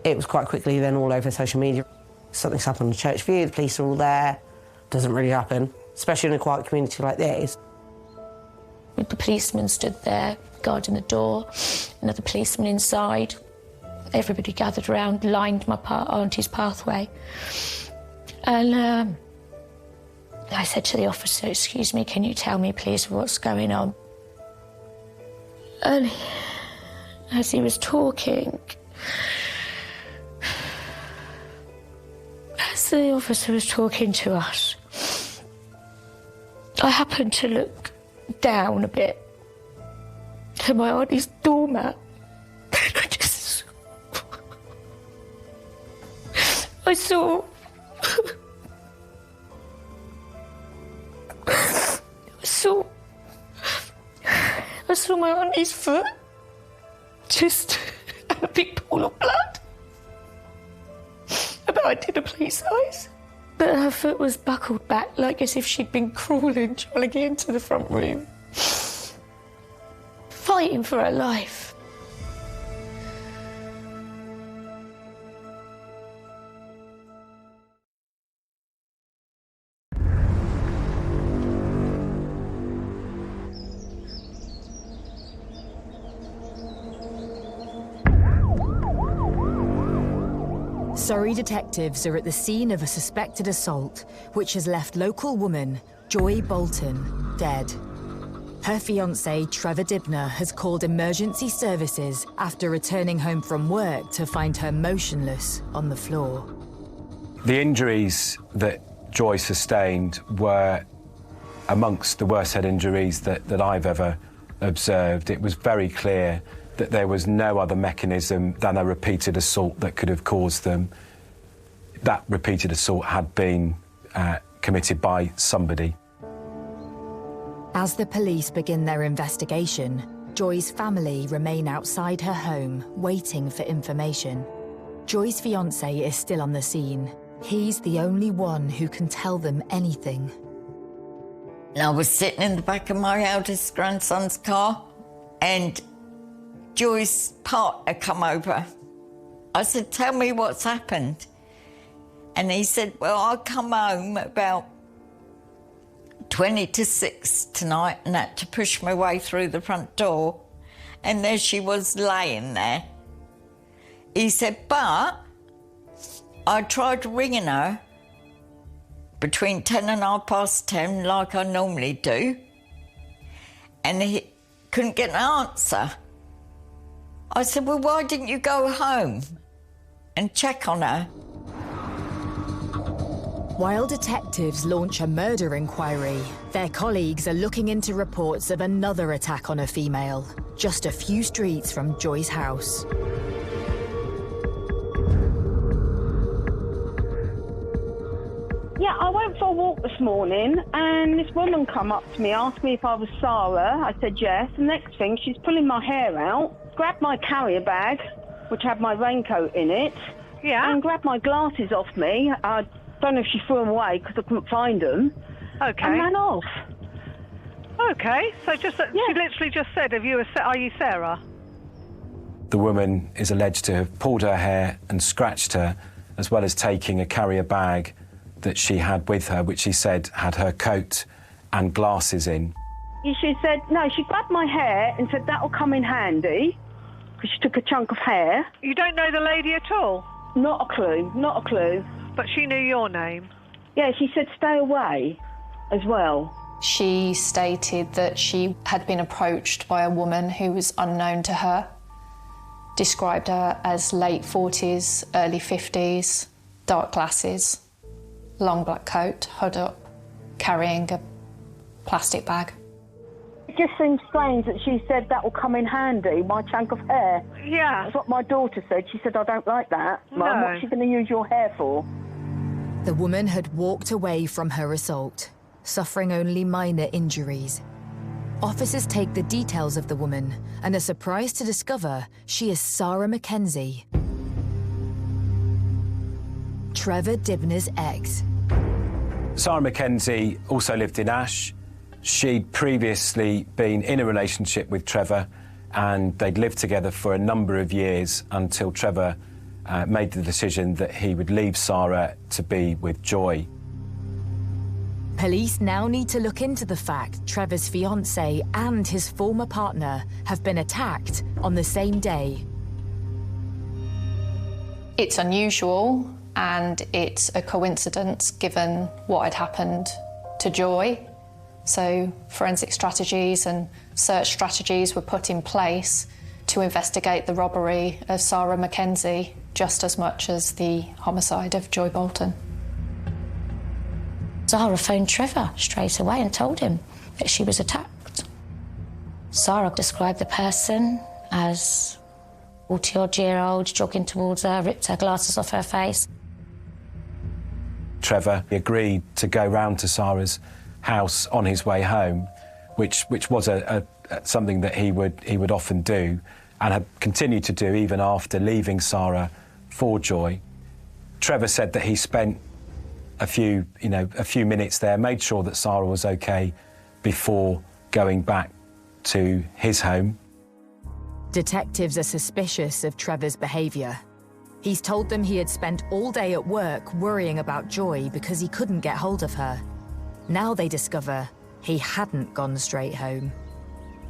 It was quite quickly then all over social media. Something's happened in Churchview, the police are all there. Doesn't really happen, especially in a quiet community like this. The policeman stood there, guarding the door, another policeman inside. Everybody gathered around, lined my auntie's pathway. And I said to the officer, excuse me, can you tell me, please, what's going on? And as he was talking, as the officer was talking to us, I happened to look down a bit to my auntie's doormat. I saw my auntie's foot, just a big pool of blood. About I did a police size. But her foot was buckled back like as if she'd been crawling, trying to get into the front room. Fighting for her life. Surrey detectives are at the scene of a suspected assault, which has left local woman Joy Bolton dead. Her fiancé, Trevor Dibner, has called emergency services after returning home from work to find her motionless on the floor. The injuries that Joy sustained were amongst the worst head injuries that I've ever observed. It was very clear that there was no other mechanism than a repeated assault that could have caused them. That repeated assault had been committed by somebody. As the police begin their investigation, Joy's family remain outside her home, waiting for information. Joy's fiancé is still on the scene. He's the only one who can tell them anything. I was sitting in the back of my eldest grandson's car, and Joy's partner come over. I said, tell me what's happened. And he said, well, I come home about 20 to 6 tonight and had to push my way through the front door. And there she was laying there. He said, but I tried ringing her, between 10 and 10:30, like I normally do, and he couldn't get an answer. I said, well, why didn't you go home and check on her? While detectives launch a murder inquiry, their colleagues are looking into reports of another attack on a female, just a few streets from Joy's house. Yeah, I went for a walk this morning and this woman come up to me, asked me if I was Sarah. I said yes. The next thing, she's pulling my hair out, grabbed my carrier bag, which had my raincoat in it, and grabbed my glasses off me. I don't know if she threw them away because I couldn't find them. Okay. And ran off. Okay, so she literally just said, are you Sarah? The woman is alleged to have pulled her hair and scratched her, as well as taking a carrier bag that she had with her, which she said had her coat and glasses in. She said, no, she grabbed my hair and said that'll come in handy, because she took a chunk of hair. You don't know the lady at all? Not a clue, not a clue. But she knew your name? Yeah, she said stay away as well. She stated that she had been approached by a woman who was unknown to her, described her as late 40s, early 50s, dark glasses, long black coat, hood up, carrying a plastic bag. It just seems strange that she said that will come in handy, my chunk of hair. Yeah. That's what my daughter said. She said, I don't like that. No. Mum, what's she going to use your hair for? The woman had walked away from her assault, suffering only minor injuries. Officers take the details of the woman and are surprised to discover she is Sarah Mackenzie, Trevor Dibner's ex. Sarah Mackenzie also lived in Ash. She'd previously been in a relationship with Trevor, and they'd lived together for a number of years until Trevor made the decision that he would leave Sarah to be with Joy. Police now need to look into the fact Trevor's fiancée and his former partner have been attacked on the same day. It's unusual and it's a coincidence given what had happened to Joy. So forensic strategies and search strategies were put in place to investigate the robbery of Sarah Mackenzie just as much as the homicide of Joy Bolton. Sarah phoned Trevor straight away and told him that she was attacked. Sarah described the person as 40-odd-year-old, jogging towards her, ripped her glasses off her face. Trevor agreed to go round to Sarah's house on his way home, which was something that he would often do and had continued to do even after leaving Sarah for Joy. Trevor said that he spent a few minutes there, made sure that Sarah was okay before going back to his home. Detectives are suspicious of Trevor's behaviour. He's told them he had spent all day at work worrying about Joy because he couldn't get hold of her. Now they discover he hadn't gone straight home.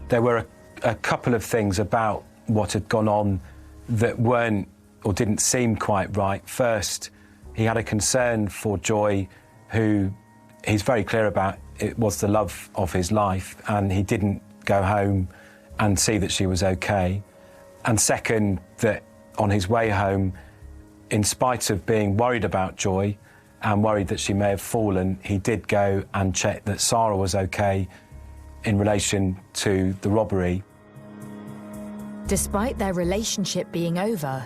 There were a couple of things about what had gone on that weren't or didn't seem quite right. First, he had a concern for Joy, who he's very clear about it was the love of his life, and he didn't go home and see that she was okay. And second, that on his way home, in spite of being worried about Joy and worried that she may have fallen, he did go and check that Sarah was okay in relation to the robbery. Despite their relationship being over,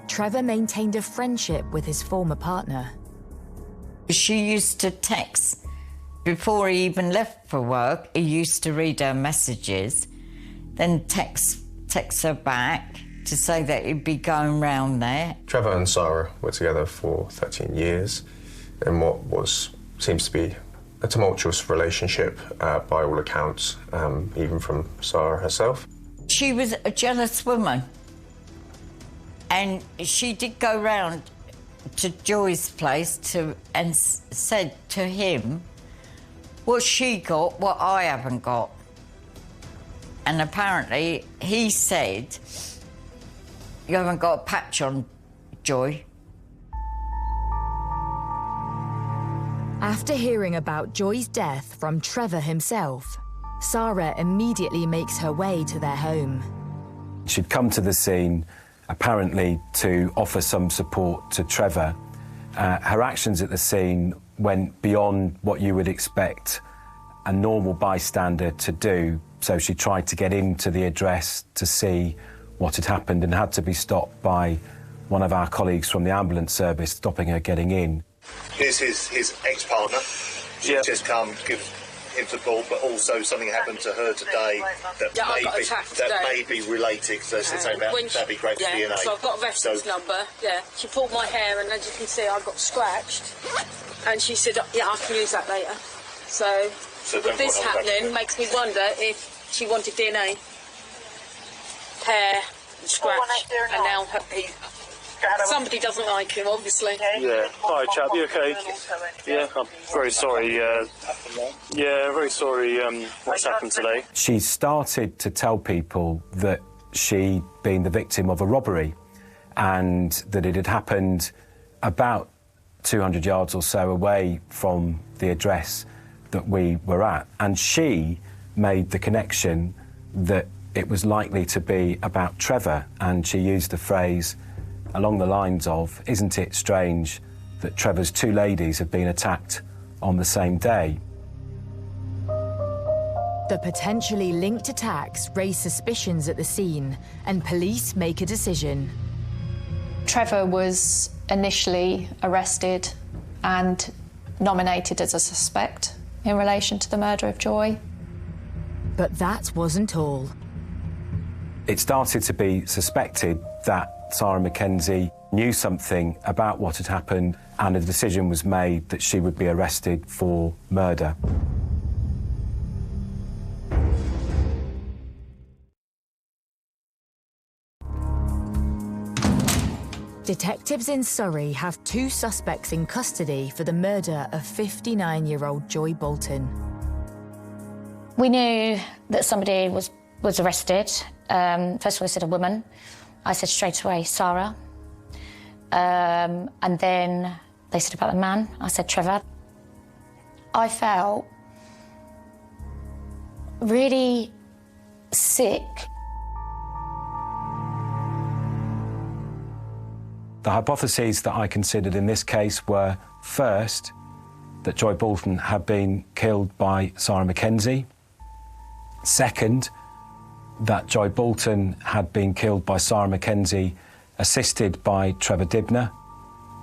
Trevor maintained a friendship with his former partner. She used to text before he even left for work. He used to read her messages, then text her back to say that he'd be going round there. Trevor and Sarah were together for 13 years in what seems to be a tumultuous relationship by all accounts, even from Sarah herself. She was a jealous woman, and she did go round to Joy's place and said to him, what she got, what I haven't got. And apparently he said, you haven't got a patch on, Joy. After hearing about Joy's death from Trevor himself, Sarah immediately makes her way to their home. She'd come to the scene apparently to offer some support to Trevor. Her actions at the scene went beyond what you would expect a normal bystander to do, so she tried to get into the address to see what had happened and had to be stopped by one of our colleagues from the ambulance service stopping her getting in. Here's his ex-partner. She's just come, give him support, but also something happened to her today that may be related. So it's saying that'd be great for DNA. So I've got a reference number. Yeah, she pulled my hair, and as you can see, I got scratched. And she said, "Yeah, I can use that later." So with this happening, makes me wonder if she wanted DNA, hair, and scratch, and now somebody doesn't like him, obviously. Yeah. Hi, chap. You okay? Yeah. I'm very sorry. Very sorry. What's happened today? She started to tell people that she'd been the victim of a robbery and that it had happened about 200 yards or so away from the address that we were at. And she made the connection that it was likely to be about Trevor, and she used the phrase along the lines of, "Isn't it strange that Trevor's two ladies have been attacked on the same day?" The potentially linked attacks raise suspicions at the scene, and police make a decision. Trevor was initially arrested and nominated as a suspect in relation to the murder of Joy. But that wasn't all. It started to be suspected that Sarah Mackenzie knew something about what had happened, and a decision was made that she would be arrested for murder. Detectives in Surrey have two suspects in custody for the murder of 59-year-old Joy Bolton. We knew that somebody was arrested. First of all, they said a woman. I said straight away, Sarah. And then they said about the man. I said Trevor. I felt really sick. The hypotheses that I considered in this case were, first, that Joy Bolton had been killed by Sarah Mackenzie. Second, that Joy Bolton had been killed by Sarah Mackenzie, assisted by Trevor Dibner.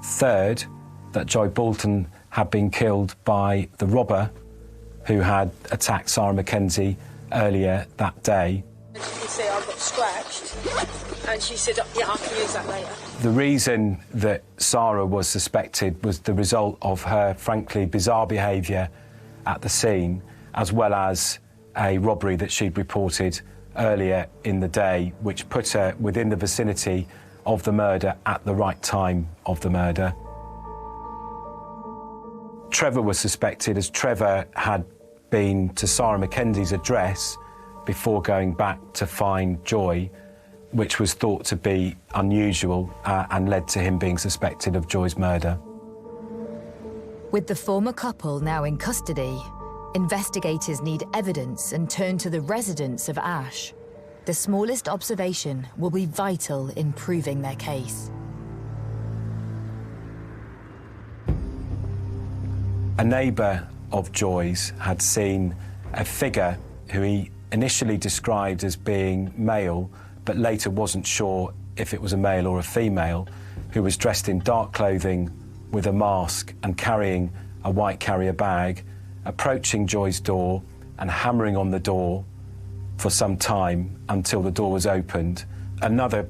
Third, that Joy Bolton had been killed by the robber who had attacked Sarah Mackenzie earlier that day. As you can see, I got scratched, and she said, "Yeah, I can use that later." The reason that Sarah was suspected was the result of her, frankly, bizarre behaviour at the scene, as well as a robbery that she'd reported earlier in the day, which put her within the vicinity of the murder at the right time of the murder. Trevor was suspected as Trevor had been to Sarah Mackenzie's address before going back to find Joy, which was thought to be unusual and led to him being suspected of Joy's murder. With the former couple now in custody, investigators need evidence and turn to the residence of Ash. The smallest observation will be vital in proving their case. A neighbour of Joy's had seen a figure who he initially described as being male, but later wasn't sure if it was a male or a female, who was dressed in dark clothing with a mask and carrying a white carrier bag, approaching Joy's door and hammering on the door for some time until the door was opened. Another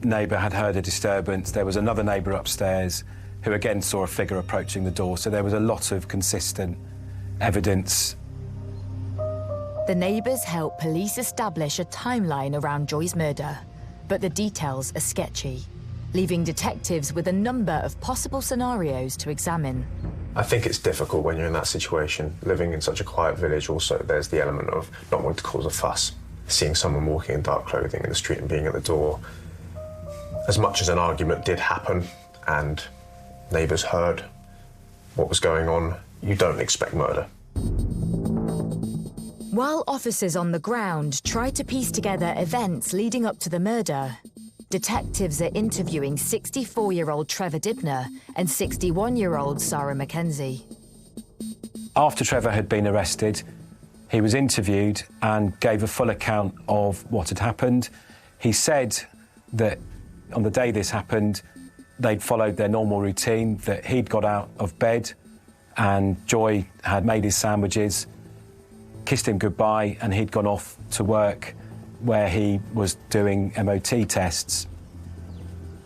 neighbour had heard a disturbance. There was another neighbour upstairs who again saw a figure approaching the door, so there was a lot of consistent evidence. The neighbours help police establish a timeline around Joy's murder, but the details are sketchy, leaving detectives with a number of possible scenarios to examine. I think it's difficult when you're in that situation, living in such a quiet village. Also, there's the element of not wanting to cause a fuss, seeing someone walking in dark clothing in the street and being at the door. As much as an argument did happen and neighbours heard what was going on, you don't expect murder. While officers on the ground try to piece together events leading up to the murder, detectives are interviewing 64-year-old Trevor Dibnah and 61-year-old Sarah Mackenzie. After Trevor had been arrested, he was interviewed and gave a full account of what had happened. He said that on the day this happened, they'd followed their normal routine, that he'd got out of bed and Joy had made his sandwiches, kissed him goodbye, and he'd gone off to work where he was doing MOT tests.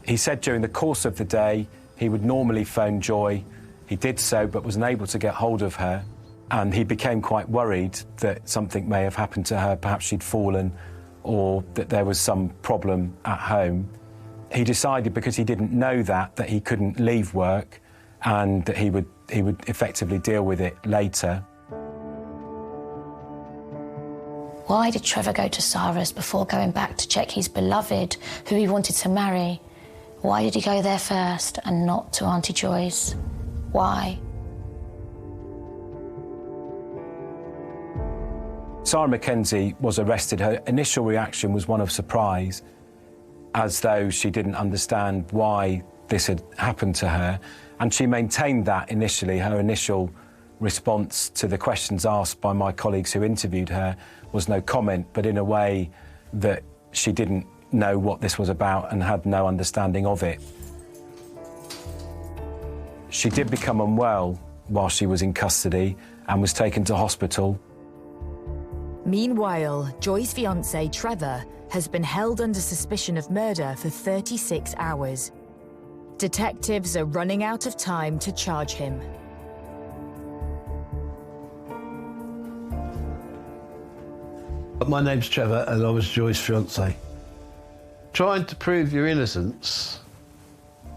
He said during the course of the day he would normally phone Joy. He did so but was unable to get hold of her, and he became quite worried that something may have happened to her, perhaps she'd fallen or that there was some problem at home. He decided, because he didn't know that he couldn't leave work and that he would effectively deal with it later. Why did Trevor go to Sarah's before going back to check his beloved, who he wanted to marry? Why did he go there first and not to Auntie Joy's? Why? Sarah Mackenzie was arrested. Her initial reaction was one of surprise, as though she didn't understand why this had happened to her. And she maintained that initially. Her initial response to the questions asked by my colleagues who interviewed her was no comment, but in a way that she didn't know what this was about and had no understanding of it. She did become unwell while she was in custody and was taken to hospital. Meanwhile, Joy's fiancé, Trevor, has been held under suspicion of murder for 36 hours. Detectives are running out of time to charge him. My name's Trevor and I was Joy's fiancé. Trying to prove your innocence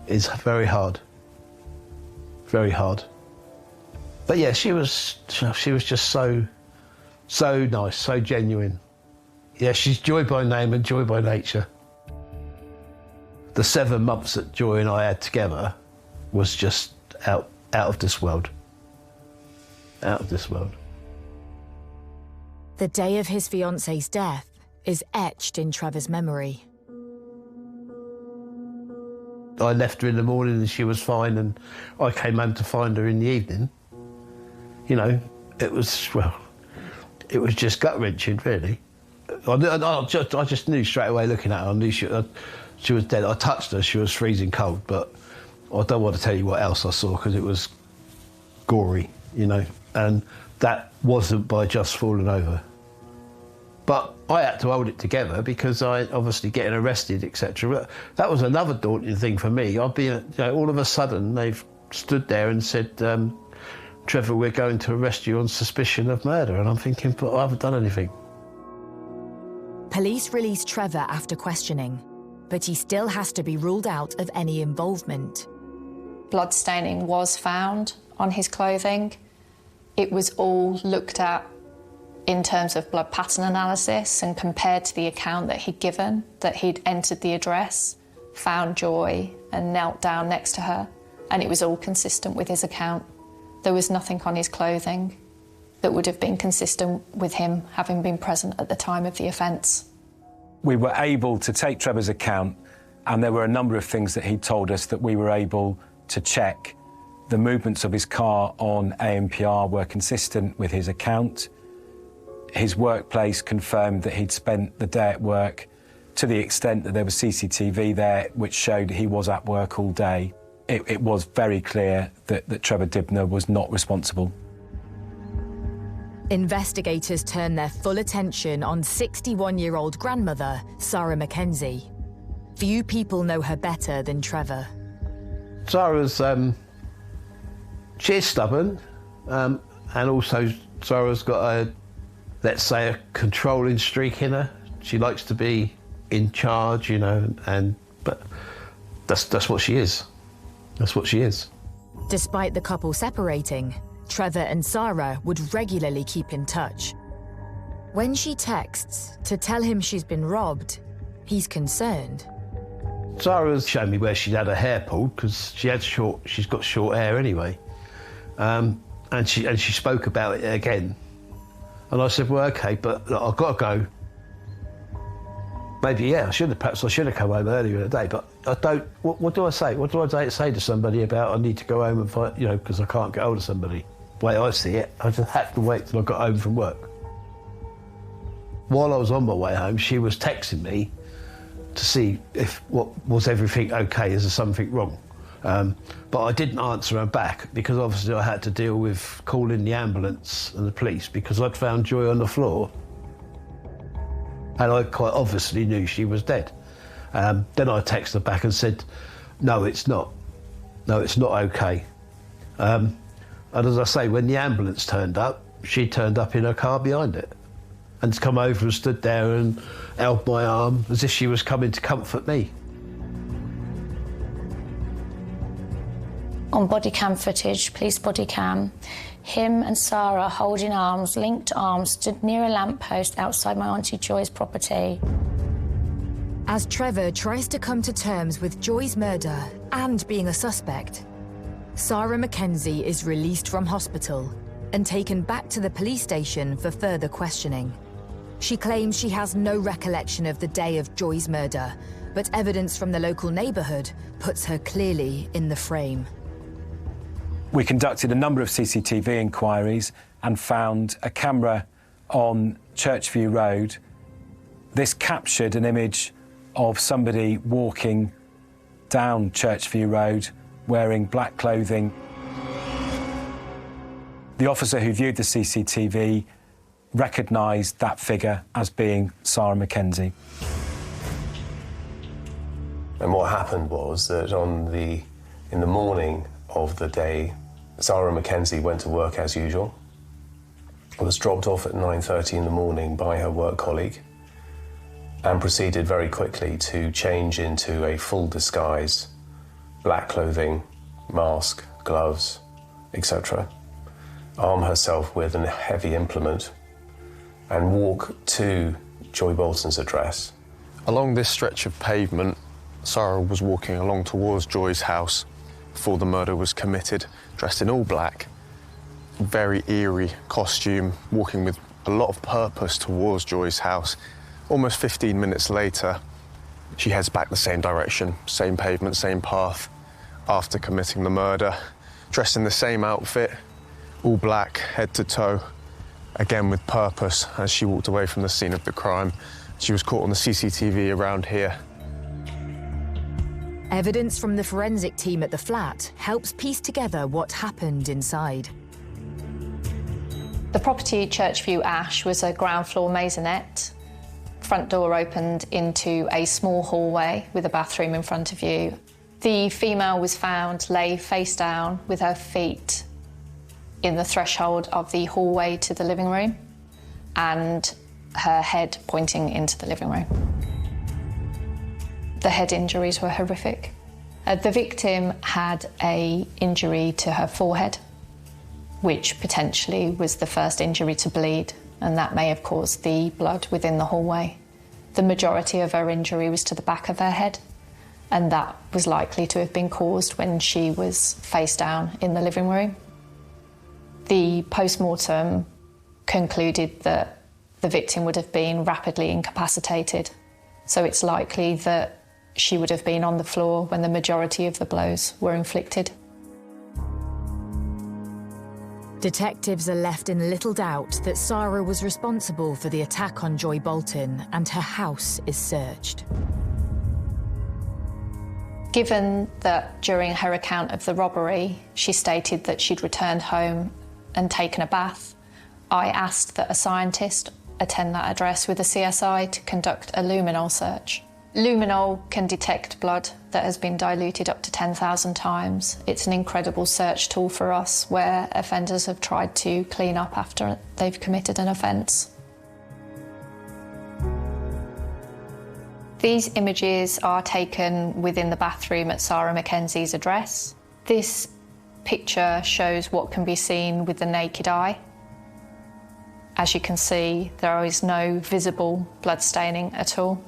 is very hard. Very hard. But yeah, she was just so nice, so genuine. Yeah, she's Joy by name and Joy by nature. The 7 months that Joy and I had together was just out of this world. Out of this world. The day of his fiancée's death is etched in Trevor's memory. I left her in the morning and she was fine, and I came home to find her in the evening. You know, it was just gut-wrenching, really. I just knew straight away looking at her, I knew she was dead. I touched her, she was freezing cold, but I don't want to tell you what else I saw because it was gory, you know, and that wasn't by just falling over. But I had to hold it together because I obviously getting arrested, etc. That was another daunting thing for me. I'd been, you know, all of a sudden they've stood there and said, Trevor, we're going to arrest you on suspicion of murder. And I'm thinking, but I haven't done anything. Police released Trevor after questioning, but he still has to be ruled out of any involvement. Blood staining was found on his clothing. It was all looked at in terms of blood pattern analysis and compared to the account that he'd given, that he'd entered the address, found Joy and knelt down next to her, and it was all consistent with his account. There was nothing on his clothing that would have been consistent with him having been present at the time of the offence. We were able to take Trevor's account, and there were a number of things that he told us that we were able to check. The movements of his car on ANPR were consistent with his account. His workplace confirmed that he'd spent the day at work to the extent that there was CCTV there which showed he was at work all day. It was very clear that Trevor Dibnah was not responsible. Investigators turned their full attention on 61-year-old grandmother, Sarah Mackenzie. Few people know her better than Trevor. Sarah's, she's stubborn, and also Sarah's got a, let's say, a controlling streak in her. She likes to be in charge, you know, but that's what she is. That's what she is. Despite the couple separating, Trevor and Sarah would regularly keep in touch. When she texts to tell him she's been robbed, he's concerned. Sarah's shown me where she'd had her hair pulled because she's got short hair anyway. And she spoke about it again. And I said, well, OK, but look, I've got to go. Maybe, yeah, perhaps I should have come home earlier in the day, but I don't... What do I say? What do I say to somebody about I need to go home and find, you know, because I can't get hold of somebody? The way I see it, I just had to wait till I got home from work. While I was on my way home, she was texting me to see if was everything OK, is there something wrong? But I didn't answer her back because obviously I had to deal with calling the ambulance and the police because I'd found Joy on the floor and I quite obviously knew she was dead. Then I texted her back and said, no, it's not. No, it's not OK. And as I say, when the ambulance turned up, she turned up in her car behind it and come over and stood there and held my arm as if she was coming to comfort me. On body cam footage, police body cam, him and Sarah holding arms, linked arms, stood near a lamppost outside my Auntie Joy's property. As Trevor tries to come to terms with Joy's murder and being a suspect, Sarah Mackenzie is released from hospital and taken back to the police station for further questioning. She claims she has no recollection of the day of Joy's murder, but evidence from the local neighbourhood puts her clearly in the frame. We conducted a number of CCTV inquiries and found a camera on Churchview Road. This captured an image of somebody walking down Churchview Road wearing black clothing. The officer who viewed the CCTV recognised that figure as being Sarah Mackenzie. And what happened was that in the morning of the day, Sarah Mackenzie went to work as usual, was dropped off at 9:30 in the morning by her work colleague, and proceeded very quickly to change into a full disguise, black clothing, mask, gloves, etc., arm herself with a heavy implement, and walk to Joy Bolton's address. Along this stretch of pavement, Sarah was walking along towards Joy's house before the murder was committed, dressed in all black, very eerie costume, walking with a lot of purpose towards Joy's house. Almost 15 minutes later, she heads back the same direction, same pavement, same path, after committing the murder, dressed in the same outfit, all black, head to toe, again with purpose. As she walked away from the scene of the crime, she was caught on the CCTV around here. Evidence from the forensic team at the flat helps piece together what happened inside. The property, Churchview Ash, was a ground floor maisonette. Front door opened into a small hallway with a bathroom in front of you. The female was found lay face down with her feet in the threshold of the hallway to the living room and her head pointing into the living room. The head injuries were horrific. The victim had an injury to her forehead, which potentially was the first injury to bleed, and that may have caused the blood within the hallway. The majority of her injury was to the back of her head, and that was likely to have been caused when she was face down in the living room. The post-mortem concluded that the victim would have been rapidly incapacitated, so it's likely that she would have been on the floor when the majority of the blows were inflicted. Detectives are left in little doubt that Sarah was responsible for the attack on Joy Bolton, and her house is searched. Given that during her account of the robbery, she stated that she'd returned home and taken a bath, I asked that a scientist attend that address with a CSI to conduct a luminol search. Luminol can detect blood that has been diluted up to 10,000 times. It's an incredible search tool for us where offenders have tried to clean up after they've committed an offence. These images are taken within the bathroom at Sarah Mackenzie's address. This picture shows what can be seen with the naked eye. As you can see, there is no visible blood staining at all.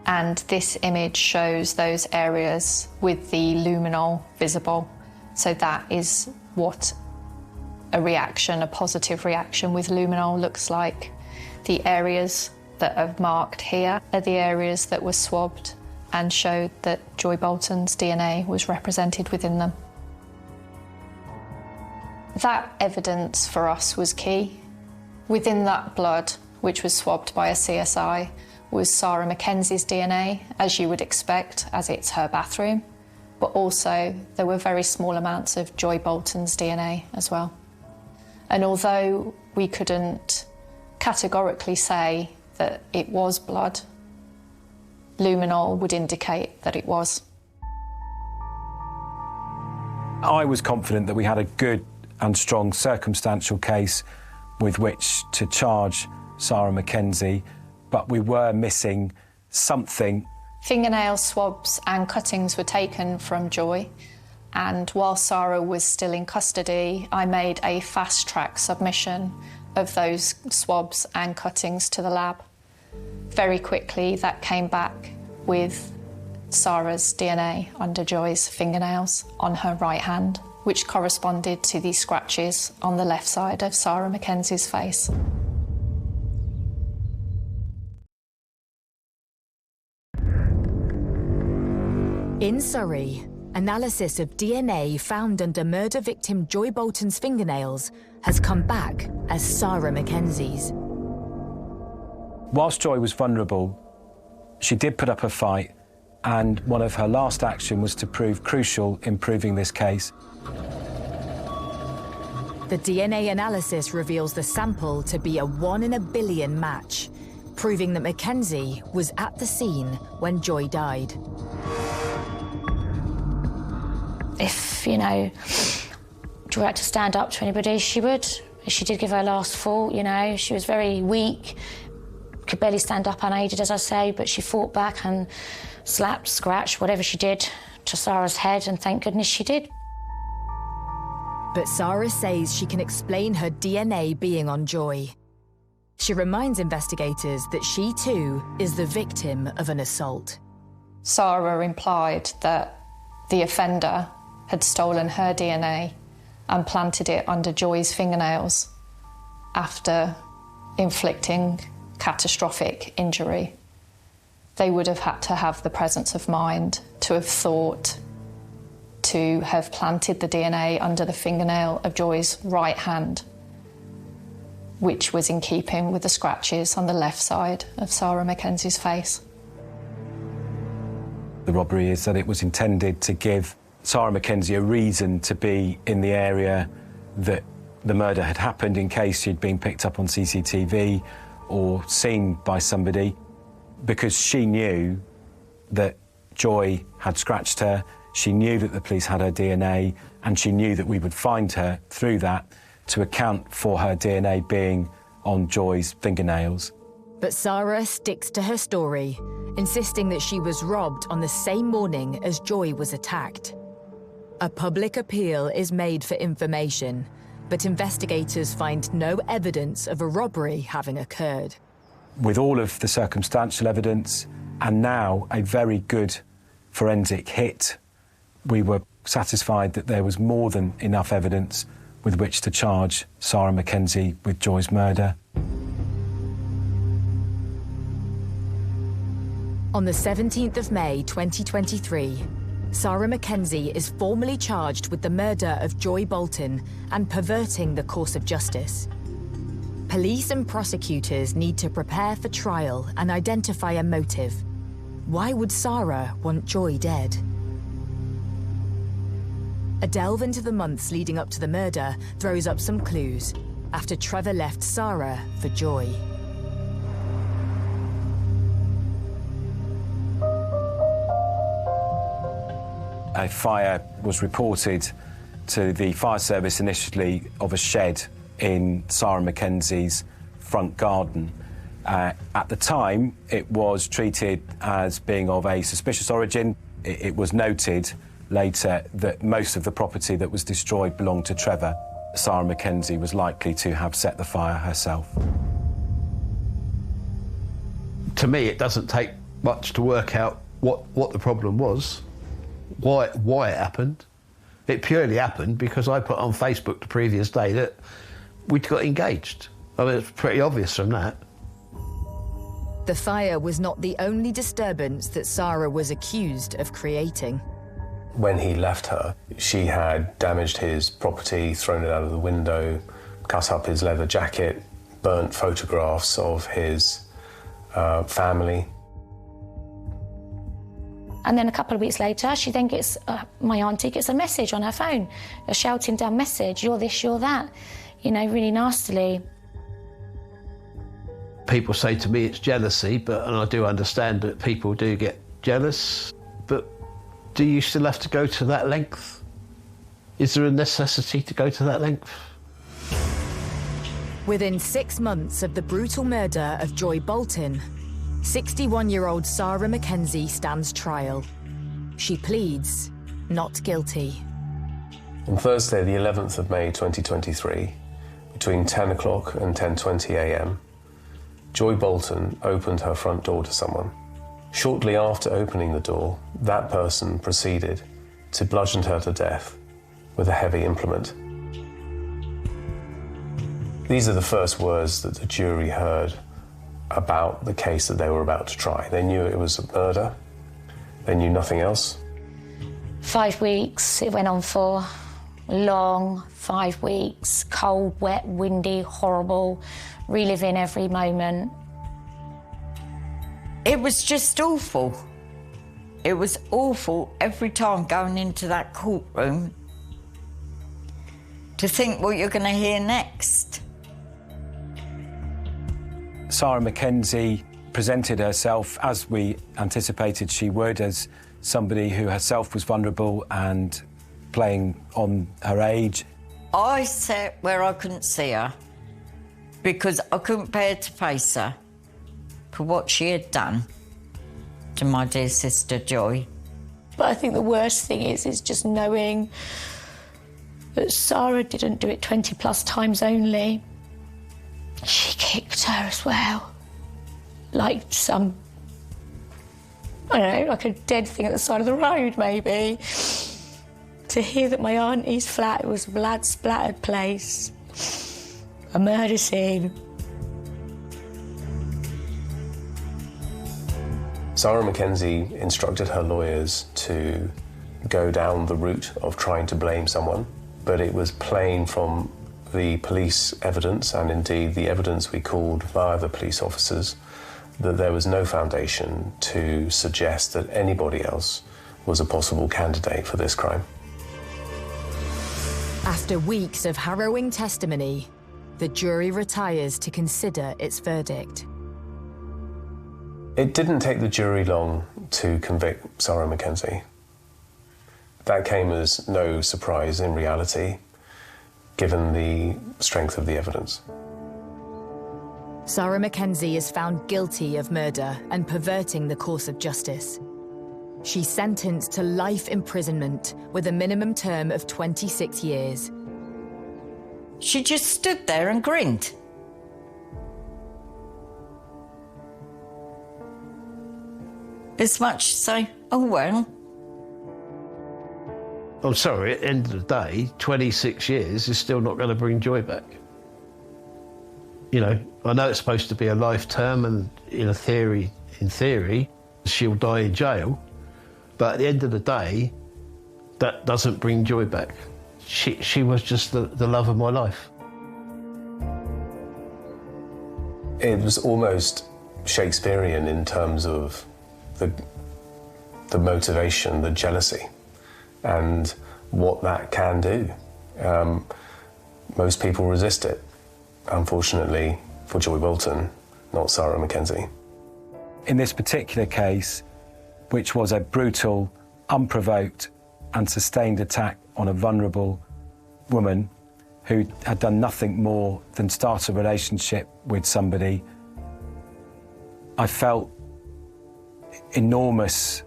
And this image shows those areas with the luminol visible. So that is what a reaction, a positive reaction with luminol looks like. The areas that are marked here are the areas that were swabbed and showed that Joy Bolton's DNA was represented within them. That evidence for us was key. Within that blood, which was swabbed by a CSI, was Sarah Mackenzie's DNA, as you would expect, as it's her bathroom. But also, there were very small amounts of Joy Bolton's DNA as well. And although we couldn't categorically say that it was blood, luminol would indicate that it was. I was confident that we had a good and strong circumstantial case with which to charge Sarah Mackenzie, but we were missing something. Fingernail swabs and cuttings were taken from Joy, and while Sarah was still in custody, I made a fast-track submission of those swabs and cuttings to the lab. Very quickly, that came back with Sarah's DNA under Joy's fingernails on her right hand, which corresponded to the scratches on the left side of Sarah Mackenzie's face. In Surrey, analysis of DNA found under murder victim Joy Bolton's fingernails has come back as Sarah Mackenzie's. Whilst Joy was vulnerable, she did put up a fight, and one of her last actions was to prove crucial in proving this case. The DNA analysis reveals the sample to be a 1 in a billion match, proving that Mackenzie was at the scene when Joy died. If, you know, Joy had to stand up to anybody, she would. She did give her last fall, you know. She was very weak, could barely stand up unaided, as I say, but she fought back and slapped, scratched, whatever she did to Sarah's head, and thank goodness she did. But Sarah says she can explain her DNA being on Joy. She reminds investigators that she too is the victim of an assault. Sarah implied that the offender had stolen her DNA and planted it under Joy's fingernails after inflicting catastrophic injury. They would have had to have the presence of mind to have thought to have planted the DNA under the fingernail of Joy's right hand, which was in keeping with the scratches on the left side of Sarah Mackenzie's face. The robbery is that it was intended to give Sarah Mackenzie a reason to be in the area that the murder had happened in case she'd been picked up on CCTV or seen by somebody, because she knew that Joy had scratched her, she knew that the police had her DNA, and she knew that we would find her through that to account for her DNA being on Joy's fingernails. But Sarah sticks to her story, insisting that she was robbed on the same morning as Joy was attacked. A public appeal is made for information, but investigators find no evidence of a robbery having occurred. With all of the circumstantial evidence and now a very good forensic hit, we were satisfied that there was more than enough evidence with which to charge Sarah Mackenzie with Joy's murder. On the 17th of May 2023, Sarah Mackenzie is formally charged with the murder of Joy Bolton and perverting the course of justice. Police and prosecutors need to prepare for trial and identify a motive. Why would Sarah want Joy dead? A delve into the months leading up to the murder throws up some clues after Trevor left Sarah for Joy. A fire was reported to the fire service initially of a shed in Sarah Mackenzie's front garden. At the time, it was treated as being of a suspicious origin. It was noted later that most of the property that was destroyed belonged to Trevor. Sarah Mackenzie was likely to have set the fire herself. To me, it doesn't take much to work out what the problem was, why it happened. It purely happened because I put on Facebook the previous day that we'd got engaged. I mean, it's pretty obvious from that. The fire was not the only disturbance that Sarah was accused of creating. When he left her, she had damaged his property, thrown it out of the window, cut up his leather jacket, burnt photographs of his family. And then a couple of weeks later, she then gets, my auntie gets a message on her phone, a shouting down message, you're this, you're that, you know, really nastily. People say to me it's jealousy, and I do understand that people do get jealous, but do you still have to go to that length? Is there a necessity to go to that length? Within 6 months of the brutal murder of Joy Bolton, 61-year-old Sarah Mackenzie stands trial. She pleads not guilty. On Thursday, the 11th of May 2023, between 10 o'clock and 10:20 a.m, Joy Bolton opened her front door to someone. Shortly after opening the door, that person proceeded to bludgeon her to death with a heavy implement. These are the first words that the jury heard about the case that they were about to try. They knew it was a murder. They knew nothing else. 5 weeks it went on for. Long 5 weeks, cold, wet, windy, horrible, reliving every moment. It was just awful. It was awful every time going into that courtroom to think what you're going to hear next. Sarah Mackenzie presented herself, as we anticipated she would, as somebody who herself was vulnerable and playing on her age. I sat where I couldn't see her because I couldn't bear to face her for what she had done to my dear sister Joy. But I think the worst thing is just knowing that Sarah didn't do it 20 plus times only. She kicked her as well. Like some, I don't know, like a dead thing at the side of the road, maybe. To hear that my auntie's flat was a blood-splattered place, a murder scene. Sarah Mackenzie instructed her lawyers to go down the route of trying to blame someone, but it was plain from the police evidence, and indeed the evidence we called via the police officers, that there was no foundation to suggest that anybody else was a possible candidate for this crime. After weeks of harrowing testimony, the jury retires to consider its verdict. It didn't take the jury long to convict Sarah Mackenzie. That came as no surprise in reality, given the strength of the evidence. Sarah Mackenzie is found guilty of murder and perverting the course of justice. She's sentenced to life imprisonment with a minimum term of 26 years. She just stood there and grinned. As much to say, oh well. I'm sorry, at the end of the day, 26 years is still not going to bring Joy back. You know, I know it's supposed to be a life term, and in theory, she'll die in jail. But at the end of the day, that doesn't bring Joy back. She was just the love of my life. It was almost Shakespearean in terms of the motivation, the jealousy, and what that can do. Most people resist it. Unfortunately, for Joy Bolton, not Sarah Mackenzie. In this particular case, which was a brutal, unprovoked and sustained attack on a vulnerable woman who had done nothing more than start a relationship with somebody, I felt enormous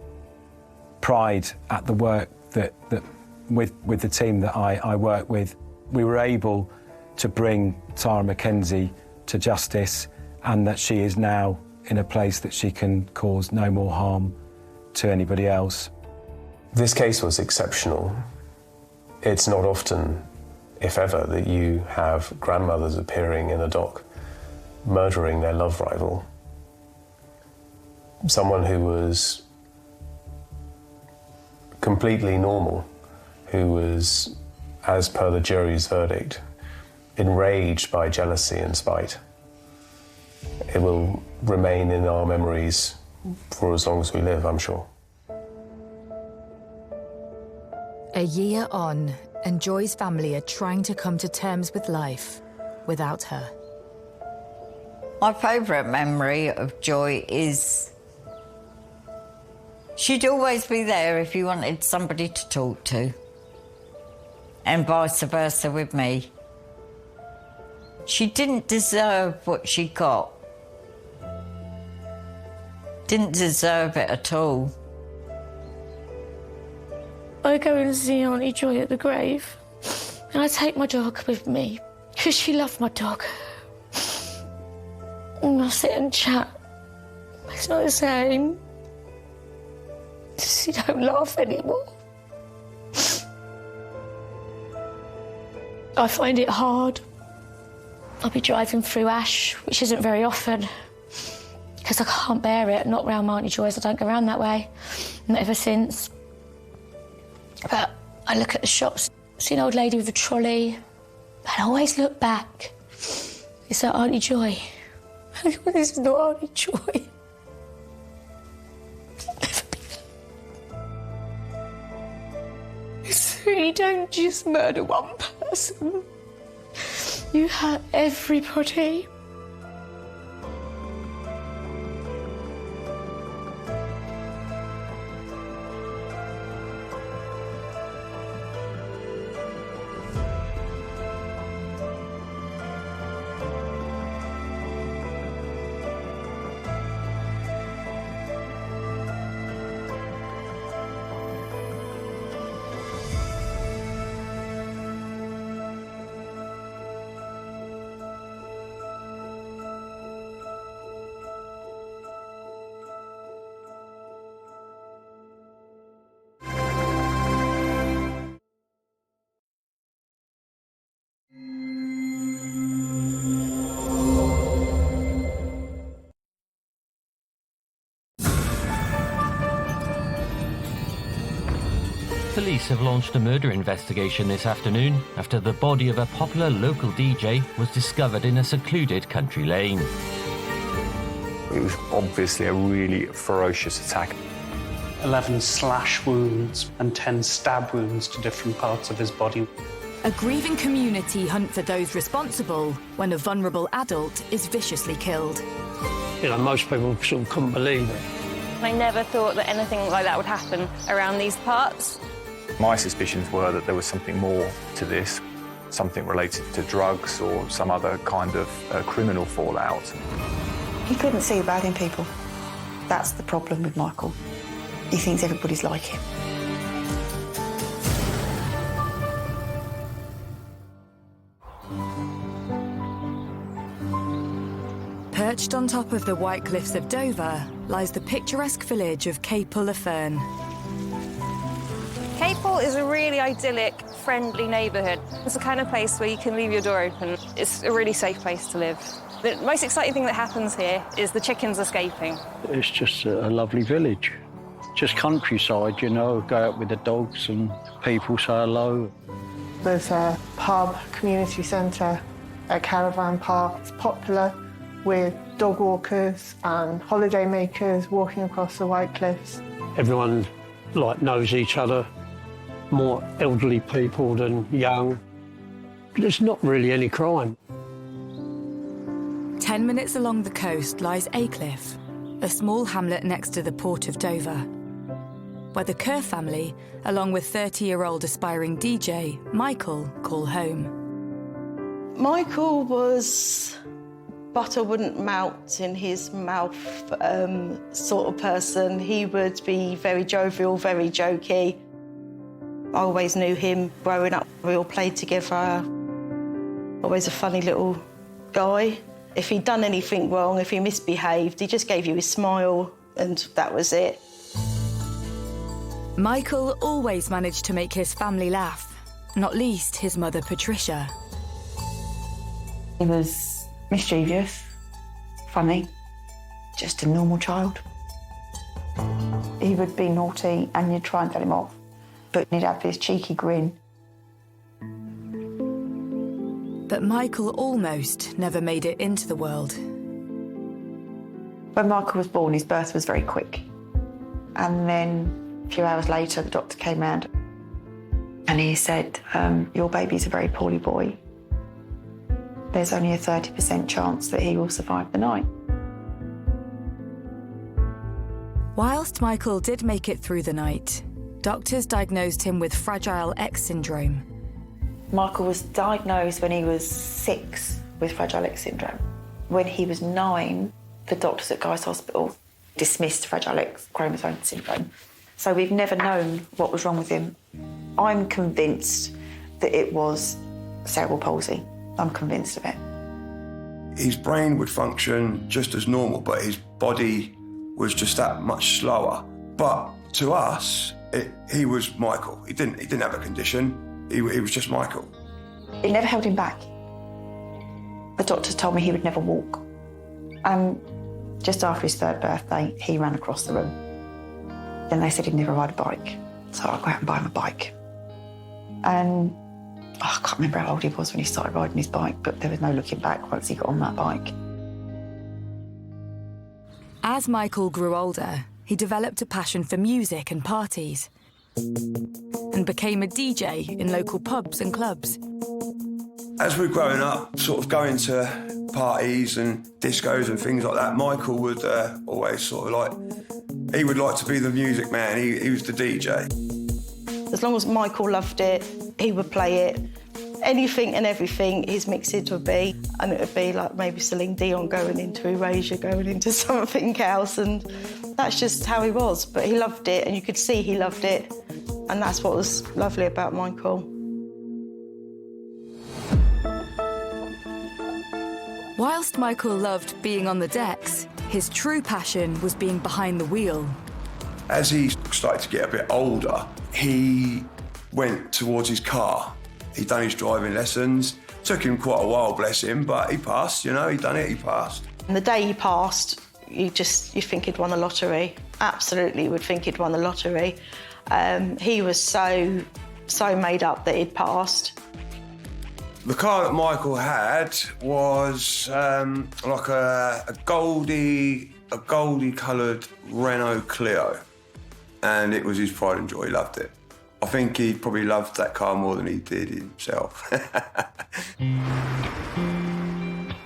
pride at the work that with the team that I work with. We were able to bring Sarah Mackenzie to justice, and that she is now in a place that she can cause no more harm to anybody else. This case was exceptional It's not often, if ever, that you have grandmothers appearing in a dock murdering their love rival. Someone who was completely normal, who was, as per the jury's verdict, enraged by jealousy and spite. It will remain in our memories for as long as we live, I'm sure. A year on, and Joy's family are trying to come to terms with life without her. My favourite memory of Joy is she'd always be there if you wanted somebody to talk to, and vice versa with me. She didn't deserve what she got. Didn't deserve it at all. I go and see Auntie Joy at the grave, and I take my dog with me, because she loved my dog. And I sit and chat. It's not the same. She don't laugh anymore. I find it hard. I'll be driving through Ash, which isn't very often, because I can't bear it. Not round Auntie Joy's, I don't go round that way. Not ever since. But I look at the shops, see an old lady with a trolley, and I always look back. Is that Auntie Joy? This is not Auntie Joy. So you don't just murder one person. You hurt everybody. Police have launched a murder investigation this afternoon after the body of a popular local DJ was discovered in a secluded country lane. It was obviously a really ferocious attack. 11 slash wounds and 10 stab wounds to different parts of his body. A grieving community hunt for those responsible when a vulnerable adult is viciously killed. You know, most people sort of couldn't believe it. I never thought that anything like that would happen around these parts. My suspicions were that there was something more to this, something related to drugs or some other kind of criminal fallout. He couldn't see the bad in people. That's the problem with Michael. He thinks everybody's like him. Perched on top of the White Cliffs of Dover lies the picturesque village of Capel-le-Ferne. Capel is a really idyllic, friendly neighbourhood. It's the kind of place where you can leave your door open. It's a really safe place to live. The most exciting thing that happens here is the chickens escaping. It's just a lovely village. Just countryside, you know, go out with the dogs and people say hello. There's a pub, community centre, a caravan park. It's popular with dog walkers and holiday makers walking across the White Cliffs. Everyone, knows each other, more elderly people than young. There's not really any crime. 10 minutes along the coast lies Aycliffe, a small hamlet next to the port of Dover, where the Kerr family, along with 30-year-old aspiring DJ Michael, call home. Michael was butter wouldn't melt in his mouth sort of person. He would be very jovial, very jokey. I always knew him growing up. We all played together. Always a funny little guy. If he'd done anything wrong, if he misbehaved, he just gave you his smile and that was it. Michael always managed to make his family laugh, not least his mother, Patricia. He was mischievous, funny, just a normal child. He would be naughty and you'd try and tell him off, but he'd have this cheeky grin. But Michael almost never made it into the world. When Michael was born, his birth was very quick. And then a few hours later, the doctor came round and he said, your baby's a very poorly boy. There's only a 30% chance that he will survive the night. Whilst Michael did make it through the night, doctors diagnosed him with Fragile X syndrome. Michael was diagnosed when he was 6 with Fragile X syndrome. When he was 9, the doctors at Guy's Hospital dismissed Fragile X chromosome syndrome. So we've never known what was wrong with him. I'm convinced that it was cerebral palsy. I'm convinced of it. His brain would function just as normal, but his body was just that much slower. But to us, he was Michael. He didn't have a condition. He was just Michael. It never held him back. The doctors told me he would never walk. And just after his 3rd birthday, he ran across the room. Then they said he'd never ride a bike. So I go out and buy him a bike. And I can't remember how old he was when he started riding his bike, but there was no looking back once he got on that bike. As Michael grew older, he developed a passion for music and parties and became a DJ in local pubs and clubs. As we were growing up, sort of going to parties and discos and things like that, Michael would always sort of he would like to be the music man. He was the DJ. As long as Michael loved it, he would play it. Anything and everything his mixes would be, and it would be like maybe Celine Dion going into Erasure, going into something else, and that's just how he was. But he loved it, and you could see he loved it, and that's what was lovely about Michael. Whilst Michael loved being on the decks, his true passion was being behind the wheel. As he started to get a bit older, he went towards his car. He'd done his driving lessons. Took him quite a while, bless him, but he passed, you know, he'd done it, he passed. And the day he passed, you think he'd won the lottery. Absolutely would think he'd won the lottery. He was so made up that he'd passed. The car that Michael had was like a goldy coloured Renault Clio, and it was his pride and joy. He loved it. I think he probably loved that car more than he did himself.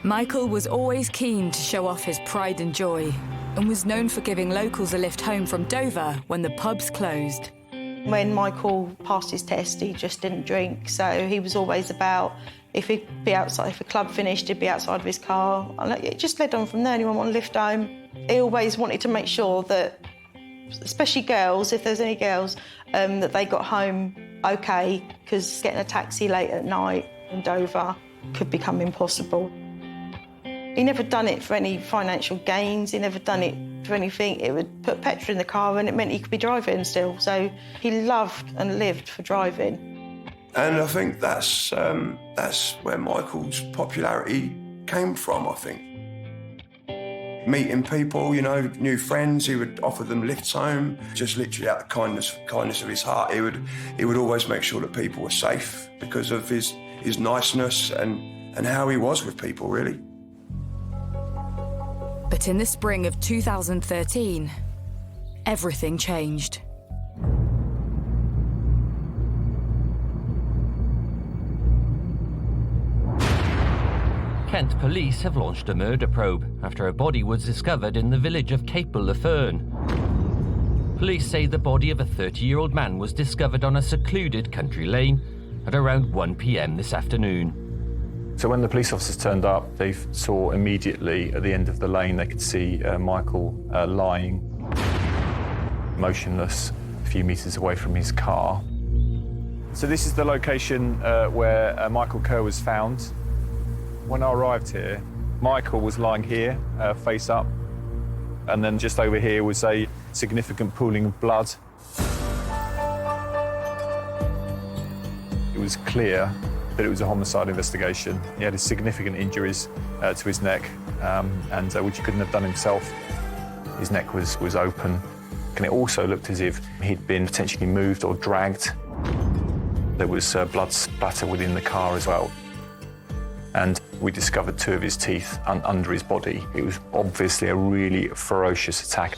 Michael was always keen to show off his pride and joy and was known for giving locals a lift home from Dover when the pubs closed. When Michael passed his test, he just didn't drink, so he was always about, if he'd be outside, if a club finished, he'd be outside of his car. It just led on from there, anyone want to lift home. He always wanted to make sure that, especially girls, if there's any girls, that they got home okay, because getting a taxi late at night in Dover could become impossible. He never done it for any financial gains, he never done it for anything. It would put petrol in the car and it meant he could be driving still. So he loved and lived for driving. And I think that's where Michael's popularity came from, I think. Meeting people, you know, new friends, he would offer them lifts home, just literally out of kindness of his heart. He would always make sure that people were safe because of his niceness and how he was with people, really. But in the spring of 2013, everything changed. Kent police have launched a murder probe after a body was discovered in the village of Capel-le-Fern. Police say the body of a 30-year-old man was discovered on a secluded country lane at around 1 p.m. this afternoon. So when the police officers turned up, they saw immediately at the end of the lane, they could see Michael lying motionless a few metres away from his car. So this is the location where Michael Kerr was found. When I arrived here, Michael was lying here, face up, and then just over here was a significant pooling of blood. It was clear that it was a homicide investigation. He had significant injuries to his neck, which he couldn't have done himself. His neck was open, and it also looked as if he'd been potentially moved or dragged. There was blood splatter within the car as well. And we discovered 2 of his teeth under his body. It was obviously a really ferocious attack.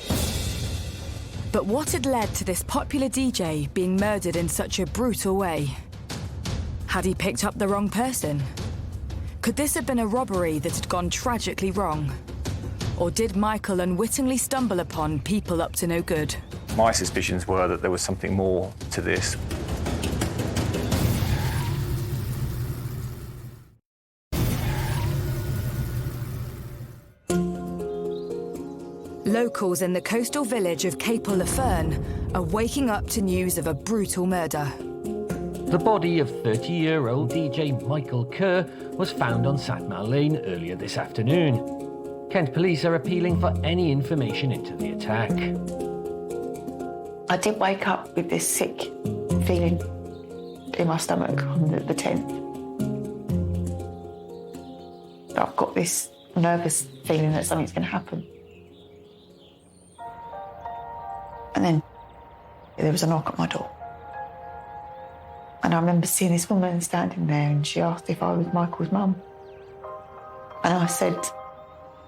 But what had led to this popular DJ being murdered in such a brutal way? Had he picked up the wrong person? Could this have been a robbery that had gone tragically wrong? Or did Michael unwittingly stumble upon people up to no good? My suspicions were that there was something more to this. Locals in the coastal village of Capel-le-Fern are waking up to news of a brutal murder. The body of 30-year-old DJ Michael Kerr was found on Satmar Lane earlier this afternoon. Kent police are appealing for any information into the attack. I did wake up with this sick feeling in my stomach on the 10th. I've got this nervous feeling that something's going to happen. And then there was a knock at my door. And I remember seeing this woman standing there, and she asked if I was Michael's mum. And I said,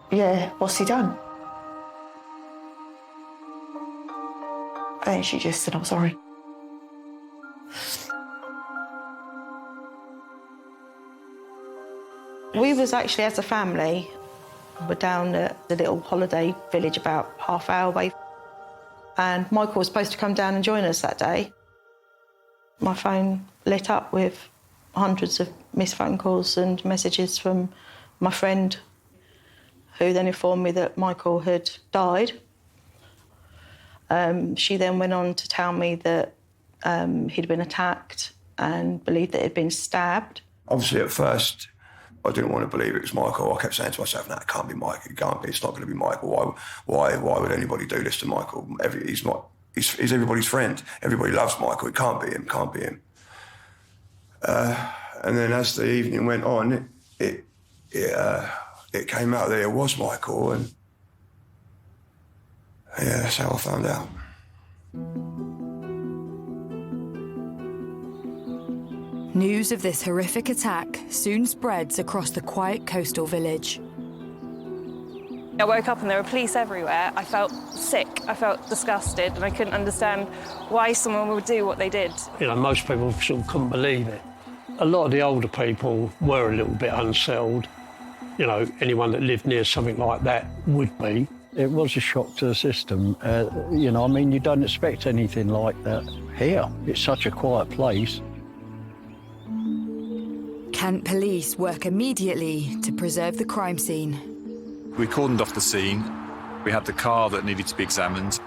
yeah, what's he done? And then she just said, I'm sorry. We was actually, as a family, we're down at the little holiday village about half-hour away. And Michael was supposed to come down and join us that day. My phone lit up with hundreds of missed phone calls and messages from my friend, who then informed me that Michael had died. She then went on to tell me that he'd been attacked and believed that he'd been stabbed. Obviously, at first, I didn't want to believe it was Michael. I kept saying to myself, no, it can't be Michael. It can't be. It's not going to be Michael. Why would anybody do this to Michael? He's everybody's friend. Everybody loves Michael. It can't be him. Can't be him. And then as the evening went on, it came out that it was Michael, and yeah, that's how I found out. News of this horrific attack soon spreads across the quiet coastal village. I woke up and there were police everywhere. I felt sick, I felt disgusted, and I couldn't understand why someone would do what they did. You know, most people sort of couldn't believe it. A lot of the older people were a little bit unsettled. You know, anyone that lived near something like that would be. It was a shock to the system. You know, I mean, you don't expect anything like that here. It's such a quiet place. Kent police work immediately to preserve the crime scene. We cordoned off the scene. We had the car that needed to be examined.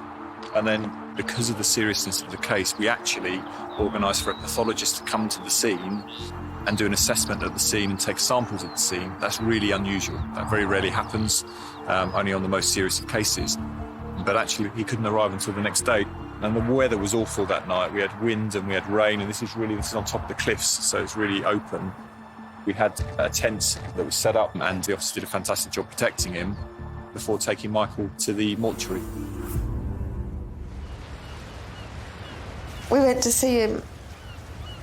And then, because of the seriousness of the case, we actually organised for a pathologist to come to the scene and do an assessment of the scene and take samples of the scene. That's really unusual. That very rarely happens, only on the most serious of cases. But actually, he couldn't arrive until the next day. And the weather was awful that night. We had wind and we had rain, and this is on top of the cliffs, so it's really open. We had a tent that was set up, and the officer did a fantastic job protecting him before taking Michael to the mortuary. We went to see him,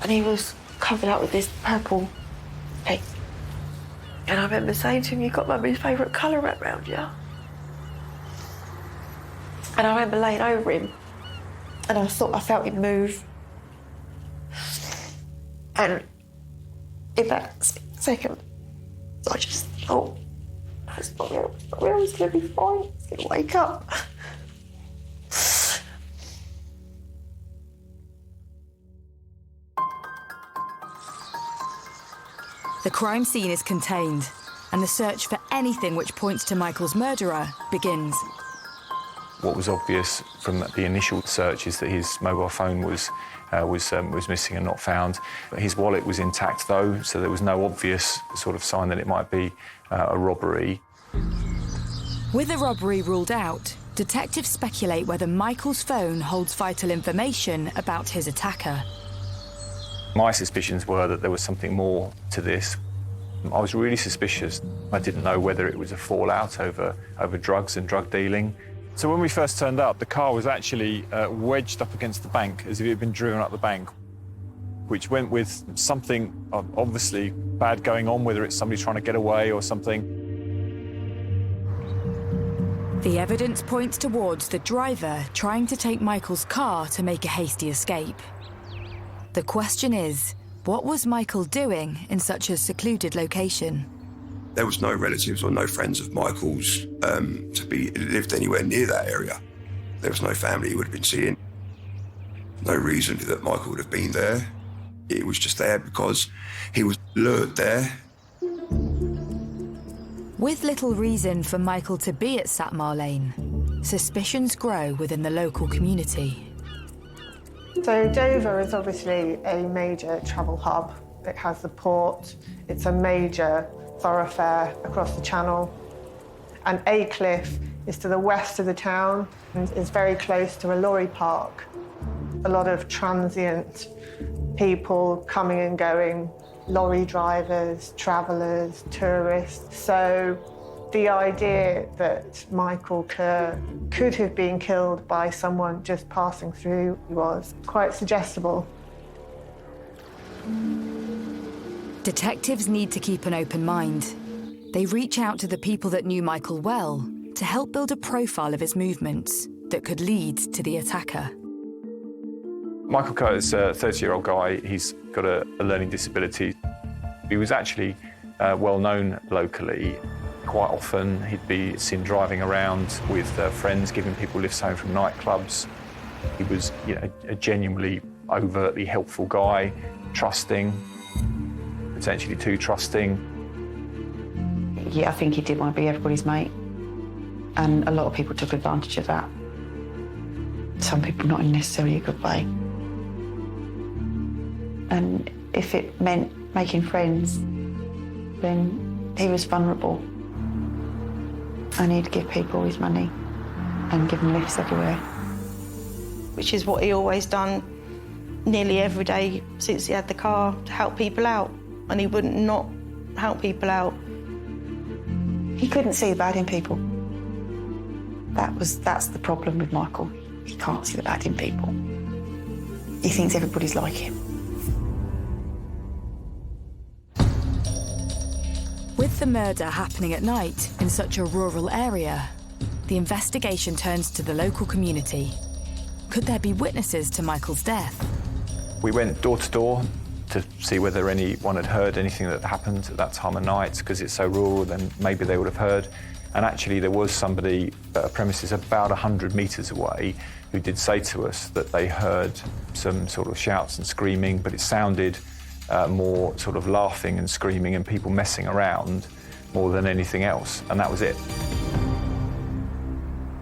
and he was covered up with this purple tape. And I remember saying to him, "You've got Mummy's favourite colour wrapped round you." And I remember laying over him, and I felt him move. And in that second, I just thought, it's not real, he's going to be fine, he's going to wake up. The crime scene is contained, and the search for anything which points to Michael's murderer begins. What was obvious from the initial search is that his mobile phone was missing and not found. His wallet was intact, though, so there was no obvious sort of sign that it might be a robbery. With the robbery ruled out, detectives speculate whether Michael's phone holds vital information about his attacker. My suspicions were that there was something more to this. I was really suspicious. I didn't know whether it was a fallout over drugs and drug dealing. So when we first turned up, the car was actually wedged up against the bank as if it had been driven up the bank, which went with something obviously bad going on, whether it's somebody trying to get away or something. The evidence points towards the driver trying to take Michael's car to make a hasty escape. The question is, what was Michael doing in such a secluded location? There was no relatives or no friends of Michael's to be lived anywhere near that area. There was no family he would have been seeing. No reason that Michael would have been there. It was just there because he was lured there. With little reason for Michael to be at Satmar Lane, suspicions grow within the local community. So Dover is obviously a major travel hub. It has the port, it's a major thoroughfare across the channel. And Aycliffe is to the west of the town and is very close to a lorry park. A lot of transient people coming and going, lorry drivers, travellers, tourists. So the idea that Michael Kerr could have been killed by someone just passing through was quite suggestible. Detectives need to keep an open mind. They reach out to the people that knew Michael well to help build a profile of his movements that could lead to the attacker. Michael Kerr is a 30-year-old guy. He's got a learning disability. He was actually well known locally. Quite often he'd be seen driving around with friends, giving people lifts home from nightclubs. He was, a genuinely overtly helpful guy, trusting, potentially too trusting. Yeah, I think he did want to be everybody's mate. And a lot of people took advantage of that. Some people not in necessarily a good way. And if it meant making friends, then he was vulnerable. And he'd give people his money and give them lifts everywhere. Which is what he always done nearly every day since he had the car, to help people out. And he wouldn't not help people out. He couldn't see the bad in people. That's the problem with Michael. He can't see the bad in people. He thinks everybody's like him. With the murder happening at night in such a rural area, the investigation turns to the local community. Could there be witnesses to Michael's death? We went door to door to see whether anyone had heard anything that happened at that time of night, because it's so rural, then maybe they would have heard. And actually there was somebody at a premises about 100 metres away who did say to us that they heard some sort of shouts and screaming, but it sounded more sort of laughing and screaming and people messing around more than anything else, and that was it.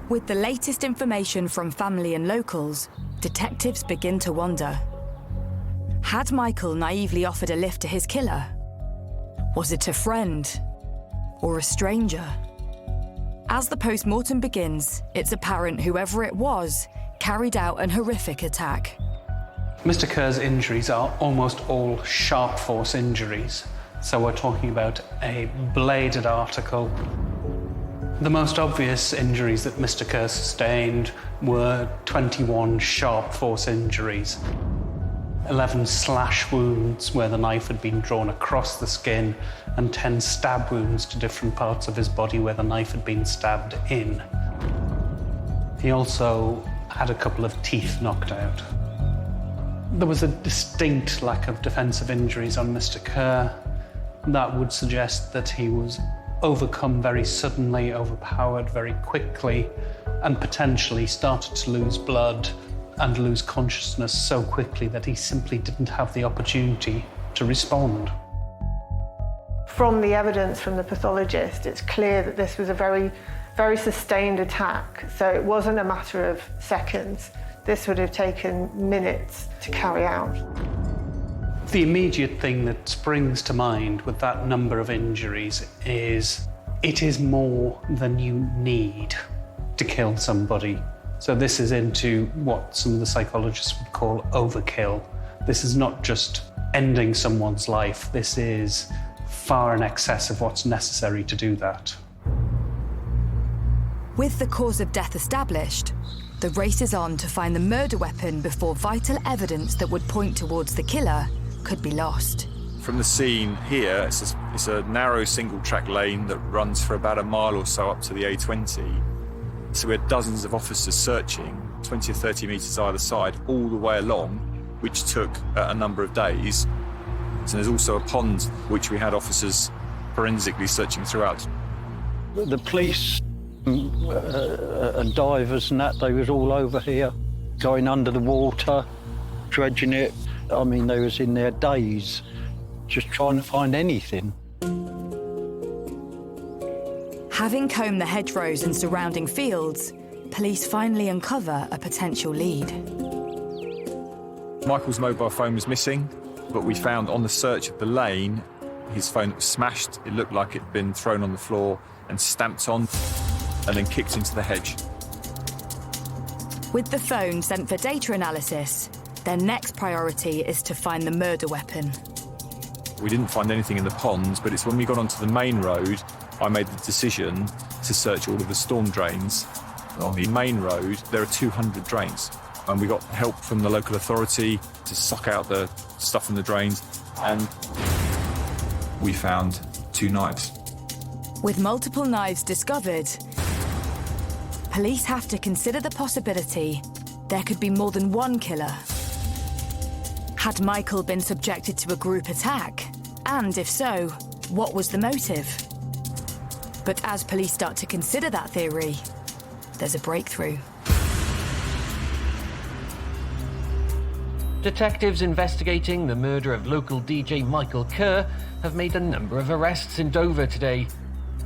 With the latest information from family and locals, detectives begin to wonder. Had Michael naively offered a lift to his killer? Was it a friend or a stranger? As the post-mortem begins, it's apparent whoever it was carried out an horrific attack. Mr. Kerr's injuries are almost all sharp force injuries. So we're talking about a bladed article. The most obvious injuries that Mr. Kerr sustained were 21 sharp force injuries, 11 slash wounds where the knife had been drawn across the skin, and 10 stab wounds to different parts of his body where the knife had been stabbed in. He also had a couple of teeth knocked out. There was a distinct lack of defensive injuries on Mr. Kerr. That would suggest that he was overcome very suddenly, overpowered very quickly, and potentially started to lose blood and lose consciousness so quickly that he simply didn't have the opportunity to respond. From the evidence from the pathologist, it's clear that this was a very, very sustained attack. So it wasn't a matter of seconds. This would have taken minutes to carry out. The immediate thing that springs to mind with that number of injuries is it is more than you need to kill somebody. So this is into what some of the psychologists would call overkill. This is not just ending someone's life. This is far in excess of what's necessary to do that. With the cause of death established, the race is on to find the murder weapon before vital evidence that would point towards the killer could be lost. From the scene here, it's a narrow single-track lane that runs for about a mile or so up to the A20. So we had dozens of officers searching, 20 or 30 metres either side, all the way along, which took a number of days. So there's also a pond which we had officers forensically searching throughout. The police and divers and that, they was all over here, going under the water, dredging it. I mean, they was in there days, just trying to find anything. Having combed the hedgerows and surrounding fields, police finally uncover a potential lead. Michael's mobile phone was missing, but we found on the search of the lane, his phone was smashed. It looked like it'd been thrown on the floor and stamped on, and then kicked into the hedge. With the phone sent for data analysis, their next priority is to find the murder weapon. We didn't find anything in the ponds, but it's when we got onto the main road, I made the decision to search all of the storm drains. On the main road, there are 200 drains, and we got help from the local authority to suck out the stuff in the drains, and we found 2 knives. With multiple knives discovered, police have to consider the possibility there could be more than one killer. Had Michael been subjected to a group attack? And if so, what was the motive? But as police start to consider that theory, there's a breakthrough. Detectives investigating the murder of local DJ Michael Kerr have made a number of arrests in Dover today.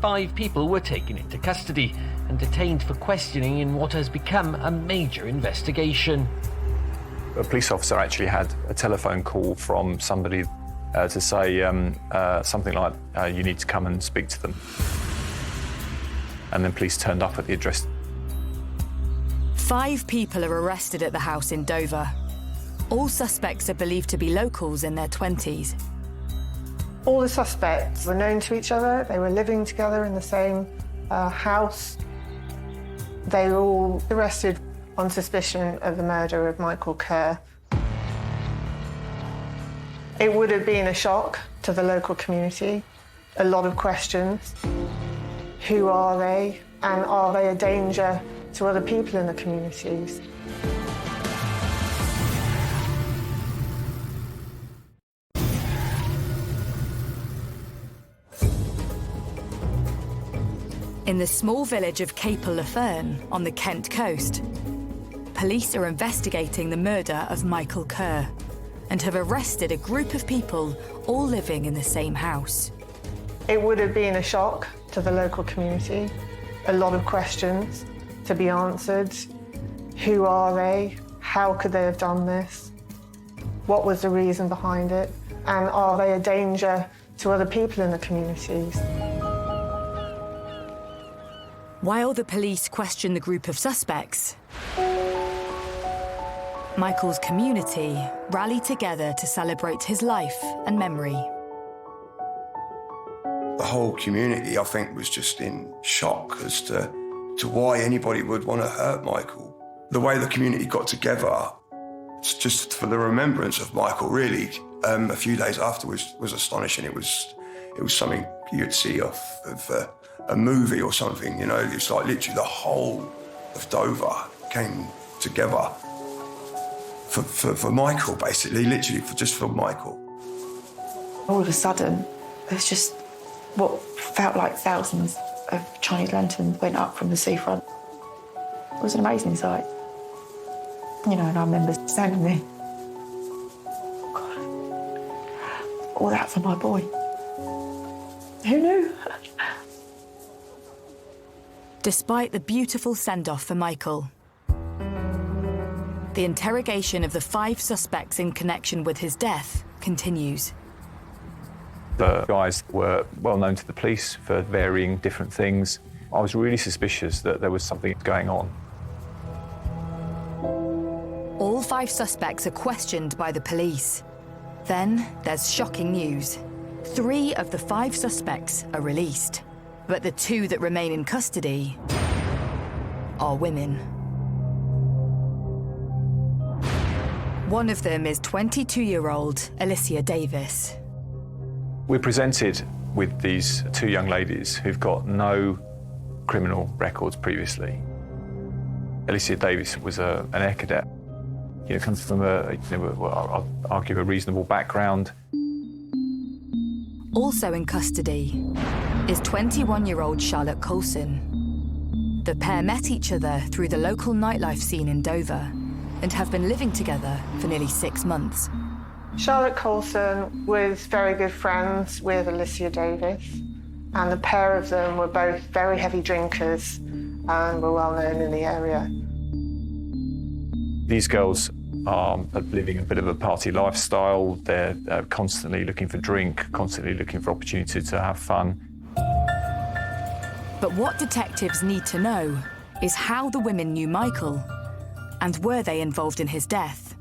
5 people were taken into custody and detained for questioning in what has become a major investigation. A police officer actually had a telephone call from somebody to say something like, you need to come and speak to them. And then police turned up at the address. 5 people are arrested at the house in Dover. All suspects are believed to be locals in their 20s. All the suspects were known to each other. They were living together in the same house. They were all arrested on suspicion of the murder of Michael Kerr. It would have been a shock to the local community. A lot of questions. Who are they? And are they a danger to other people in the communities? In the small village of Capel-le-Fern on the Kent coast, police are investigating the murder of Michael Kerr and have arrested a group of people all living in the same house. It would have been a shock to the local community. A lot of questions to be answered. Who are they? How could they have done this? What was the reason behind it? And are they a danger to other people in the communities? While the police question the group of suspects, Michael's community rally together to celebrate his life and memory. The whole community, I think, was just in shock as to why anybody would want to hurt Michael. The way the community got together, just for the remembrance of Michael, really, a few days afterwards was astonishing. It was something you'd see of a movie or something, you know. It's like literally the whole of Dover came together for Michael, basically, literally just for Michael. All of a sudden, there's just what felt like thousands of Chinese lanterns went up from the seafront. It was an amazing sight. You know, and I remember standing there. God, all that for my boy. Who knew? Despite the beautiful send-off for Michael, the interrogation of the 5 suspects in connection with his death continues. The guys were well known to the police for varying different things. I was really suspicious that there was something going on. All 5 suspects are questioned by the police. Then there's shocking news. 3 of the 5 suspects are released, but the 2 that remain in custody are women. One of them is 22-year-old Alicia Davis. We're presented with these 2 young ladies who've got no criminal records previously. Alicia Davis was an air cadet. Comes from I'll argue a reasonable background. Also in custody is 21-year-old Charlotte Coulson. The pair met each other through the local nightlife scene in Dover and have been living together for nearly 6 months. Charlotte Coulson was very good friends with Alicia Davis, and the pair of them were both very heavy drinkers and were well known in the area. These girls are living a bit of a party lifestyle. They're constantly looking for drink, constantly looking for opportunity to have fun. But what detectives need to know is how the women knew Michael, and were they involved in his death?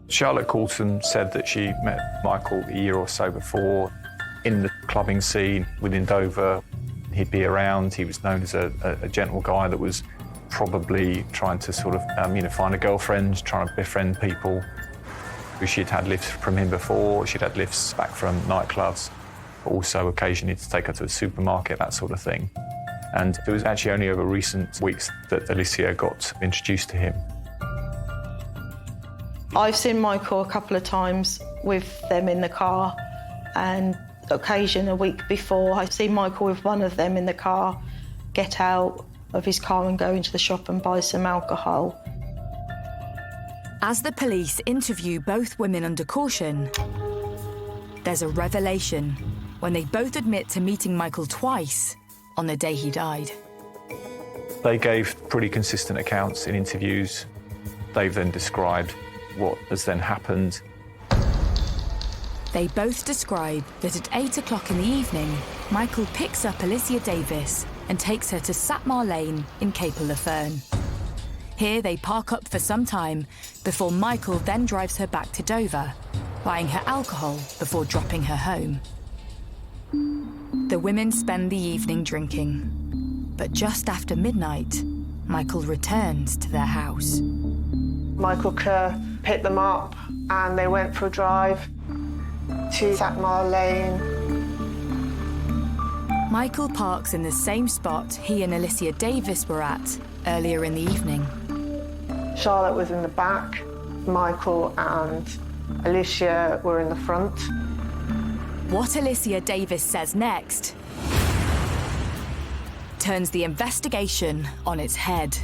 Charlotte Coulson said that she met Michael a year or so before in the clubbing scene within Dover. He'd be around. He was known as a gentle guy that was probably trying to sort of, find a girlfriend, trying to befriend people. She'd had lifts from him before. She'd had lifts back from nightclubs, but also occasionally to take her to a supermarket, that sort of thing. And it was actually only over recent weeks that Alicia got introduced to him. I've seen Michael a couple of times with them in the car, and occasion a week before, I've seen Michael with one of them in the car get out of his car and go into the shop and buy some alcohol. As the police interview both women under caution, there's a revelation when they both admit to meeting Michael twice on the day he died. They gave pretty consistent accounts in interviews. They've then described what has then happened. They both describe that at 8 o'clock in the evening, Michael picks up Alicia Davis and takes her to Satmar Lane in Capel-le-Fern. Here they park up for some time before Michael then drives her back to Dover, buying her alcohol before dropping her home. The women spend the evening drinking, but just after midnight, Michael returns to their house. Michael Kerr picked them up and they went for a drive to Satmar Lane. Michael parks in the same spot he and Alicia Davis were at earlier in the evening. Charlotte was in the back. Michael and Alicia were in the front. What Alicia Davis says next turns the investigation on its head.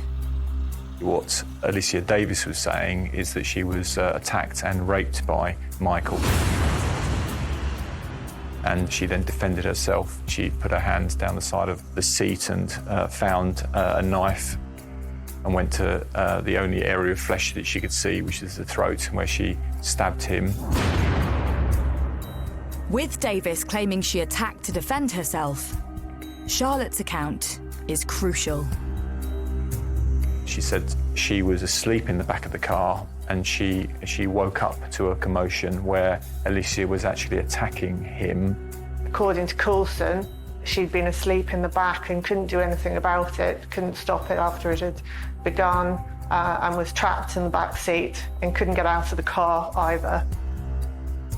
What Alicia Davis was saying is that she was attacked and raped by Michael. And she then defended herself. She put her hands down the side of the seat and found a knife and went to the only area of flesh that she could see, which is the throat, where she stabbed him. With Davis claiming she attacked to defend herself, Charlotte's account is crucial. She said she was asleep in the back of the car and she woke up to a commotion where Alicia was actually attacking him. According to Coulson, she'd been asleep in the back and couldn't do anything about it, couldn't stop it after it had begun, and was trapped in the back seat and couldn't get out of the car either.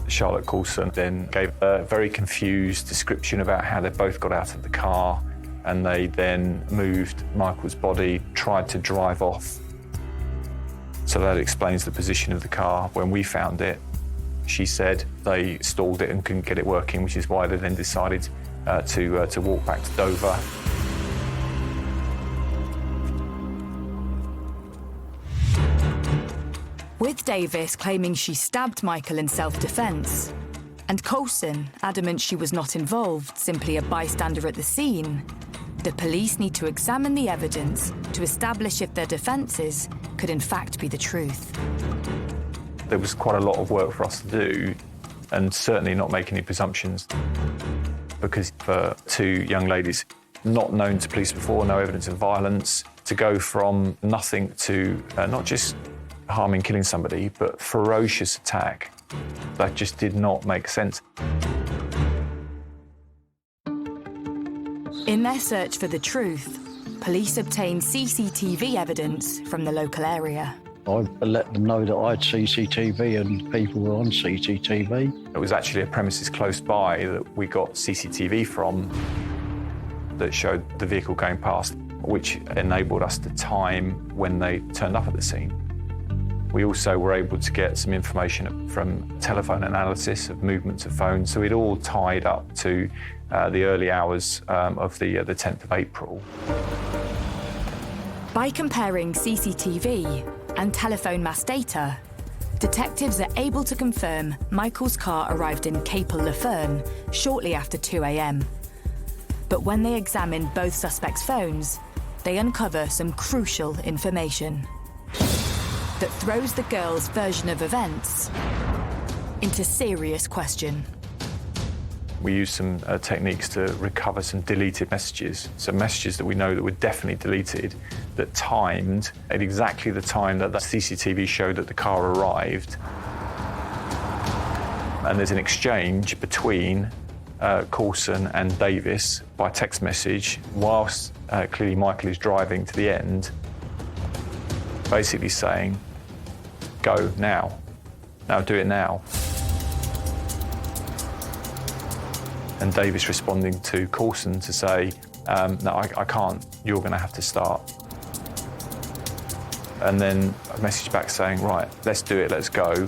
Charlotte Coulson then gave a very confused description about how they both got out of the car, and they then moved Michael's body, tried to drive off. So that explains the position of the car. When we found it, she said they stalled it and couldn't get it working, which is why they then decided to walk back to Dover. With Davis claiming she stabbed Michael in self-defence, and Coulson adamant she was not involved, simply a bystander at the scene, the police need to examine the evidence to establish if their defences could in fact be the truth. There was quite a lot of work for us to do, and certainly not make any presumptions, because for two young ladies not known to police before, no evidence of violence, to go from nothing to not just harming, killing somebody, but ferocious attack That just did not make sense. In their search for the truth, police obtained CCTV evidence from the local area. I let them know that I had CCTV and people were on CCTV. It was actually a premises close by that we got CCTV from that showed the vehicle going past, which enabled us to time when they turned up at the scene. We also were able to get some information from telephone analysis of movements of phones, so it all tied up to the early hours of the 10th of April. By comparing CCTV and telephone mass data, detectives are able to confirm Michael's car arrived in Capel-le-Ferne shortly after 2 a.m. But when they examine both suspects' phones, they uncover some crucial information that throws the girls' version of events into serious question. We used some techniques to recover some deleted messages, some messages that we know that were definitely deleted, that timed at exactly the time that the CCTV showed that the car arrived. And there's an exchange between Coulson and Davis by text message, whilst clearly Michael is driving to the end, basically saying, "Go now. Now do it now." And Davis responding to Coulson to say, "No, I can't. You're going to have to start." And then a message back saying, "Right, let's do it. Let's go."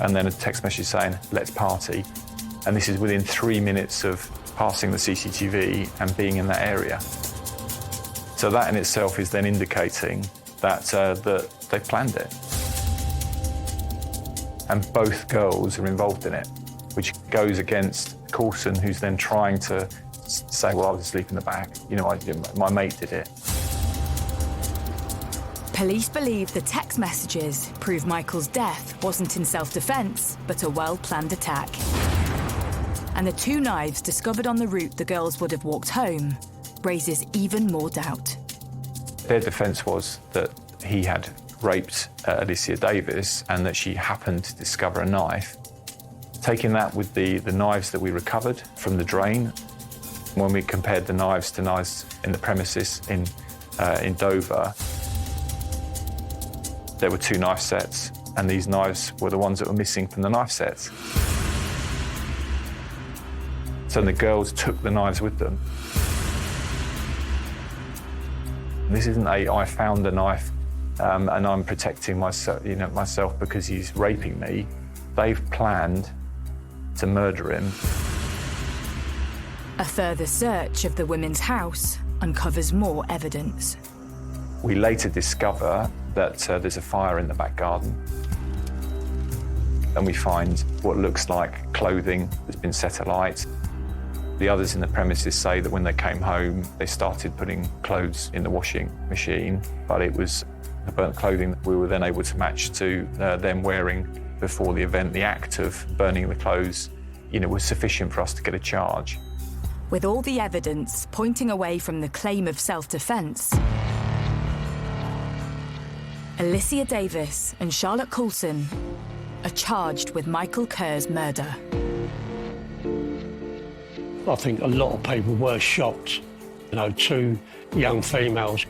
And then a text message saying, "Let's party." And this is within 3 minutes of passing the CCTV and being in that area. So that in itself is then indicating that they planned it. And both girls are involved in it, which goes against Coulson, who's then trying to say, "Well, I was asleep in the back. You know, my mate did it." Police believe the text messages prove Michael's death wasn't in self-defense, but a well-planned attack. And the 2 knives discovered on the route the girls would have walked home raises even more doubt. Their defence was that he had raped Alicia Davis and that she happened to discover a knife. Taking that with the knives that we recovered from the drain, when we compared the knives to knives in the premises in Dover, there were 2 knife sets, and these knives were the ones that were missing from the knife sets. So the girls took the knives with them. This isn't I found a knife and I'm protecting myself because he's raping me. They've planned to murder him. A further search of the women's house uncovers more evidence. We later discover that there's a fire in the back garden. And we find what looks like clothing that's been set alight. The others in the premises say that when they came home, they started putting clothes in the washing machine, but it was the burnt clothing that we were then able to match to them wearing before the event. The act of burning the clothes, was sufficient for us to get a charge. With all the evidence pointing away from the claim of self-defence, Alicia Davis and Charlotte Coulson are charged with Michael Kerr's murder. I think a lot of people were shocked. 2 young females.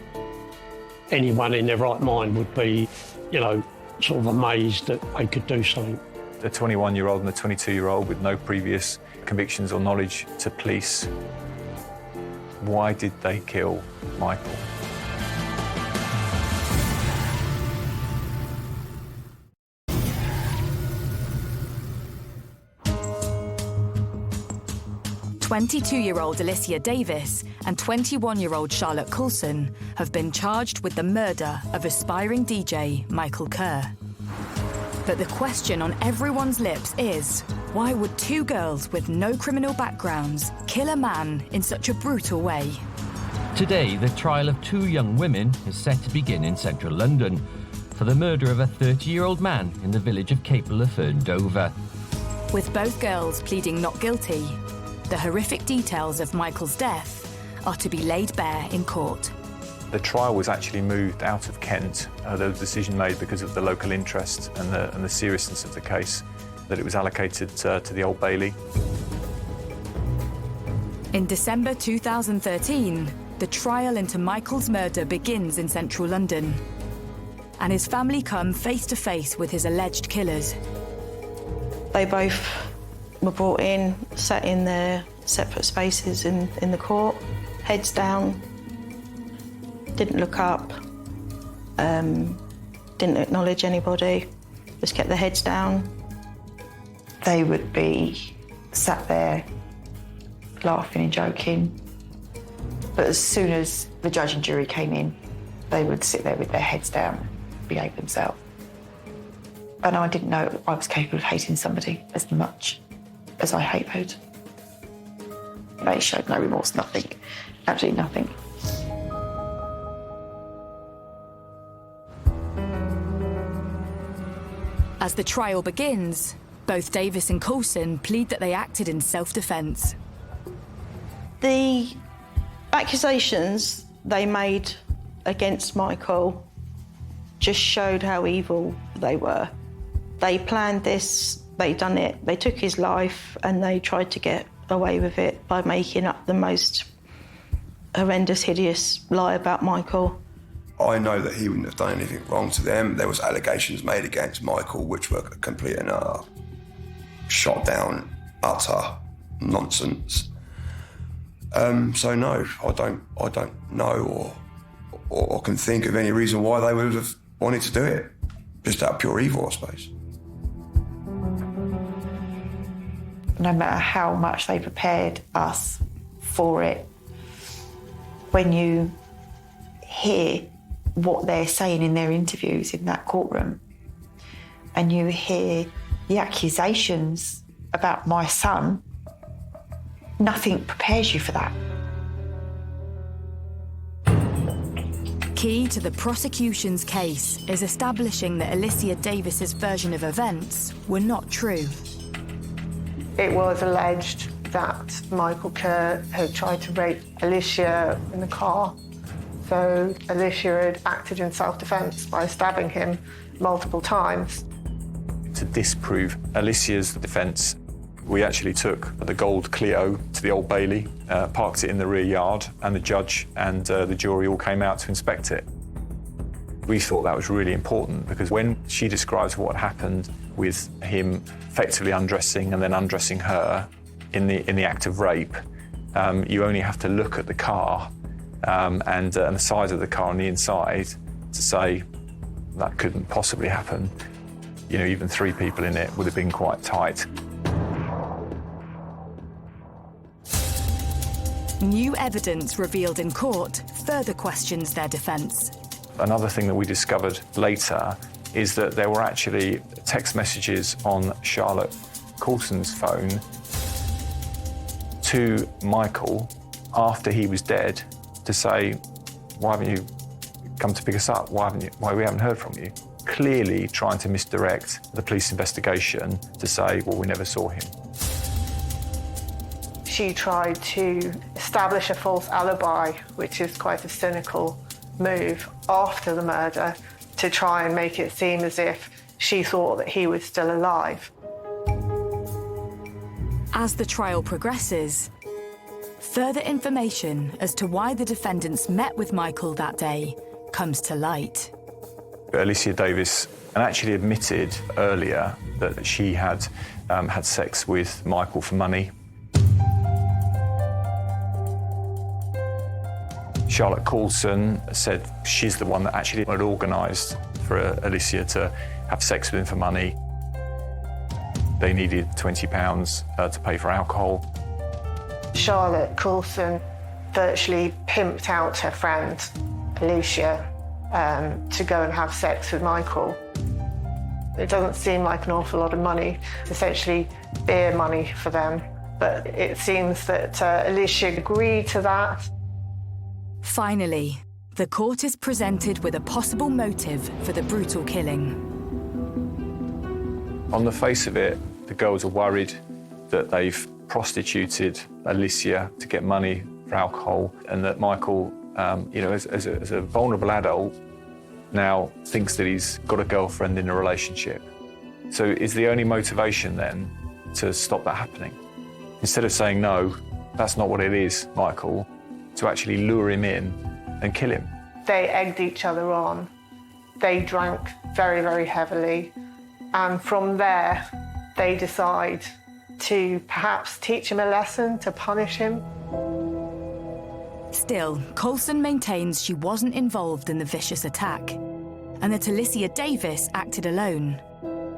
Anyone in their right mind would be, sort of amazed that they could do something. A 21-year-old and a 22-year-old with no previous convictions or knowledge to police. Why did they kill Michael? "22-year-old Alicia Davis and 21-year-old Charlotte Coulson have been charged with the murder of aspiring DJ Michael Kerr. But the question on everyone's lips is, why would 2 girls with no criminal backgrounds kill a man in such a brutal way? Today, the trial of 2 young women is set to begin in central London for the murder of a 30-year-old man in the village of Capel-le-Ferne, Dover. With both girls pleading not guilty, the horrific details of Michael's death are to be laid bare in court. The trial was actually moved out of Kent. There was a decision made because of the local interest and the seriousness of the case that it was allocated to the Old Bailey. In December 2013, the trial into Michael's murder begins in central London, and his family come face to face with his alleged killers. They both were brought in, sat in their separate spaces in the court, heads down, didn't look up, didn't acknowledge anybody, just kept their heads down. They would be sat there laughing and joking, but as soon as the judge and jury came in, they would sit there with their heads down, behave themselves. And I didn't know I was capable of hating somebody as much as I hate Hood. They showed no remorse, nothing, absolutely nothing. As the trial begins, both Davis and Coulson plead that they acted in self-defence. The accusations they made against Michael just showed how evil they were. They planned this, they done it, they took his life and they tried to get away with it by making up the most horrendous, hideous lie about Michael. I know that he wouldn't have done anything wrong to them. There was allegations made against Michael which were complete and shot down, utter nonsense. So no, I don't know or can think of any reason why they would have wanted to do it. Just out of pure evil, I suppose. No matter how much they prepared us for it, when you hear what they're saying in their interviews in that courtroom, and you hear the accusations about my son, nothing prepares you for that. Key to the prosecution's case is establishing that Alicia Davis's version of events were not true. It was alleged that Michael Kerr had tried to rape Alicia in the car. So Alicia had acted in self-defence by stabbing him multiple times. To disprove Alicia's defence, we actually took the gold Clio to the Old Bailey, parked it in the rear yard, and the judge and the jury all came out to inspect it. We thought that was really important because when she describes what happened with him effectively undressing and then undressing her in the act of rape, you only have to look at the car and the size of the car on the inside to say that couldn't possibly happen. You know, even 3 people in it would have been quite tight. New evidence revealed in court further questions their defence. Another thing that we discovered later is that there were actually text messages on Charlotte Coulson's phone to Michael after he was dead to say, why haven't you come to pick us up? Why we haven't heard from you? Clearly trying to misdirect the police investigation to say, well, we never saw him. She tried to establish a false alibi, which is quite a cynical move after the murder, to try and make it seem as if she thought that he was still alive. As the trial progresses, further information as to why the defendants met with Michael that day comes to light. Alicia Davis actually admitted earlier that she had had sex with Michael for money. Charlotte Coulson said she's the one that actually had organised for Alicia to have sex with him for money. They needed £20 to pay for alcohol. Charlotte Coulson virtually pimped out her friend, Alicia, to go and have sex with Michael. It doesn't seem like an awful lot of money, essentially beer money for them, but it seems that Alicia agreed to that. Finally, the court is presented with a possible motive for the brutal killing. On the face of it, the girls are worried that they've prostituted Alicia to get money for alcohol and that Michael as a vulnerable adult, now thinks that he's got a girlfriend in a relationship. So is the only motivation then to stop that happening? Instead of saying, no, that's not what it is, Michael, to actually lure him in and kill him. They egged each other on. They drank very, very heavily. And from there, they decide to perhaps teach him a lesson, to punish him. Still, Coulson maintains she wasn't involved in the vicious attack and that Alicia Davis acted alone.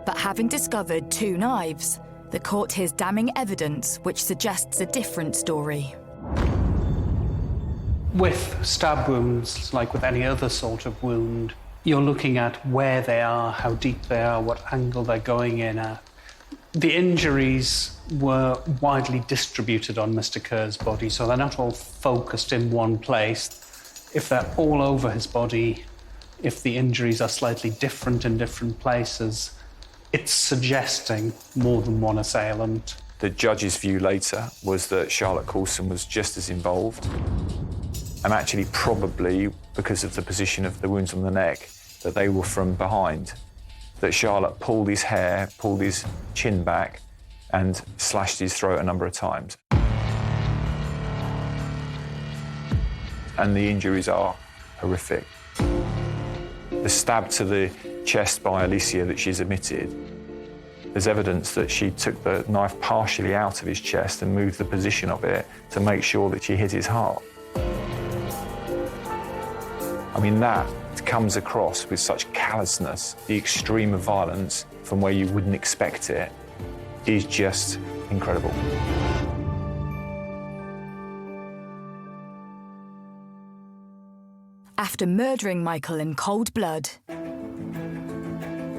But having discovered 2 knives, the court hears damning evidence which suggests a different story. With stab wounds, like with any other sort of wound, you're looking at where they are, how deep they are, what angle they're going in at. The injuries were widely distributed on Mr. Kerr's body, so they're not all focused in one place. If they're all over his body, if the injuries are slightly different in different places, it's suggesting more than one assailant. The judge's view later was that Charlotte Coulson was just as involved, and actually probably, because of the position of the wounds on the neck, that they were from behind. That Charlotte pulled his hair, pulled his chin back, and slashed his throat a number of times. And the injuries are horrific. The stab to the chest by Alicia that she's admitted, there's evidence that she took the knife partially out of his chest and moved the position of it to make sure that she hit his heart. I mean, that comes across with such callousness. The extreme of violence from where you wouldn't expect it is just incredible. After murdering Michael in cold blood,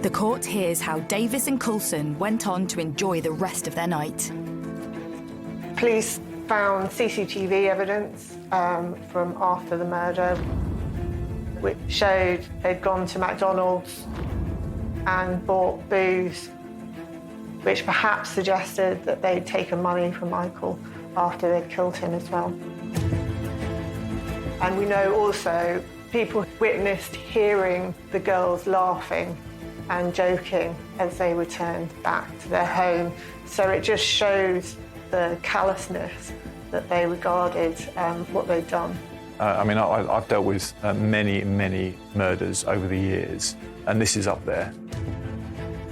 the court hears how Davis and Coulson went on to enjoy the rest of their night. Police found CCTV evidence from after the murder, which showed they'd gone to McDonald's and bought booze, which perhaps suggested that they'd taken money from Michael after they'd killed him as well. And we know also people witnessed hearing the girls laughing and joking as they returned back to their home. So it just shows the callousness that they regarded what they'd done. I've dealt with many, many murders over the years, and this is up there.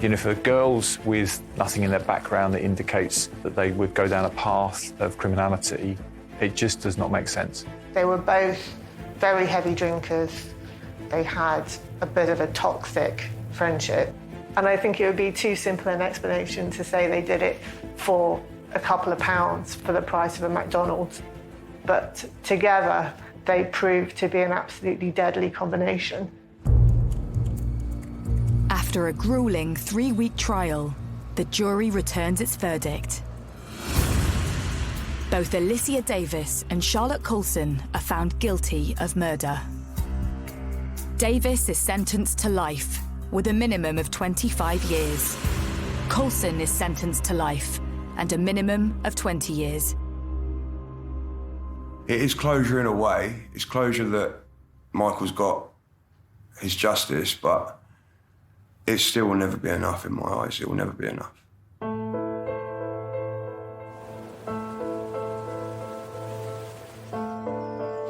You know, for girls with nothing in their background that indicates that they would go down a path of criminality, it just does not make sense. They were both very heavy drinkers. They had a bit of a toxic friendship. And I think it would be too simple an explanation to say they did it for a couple of pounds for the price of a McDonald's. But together, they proved to be an absolutely deadly combination. After a grueling 3-week trial, the jury returns its verdict. Both Alicia Davis and Charlotte Coulson are found guilty of murder. Davis is sentenced to life, with a minimum of 25 years. Coulson is sentenced to life, and a minimum of 20 years. It is closure in a way. It's closure that Michael's got his justice, but it still will never be enough in my eyes. It will never be enough.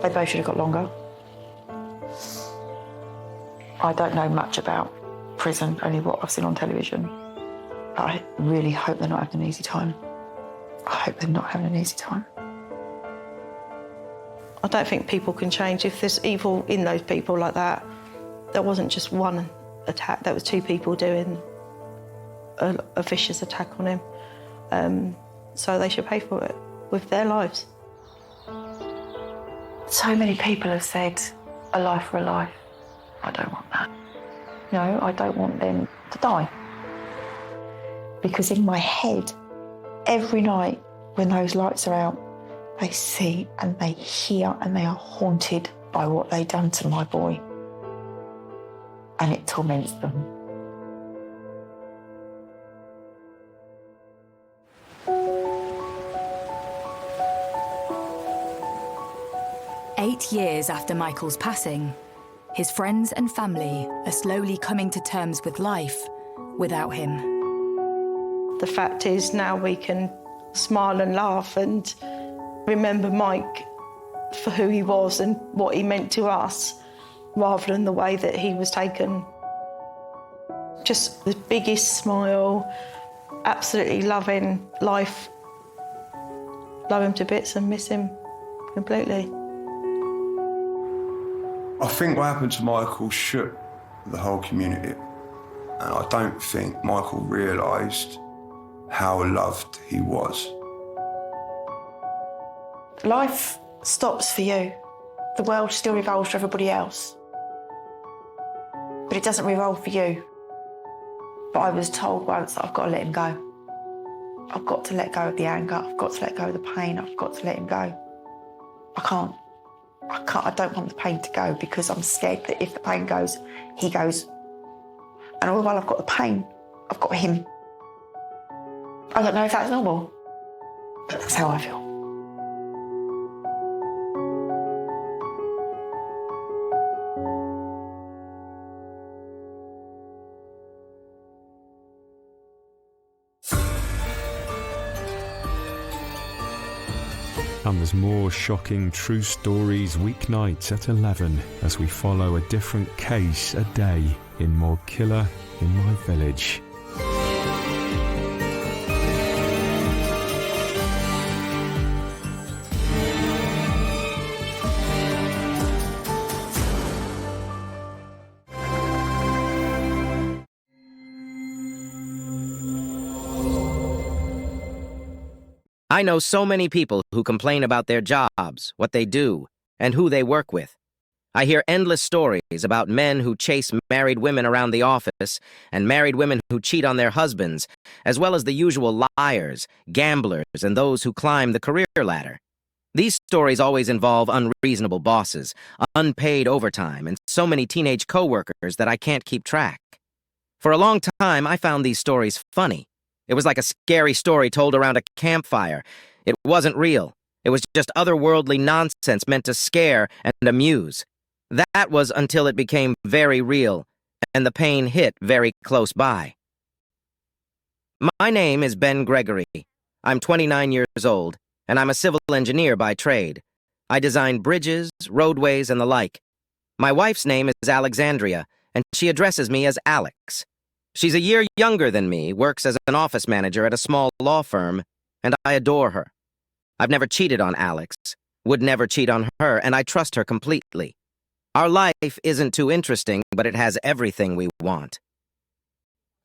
They both should have got longer. I don't know much about prison, only what I've seen on television. But I really hope they're not having an easy time. I hope they're not having an easy time. I don't think people can change. If there's evil in those people like that, there wasn't just one attack, there was 2 people doing a vicious attack on him. So they should pay for it with their lives. So many people have said, a life for a life. I don't want that. No, I don't want them to die. Because in my head, every night when those lights are out, they see and they hear and they are haunted by what they've done to my boy. And it torments them. 8 years after Michael's passing, his friends and family are slowly coming to terms with life without him. The fact is now we can smile and laugh and remember Mike for who he was and what he meant to us, rather than the way that he was taken. Just the biggest smile, absolutely loving life. Love him to bits and miss him completely. I think what happened to Michael shook the whole community. And I don't think Michael realised how loved he was. Life stops for you. The world still revolves for everybody else. But it doesn't revolve for you. But I was told once that I've got to let him go. I've got to let go of the anger. I've got to let go of the pain. I've got to let him go. I can't. I don't want the pain to go because I'm scared that if the pain goes, he goes. And all while I've got the pain, I've got him. I don't know if that's normal, but that's how I feel. And there's more shocking true stories weeknights at 11 as we follow a different case a day in More Killer in My Village. I know so many people who complain about their jobs, what they do, and who they work with. I hear endless stories about men who chase married women around the office and married women who cheat on their husbands, as well as the usual liars, gamblers, and those who climb the career ladder. These stories always involve unreasonable bosses, unpaid overtime, and so many teenage coworkers that I can't keep track. For a long time, I found these stories funny. It was like a scary story told around a campfire. It wasn't real. It was just otherworldly nonsense meant to scare and amuse. That was until it became very real, and the pain hit very close by. My name is Ben Gregory. I'm 29 years old, and I'm a civil engineer by trade. I design bridges, roadways, and the like. My wife's name is Alexandria, and she addresses me as Alex. She's a year younger than me, works as an office manager at a small law firm, and I adore her. I've never cheated on Alex, would never cheat on her, and I trust her completely. Our life isn't too interesting, but it has everything we want.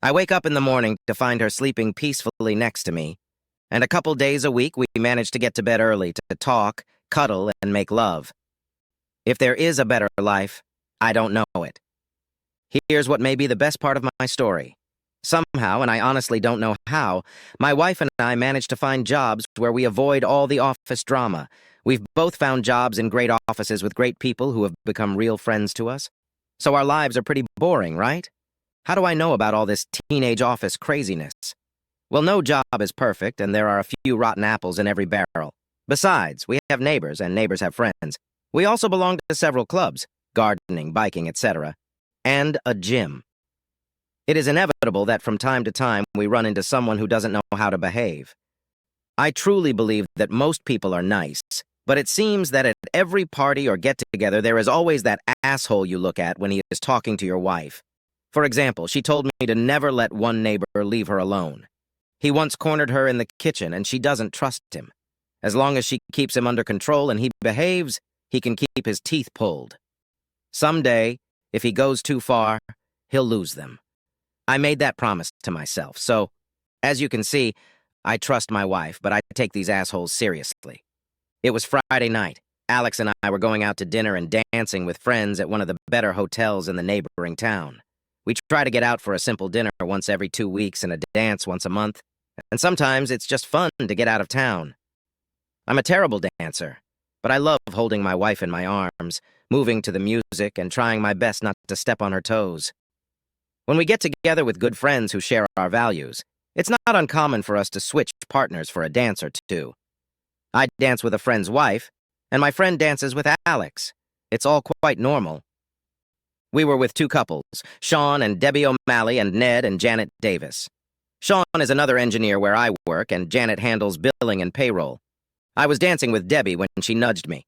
I wake up in the morning to find her sleeping peacefully next to me, and a couple days a week we manage to get to bed early to talk, cuddle, and make love. If there is a better life, I don't know it. Here's what may be the best part of my story. Somehow, and I honestly don't know how, my wife and I managed to find jobs where we avoid all the office drama. We've both found jobs in great offices with great people who have become real friends to us. So our lives are pretty boring, right? How do I know about all this teenage office craziness? Well, no job is perfect, and there are a few rotten apples in every barrel. Besides, we have neighbors, and neighbors have friends. We also belong to several clubs, gardening, biking, etc., and a gym. It is inevitable that from time to time we run into someone who doesn't know how to behave. I truly believe that most people are nice, but it seems that at every party or get-together there is always that asshole you look at when he is talking to your wife. For example, she told me to never let one neighbor leave her alone. He once cornered her in the kitchen and she doesn't trust him. As long as she keeps him under control and he behaves, he can keep his teeth pulled. Someday, if he goes too far, he'll lose them. I made that promise to myself, so, as you can see, I trust my wife, but I take these assholes seriously. It was Friday night. Alex and I were going out to dinner and dancing with friends at one of the better hotels in the neighboring town. We try to get out for a simple dinner once every 2 weeks and a dance once a month, and sometimes it's just fun to get out of town. I'm a terrible dancer, but I love holding my wife in my arms, moving to the music and trying my best not to step on her toes. When we get together with good friends who share our values, it's not uncommon for us to switch partners for a dance or two. I dance with a friend's wife, And my friend dances with Alex. It's all quite normal. We were with two couples, Sean and Debbie O'Malley and Ned and Janet Davis. Sean is another engineer where I work, and Janet handles billing and payroll. I was dancing with Debbie when she nudged me.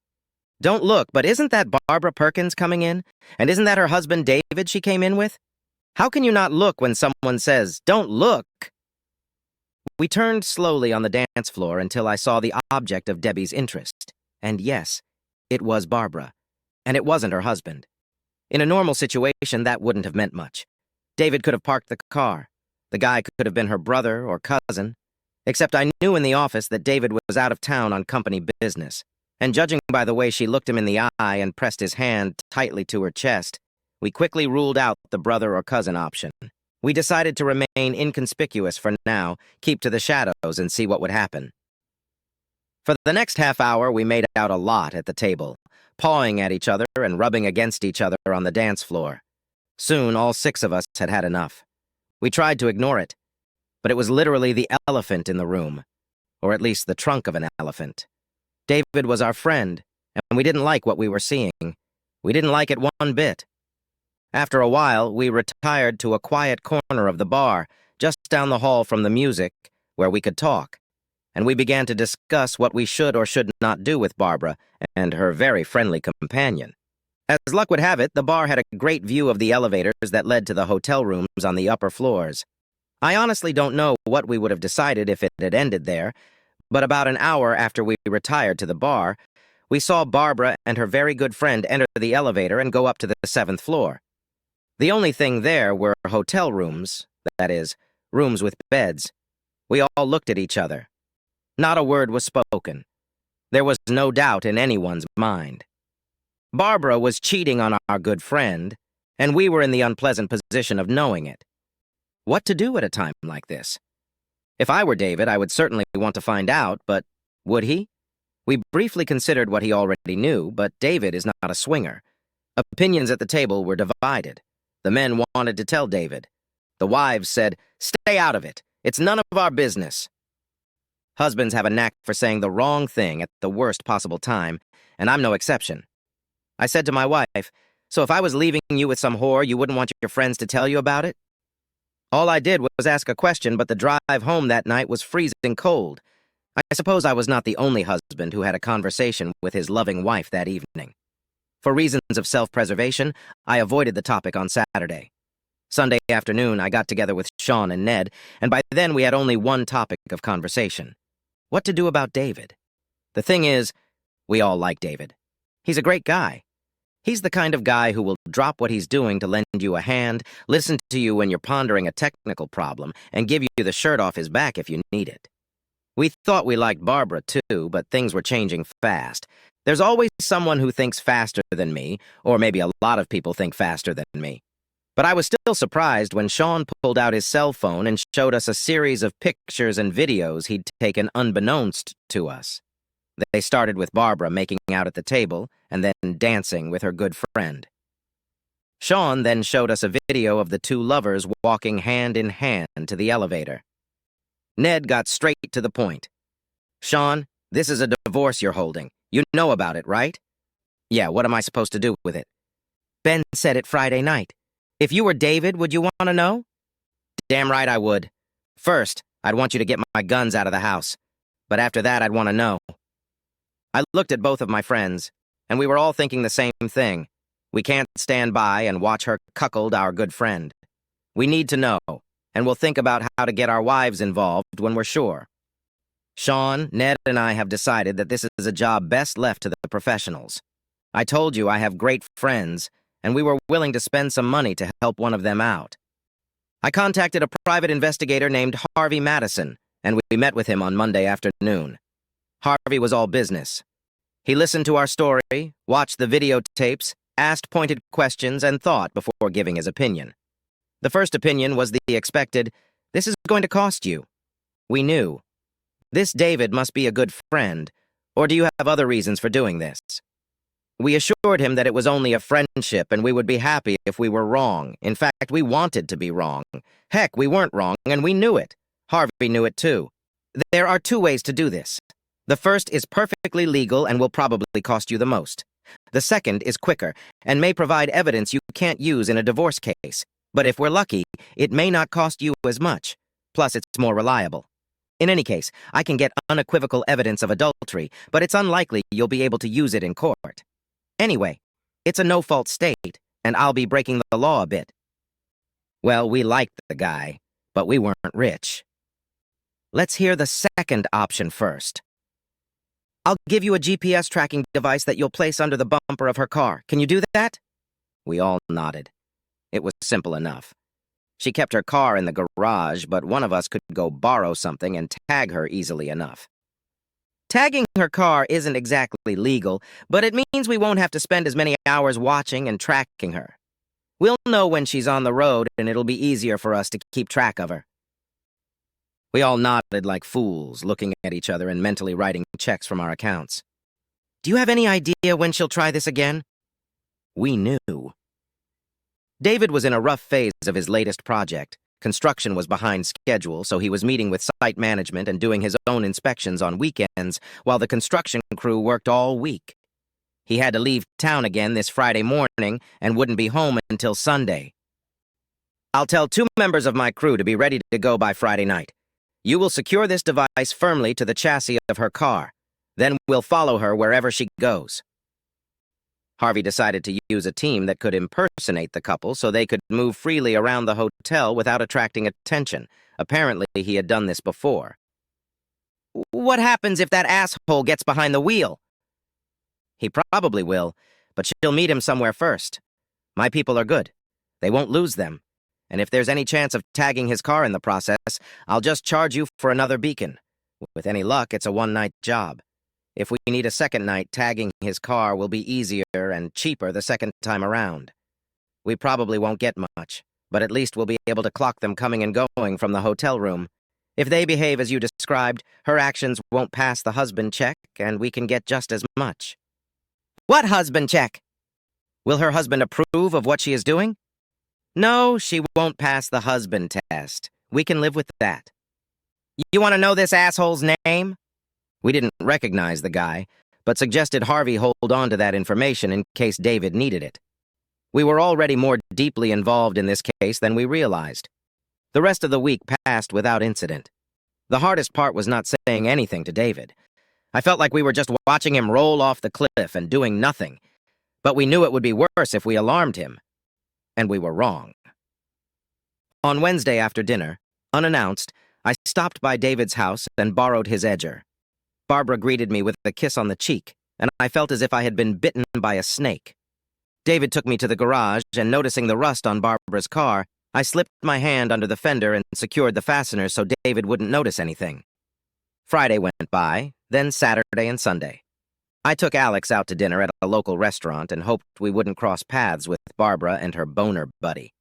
Don't look, but isn't that Barbara Perkins coming in? And isn't that her husband David she came in with? How can you not look when someone says, don't look? We turned slowly on the dance floor until I saw the object of Debbie's interest. And yes, it was Barbara. And it wasn't her husband. In a normal situation, that wouldn't have meant much. David could have parked the car. The guy could have been her brother or cousin. Except I knew in the office that David was out of town on company business. And judging by the way she looked him in the eye and pressed his hand tightly to her chest, we quickly ruled out the brother or cousin option. We decided to remain inconspicuous for now, keep to the shadows, and see what would happen. For the next half hour, we made out a lot at the table, pawing at each other and rubbing against each other on the dance floor. Soon, all 6 of us had had enough. We tried to ignore it, but it was literally the elephant in the room, or at least the trunk of an elephant. David was our friend, and we didn't like what we were seeing. We didn't like it one bit. After a while, we retired to a quiet corner of the bar, just down the hall from the music, where we could talk, and we began to discuss what we should or should not do with Barbara and her very friendly companion. As luck would have it, the bar had a great view of the elevators that led to the hotel rooms on the upper floors. I honestly don't know what we would have decided if it had ended there, but about an hour after we retired to the bar, we saw Barbara and her very good friend enter the elevator and go up to the 7th floor. The only thing there were hotel rooms, that is, rooms with beds. We all looked at each other. Not a word was spoken. There was no doubt in anyone's mind. Barbara was cheating on our good friend, and we were in the unpleasant position of knowing it. What to do at a time like this? If I were David, I would certainly want to find out, but would he? We briefly considered what he already knew, but David is not a swinger. Opinions at the table were divided. The men wanted to tell David. The wives said, "Stay out of it. It's none of our business." Husbands have a knack for saying the wrong thing at the worst possible time, and I'm no exception. I said to my wife, "So if I was leaving you with some whore, you wouldn't want your friends to tell you about it?" All I did was ask a question, but the drive home that night was freezing cold. I suppose I was not the only husband who had a conversation with his loving wife that evening. For reasons of self-preservation, I avoided the topic on Saturday. Sunday afternoon, I got together with Sean and Ned, and by then we had only one topic of conversation. What to do about David? The thing is, we all like David. He's a great guy. He's the kind of guy who will drop what he's doing to lend you a hand, listen to you when you're pondering a technical problem, and give you the shirt off his back if you need it. We thought we liked Barbara, too, but things were changing fast. There's always someone who thinks faster than me, or maybe a lot of people think faster than me. But I was still surprised when Sean pulled out his cell phone and showed us a series of pictures and videos he'd taken unbeknownst to us. They started with Barbara making out at the table and then dancing with her good friend. Sean then showed us a video of the two lovers walking hand in hand to the elevator. Ned got straight to the point. "Sean, this is a divorce you're holding. You know about it, right?" "Yeah, what am I supposed to do with it?" "Ben said it Friday night. If you were David, would you want to know?" "Damn right I would. First, I'd want you to get my guns out of the house. But after that, I'd want to know." I looked at both of my friends, and we were all thinking the same thing. We can't stand by and watch her cuckold our good friend. We need to know, and we'll think about how to get our wives involved when we're sure. Sean, Ned, and I have decided that this is a job best left to the professionals. I told you I have great friends, and we were willing to spend some money to help one of them out. I contacted a private investigator named Harvey Madison, and we met with him on Monday afternoon. Harvey was all business. He listened to our story, watched the videotapes, asked pointed questions, and thought before giving his opinion. The first opinion was the expected, "This is going to cost you." We knew. This David must be a good friend, or do you have other reasons for doing this? We assured him that it was only a friendship and we would be happy if we were wrong. In fact, we wanted to be wrong. Heck, we weren't wrong, and we knew it. Harvey knew it too. There are 2 ways to do this. The first is perfectly legal and will probably cost you the most. The second is quicker and may provide evidence you can't use in a divorce case. But if we're lucky, it may not cost you as much. Plus, it's more reliable. In any case, I can get unequivocal evidence of adultery, but it's unlikely you'll be able to use it in court. Anyway, it's a no-fault state, and I'll be breaking the law a bit. Well, we liked the guy, but we weren't rich. Let's hear the second option first. I'll give you a GPS tracking device that you'll place under the bumper of her car. Can you do that? We all nodded. It was simple enough. She kept her car in the garage, but one of us could go borrow something and tag her easily enough. Tagging her car isn't exactly legal, but it means we won't have to spend as many hours watching and tracking her. We'll know when she's on the road, and it'll be easier for us to keep track of her. We all nodded like fools, looking at each other and mentally writing checks from our accounts. Do you have any idea when she'll try this again? We knew. David was in a rough phase of his latest project. Construction was behind schedule, so he was meeting with site management and doing his own inspections on weekends, while the construction crew worked all week. He had to leave town again this Friday morning and wouldn't be home until Sunday. I'll tell 2 members of my crew to be ready to go by Friday night. You will secure this device firmly to the chassis of her car. Then we'll follow her wherever she goes. Harvey decided to use a team that could impersonate the couple so they could move freely around the hotel without attracting attention. Apparently, he had done this before. What happens if that asshole gets behind the wheel? He probably will, but she'll meet him somewhere first. My people are good. They won't lose them. And if there's any chance of tagging his car in the process, I'll just charge you for another beacon. With any luck, it's a one-night job. If we need a second night, tagging his car will be easier and cheaper the second time around. We probably won't get much, but at least we'll be able to clock them coming and going from the hotel room. If they behave as you described, her actions won't pass the husband check, and we can get just as much. What husband check? Will her husband approve of what she is doing? No, she won't pass the husband test. We can live with that. You want to know this asshole's name? We didn't recognize the guy, but suggested Harvey hold on to that information in case David needed it. We were already more deeply involved in this case than we realized. The rest of the week passed without incident. The hardest part was not saying anything to David. I felt like we were just watching him roll off the cliff and doing nothing, but we knew it would be worse if we alarmed him. And we were wrong. On Wednesday after dinner, unannounced, I stopped by David's house and borrowed his edger. Barbara greeted me with a kiss on the cheek, and I felt as if I had been bitten by a snake. David took me to the garage, and noticing the rust on Barbara's car, I slipped my hand under the fender and secured the fasteners so David wouldn't notice anything. Friday went by, then Saturday and Sunday. I took Alex out to dinner at a local restaurant and hoped we wouldn't cross paths with Barbara and her boner buddy.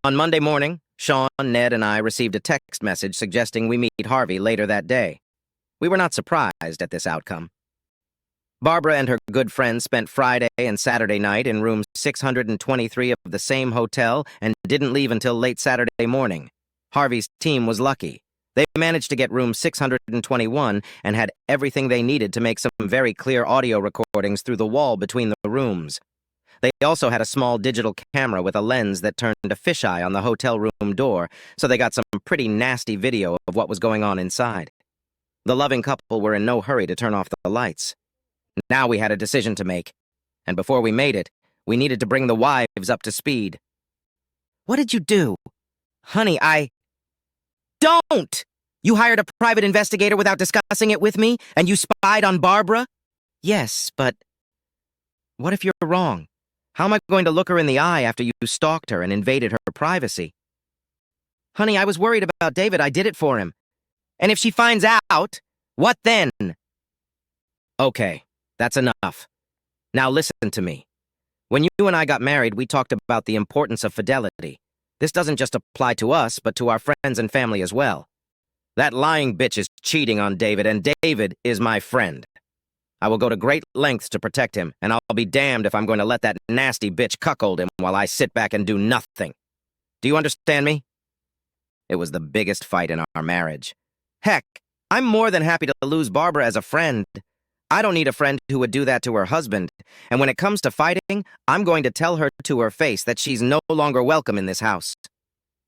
On Monday morning, Sean, Ned, and I received a text message suggesting we meet Harvey later that day. We were not surprised at this outcome. Barbara and her good friend spent Friday and Saturday night in room 623 of the same hotel and didn't leave until late Saturday morning. Harvey's team was lucky. They managed to get room 621 and had everything they needed to make some very clear audio recordings through the wall between the rooms. They also had a small digital camera with a lens that turned a fisheye on the hotel room door, so they got some pretty nasty video of what was going on inside. The loving couple were in no hurry to turn off the lights. Now we had a decision to make, and before we made it, we needed to bring the wives up to speed. What did you do? Honey, Don't! You hired a private investigator without discussing it with me, and you spied on Barbara? Yes, but what if you're wrong? How am I going to look her in the eye after you stalked her and invaded her privacy? Honey, I was worried about David. I did it for him. And if she finds out, what then? Okay, that's enough. Now listen to me. When you and I got married, we talked about the importance of fidelity. This doesn't just apply to us, but to our friends and family as well. That lying bitch is cheating on David, and David is my friend. I will go to great lengths to protect him, and I'll be damned if I'm going to let that nasty bitch cuckold him while I sit back and do nothing. Do you understand me? It was the biggest fight in our marriage. Heck, I'm more than happy to lose Barbara as a friend. I don't need a friend who would do that to her husband. And when it comes to fighting, I'm going to tell her to her face that she's no longer welcome in this house.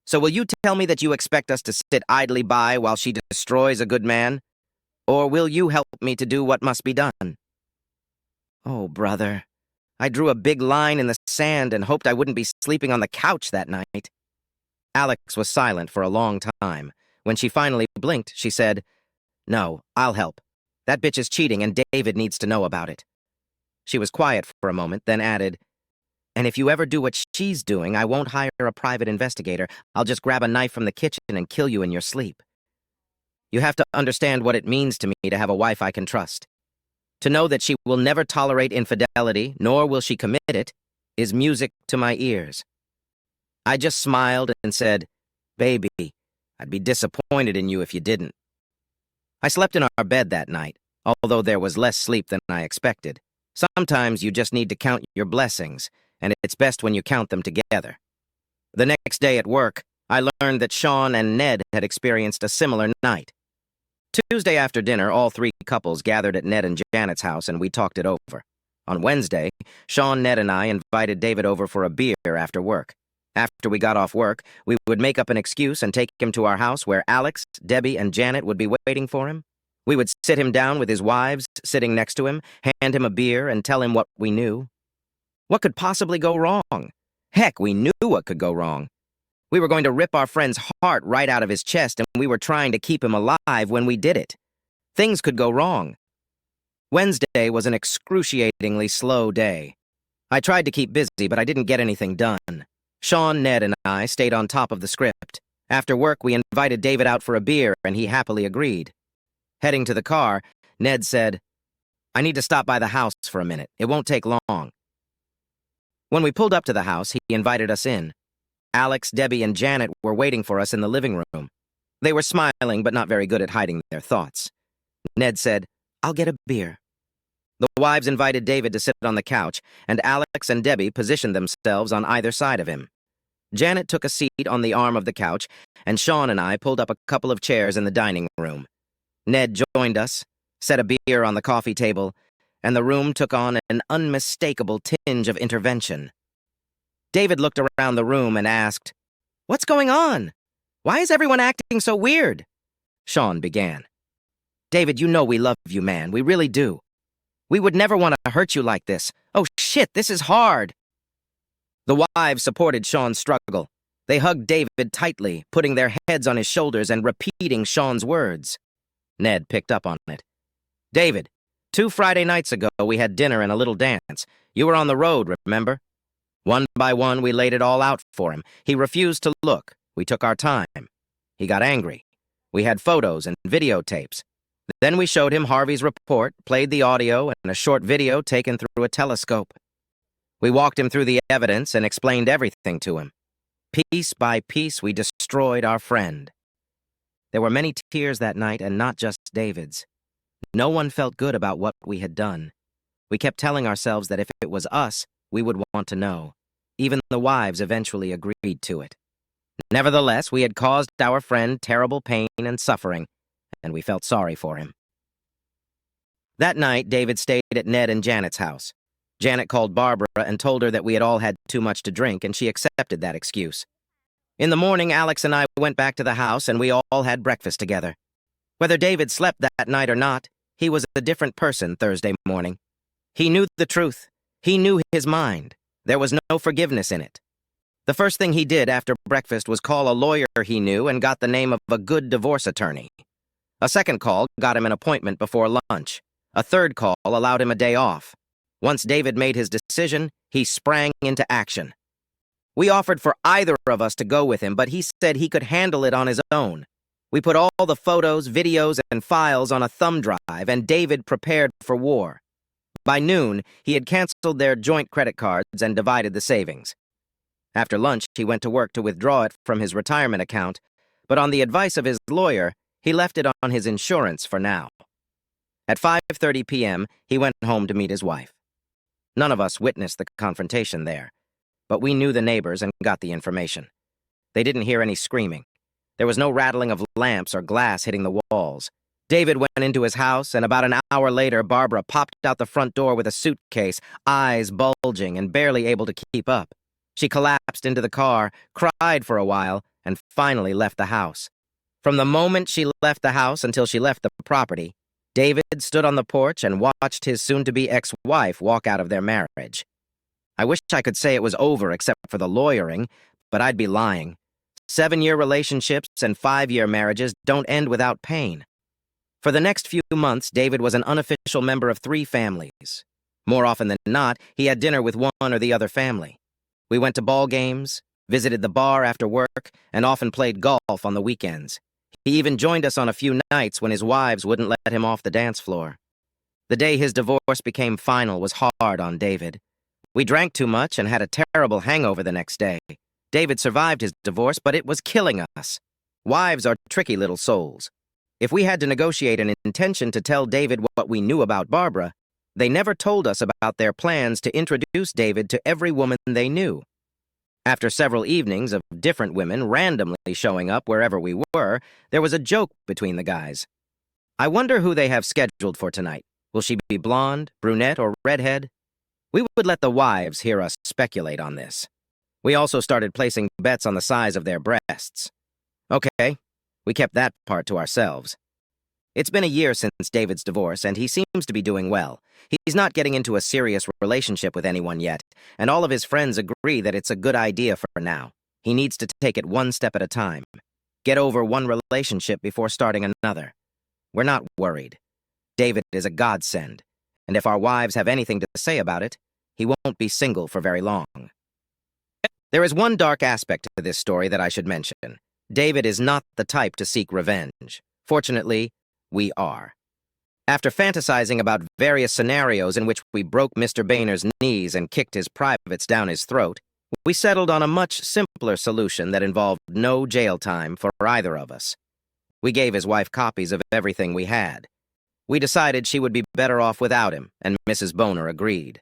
So will you tell me that you expect us to sit idly by while she destroys a good man? Or will you help me to do what must be done? Oh, brother. I drew a big line in the sand and hoped I wouldn't be sleeping on the couch that night. Alex was silent for a long time. When she finally blinked, she said, "No, I'll help. That bitch is cheating and David needs to know about it." She was quiet for a moment, then added, "And if you ever do what she's doing, I won't hire a private investigator. I'll just grab a knife from the kitchen and kill you in your sleep. You have to understand what it means to me to have a wife I can trust. To know that she will never tolerate infidelity, nor will she commit it, is music to my ears." I just smiled and said, "Baby, I'd be disappointed in you if you didn't." I slept in our bed that night, although there was less sleep than I expected. Sometimes you just need to count your blessings, and it's best when you count them together. The next day at work, I learned that Sean and Ned had experienced a similar night. Tuesday after dinner, all three couples gathered at Ned and Janet's house, and we talked it over. On Wednesday, Sean, Ned, and I invited David over for a beer after work. After we got off work, we would make up an excuse and take him to our house where Alex, Debbie, and Janet would be waiting for him. We would sit him down with his wives sitting next to him, hand him a beer, and tell him what we knew. What could possibly go wrong? Heck, we knew what could go wrong. We were going to rip our friend's heart right out of his chest, and we were trying to keep him alive when we did it. Things could go wrong. Wednesday was an excruciatingly slow day. I tried to keep busy, but I didn't get anything done. Sean, Ned, and I stayed on top of the script. After work, we invited David out for a beer, and he happily agreed. Heading to the car, Ned said, "I need to stop by the house for a minute. It won't take long." When we pulled up to the house, he invited us in. Alex, Debbie, and Janet were waiting for us in the living room. They were smiling, but not very good at hiding their thoughts. Ned said, "I'll get a beer." The wives invited David to sit on the couch, and Alex and Debbie positioned themselves on either side of him. Janet took a seat on the arm of the couch, and Sean and I pulled up a couple of chairs in the dining room. Ned joined us, set a beer on the coffee table, and the room took on an unmistakable tinge of intervention. David looked around the room and asked, "What's going on? Why is everyone acting so weird?" Sean began. "David, you know we love you, man. We really do. We would never want to hurt you like this. Oh, shit, this is hard." The wives supported Sean's struggle. They hugged David tightly, putting their heads on his shoulders and repeating Sean's words. Ned picked up on it. "David, 2 Friday nights ago we had dinner and a little dance. You were on the road, remember? One by one we laid it all out for him. He refused to look. We took our time. He got angry. We had photos and videotapes. Then we showed him Harvey's report, played the audio, and a short video taken through a telescope. We walked him through the evidence and explained everything to him. Piece by piece, we destroyed our friend. There were many tears that night, and not just David's. No one felt good about what we had done. We kept telling ourselves that if it was us, we would want to know. Even the wives eventually agreed to it. Nevertheless, we had caused our friend terrible pain and suffering, and we felt sorry for him. That night, David stayed at Ned and Janet's house. Janet called Barbara and told her that we had all had too much to drink, and she accepted that excuse. In the morning, Alex and I went back to the house, and we all had breakfast together. Whether David slept that night or not, he was a different person Thursday morning. He knew the truth. He knew his mind. There was no forgiveness in it. The first thing he did after breakfast was call a lawyer he knew and got the name of a good divorce attorney. A second call got him an appointment before lunch. A third call allowed him a day off. Once David made his decision, he sprang into action. We offered for either of us to go with him, but he said he could handle it on his own. We put all the photos, videos, and files on a thumb drive, and David prepared for war. By noon, he had canceled their joint credit cards and divided the savings. After lunch, he went to work to withdraw it from his retirement account, but on the advice of his lawyer, he left it on his insurance for now. At 5:30 p.m., he went home to meet his wife. None of us witnessed the confrontation there, but we knew the neighbors and got the information. They didn't hear any screaming. There was no rattling of lamps or glass hitting the walls. David went into his house, and about an hour later, Barbara popped out the front door with a suitcase, eyes bulging and barely able to keep up. She collapsed into the car, cried for a while, and finally left the house. From the moment she left the house until she left the property, David stood on the porch and watched his soon-to-be ex-wife walk out of their marriage. I wish I could say it was over except for the lawyering, but I'd be lying. 7-year relationships and 5-year marriages don't end without pain. For the next few months, David was an unofficial member of 3 families. More often than not, he had dinner with one or the other family. We went to ball games, visited the bar after work, and often played golf on the weekends. He even joined us on a few nights when his wives wouldn't let him off the dance floor. The day his divorce became final was hard on David. We drank too much and had a terrible hangover the next day. David survived his divorce, but it was killing us. Wives are tricky little souls. If we had to negotiate an intention to tell David what we knew about Barbara, they never told us about their plans to introduce David to every woman they knew. After several evenings of different women randomly showing up wherever we were, there was a joke between the guys. I wonder who they have scheduled for tonight. Will she be blonde, brunette, or redhead? We would let the wives hear us speculate on this. We also started placing bets on the size of their breasts. Okay, we kept that part to ourselves. It's been a year since David's divorce, and he seems to be doing well. He's not getting into a serious relationship with anyone yet, and all of his friends agree that it's a good idea for now. He needs to take it one step at a time. Get over one relationship before starting another. We're not worried. David is a godsend, and if our wives have anything to say about it, he won't be single for very long. There is one dark aspect to this story that I should mention. David is not the type to seek revenge. Fortunately, we are. After fantasizing about various scenarios in which we broke Mr. Boehner's knees and kicked his privates down his throat, we settled on a much simpler solution that involved no jail time for either of us. We gave his wife copies of everything we had. We decided she would be better off without him, and Mrs. Boehner agreed.